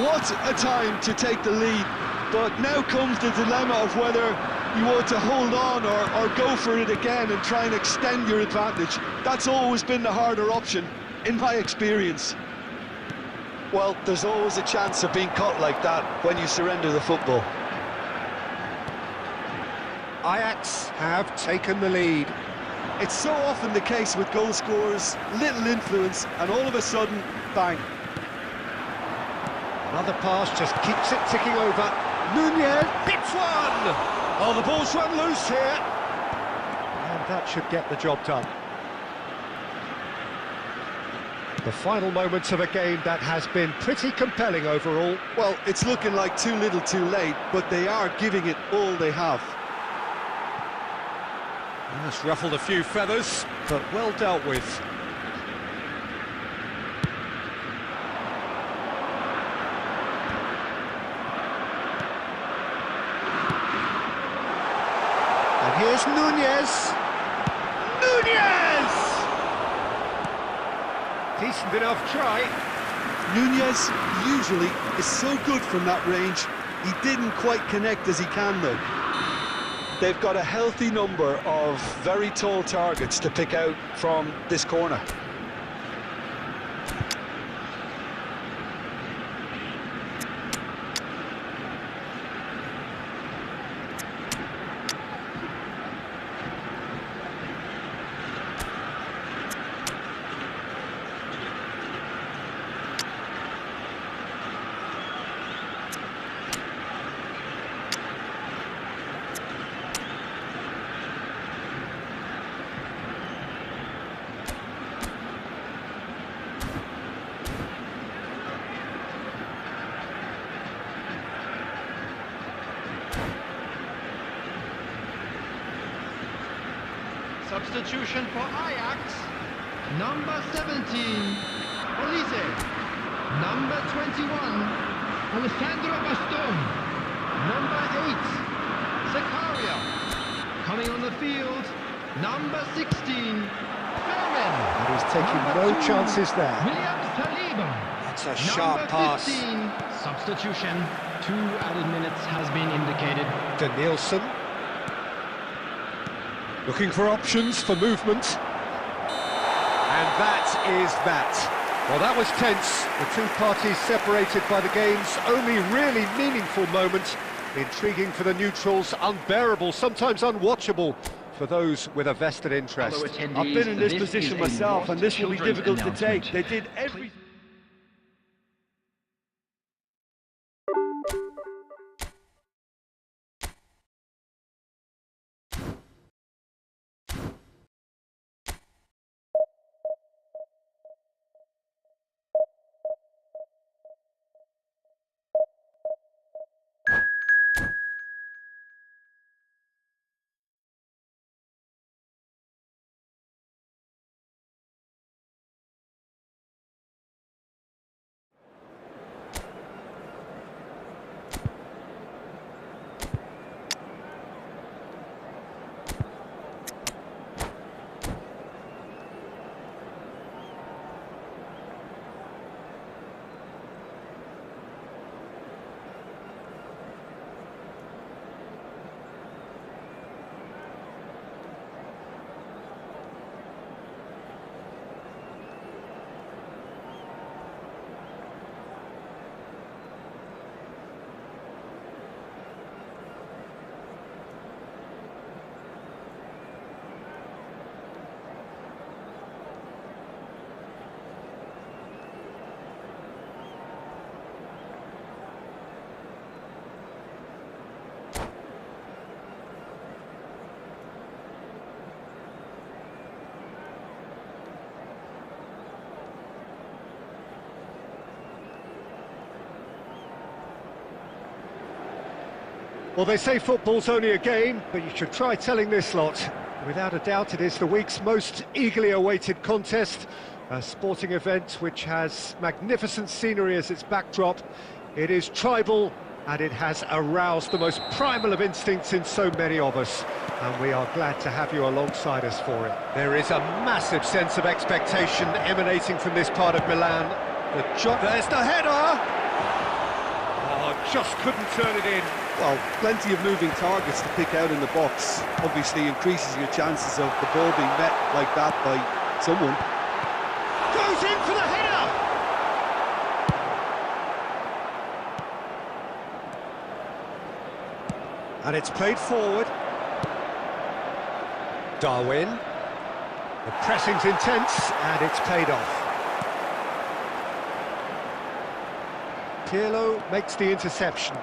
What a time to take the lead, but now comes the dilemma of whether you want to hold on or go for it again and try and extend your advantage. That's always been the harder option, in my experience. Well, there's always a chance of being caught like that when you surrender the football. Ajax have taken the lead. It's so often the case with goal scorers, little influence, and all of a sudden, bang. Another pass just keeps it ticking over. Nunez hits one! Oh, the ball's run loose here. And that should get the job done. The final moments of a game that has been pretty compelling overall. Well, it's looking like too little too late, but they are giving it all they have. That's ruffled a few feathers, but well dealt with. And here's Nunez. Nunez! Decent enough try. Nunez usually is so good from that range. He didn't quite connect as he can though. They've got a healthy number of very tall targets to pick out from this corner. Substitution for Ajax. Number 17, Elise. Number 21, Alessandro Bastone. Number 8, Zakaria. Coming on the field, number 16, Fermin. And he's taking no chances there. William Saliba. That's a sharp pass. 15, substitution. 2 added minutes has been indicated. Danielson. Looking for options for movement. And that is that. Well, that was tense. The two parties separated by the game's only really meaningful moment. Intriguing for the neutrals, unbearable, sometimes unwatchable for those with a vested interest. I've been in this position myself, and this will be difficult to take. They did everything. Well, they say football's only a game, but you should try telling this lot. Without a doubt, it is the week's most eagerly awaited contest, a sporting event which has magnificent scenery as its backdrop. It is tribal, and it has aroused the most primal of instincts in so many of us, and we are glad to have you alongside us for it. There is a massive sense of expectation emanating from this part of Milan. There's the header! Oh, just couldn't turn it in. Well, plenty of moving targets to pick out in the box. Obviously increases your chances of the ball being met like that by someone. Goes in for the header! And it's played forward. Darwin. The pressing's intense, and it's paid off. Pirlo makes the interception.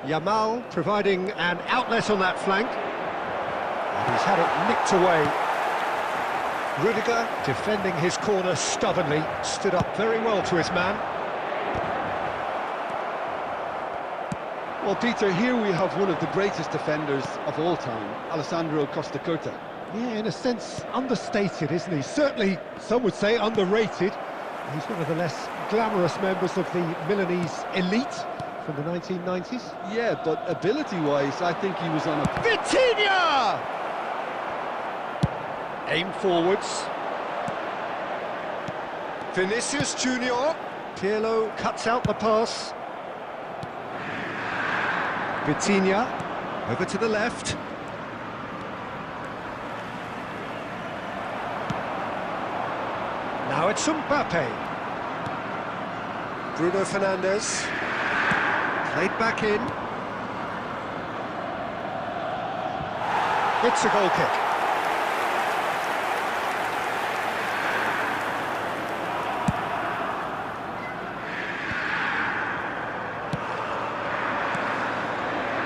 Yamal providing an outlet on that flank. And he's had it nicked away. Rudiger defending his corner stubbornly, stood up very well to his man. Well, Peter, here we have one of the greatest defenders of all time, Alessandro Costa Curta. Yeah, in a sense, understated, isn't he? Certainly, some would say underrated. He's one of the less glamorous members of the Milanese elite from the 1990s. Yeah, but ability-wise, I think he was on a... Vitinha! Aim forwards. Vinicius Junior. Pirlo cuts out the pass. Vitinha, over to the left. Now it's Mbappe. Bruno Fernandes. Played back in. It's a goal kick.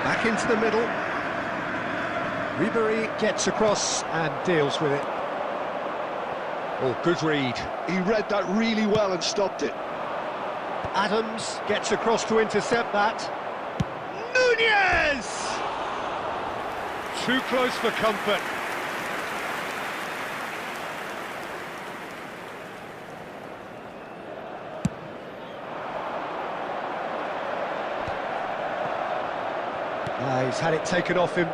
Back into the middle. Ribery gets across and deals with it. Oh, good read. He read that really well and stopped it. Adams gets across to intercept that. Nunez! Too close for comfort. He's had it taken off him.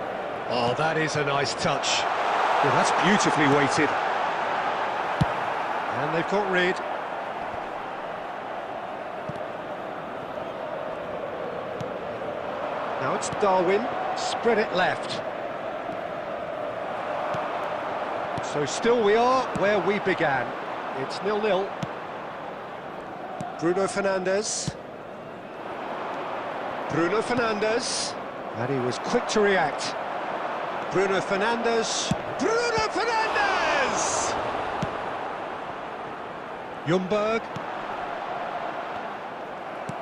Oh, that is a nice touch. Well, that's beautifully weighted. And they've got rid. Now it's Darwin, spread it left. So still we are where we began. It's 0-0. Bruno Fernandes. Bruno Fernandes. And he was quick to react. Bruno Fernandes. Bruno Fernandes! Ljungberg.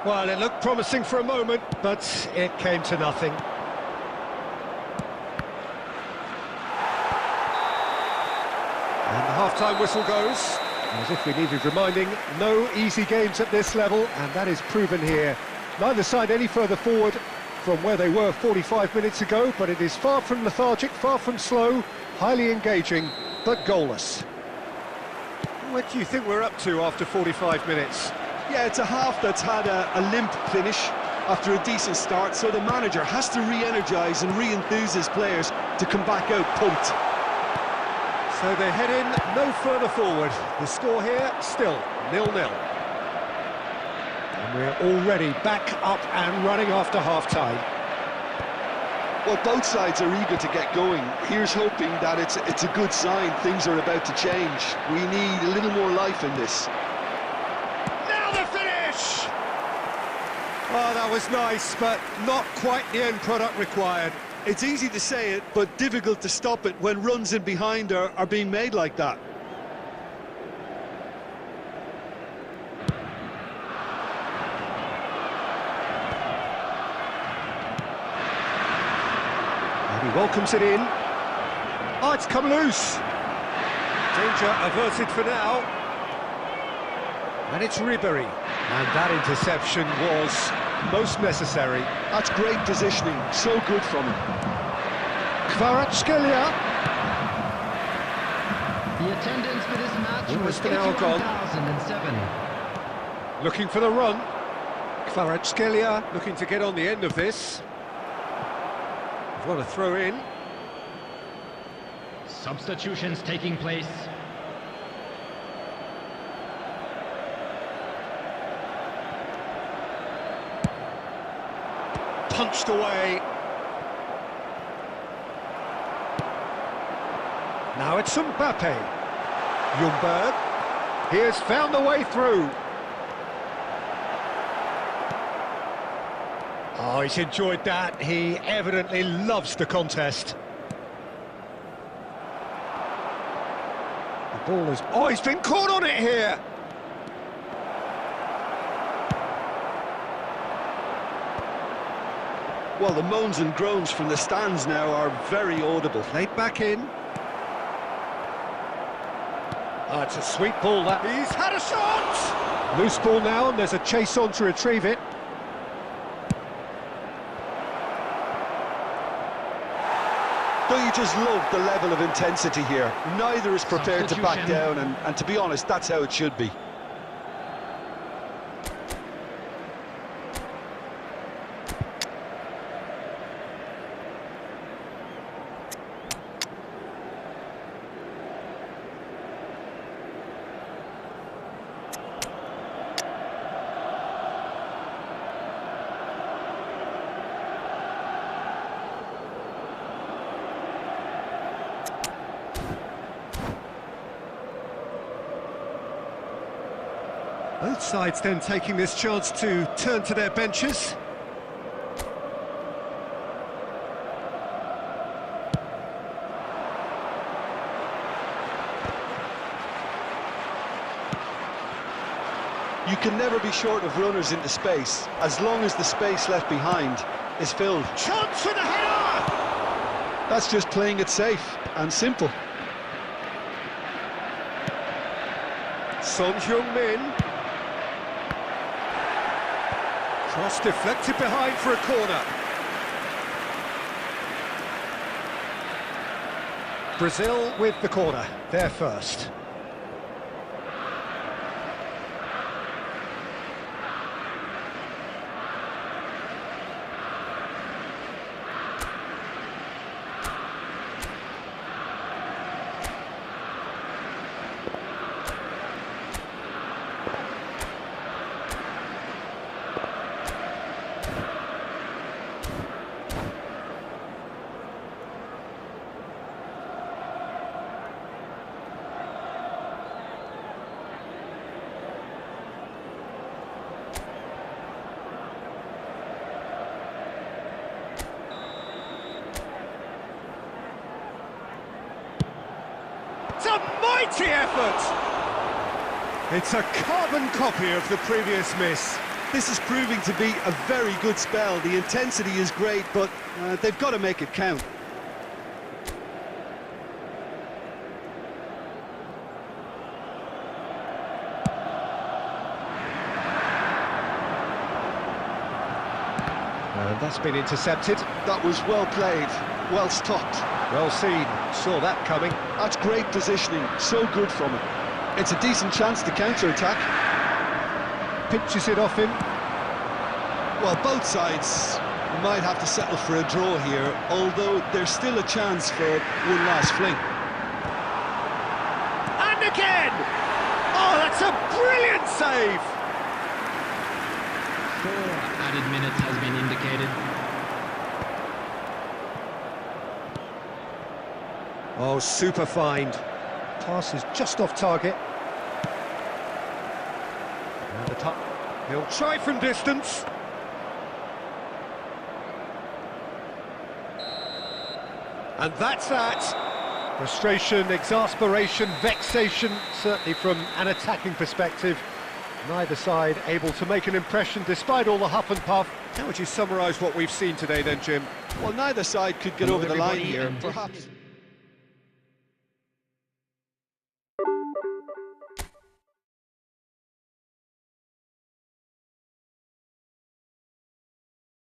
Well, it looked promising for a moment, but it came to nothing. And the half-time whistle goes. As if we needed reminding, no easy games at this level, and that is proven here. Neither side any further forward from where they were 45 minutes ago, but it is far from lethargic, far from slow, highly engaging, but goalless. What do you think we're up to after 45 minutes? Yeah, it's a half that's had a limp finish after a decent start, so the manager has to re-energise and re-enthuse his players to come back out pumped. So they head in no further forward. The score here, still 0-0. And we're already back up and running after half-time. Well, both sides are eager to get going. Here's hoping that it's a good sign. Things are about to change. We need a little more life in this. Now the finish! Oh, that was nice, but not quite the end product required. It's easy to say it, but difficult to stop it when runs in behind are being made like that. And he welcomes it in. Oh, it's come loose. Danger averted for now. And it's Ribery. And that interception was most necessary. That's great positioning, so good from him. Kvaratskhelia. The attendance for this match was now gone. 81,007. Looking for the run. Kvaratskhelia looking to get on the end of this. We've got a throw in. Substitutions taking place. Punched away. Now it's Mbappe. Ljungberg. He has found the way through. Oh, he's enjoyed that. He evidently loves the contest. The ball is... Oh, he's been caught on it here! Well, the moans and groans from the stands now are very audible. Played back in. Oh, it's a sweet ball that... He's had a shot! Loose ball now, and there's a chase on to retrieve it. Don't you just love the level of intensity here? Neither is prepared to back down, and to be honest, that's how it should be. Both sides then taking this chance to turn to their benches. You can never be short of runners into space, as long as the space left behind is filled. Chance for the header! That's just playing it safe and simple. Son Heung-min. Cross deflected behind for a corner. Brazil with the corner, they're first. It's a mighty effort! It's a carbon copy of the previous miss. This is proving to be a very good spell. The intensity is great, but they've got to make it count. And that's been intercepted. That was well played, well stopped. Well seen, saw that coming. That's great positioning, so good from him. It's a decent chance to counter-attack. Pinches it off him. Well, both sides might have to settle for a draw here, although there's still a chance for one last fling. And again! Oh, that's a brilliant save! 4 added minutes has been indicated. Oh, super find. Pass is just off target. And the top. He'll try from distance. And that's that. Frustration, exasperation, vexation, certainly from an attacking perspective. Neither side able to make an impression despite all the huff and puff. How would you summarise what we've seen today then, Jim? Well, neither side could get over the line here, perhaps.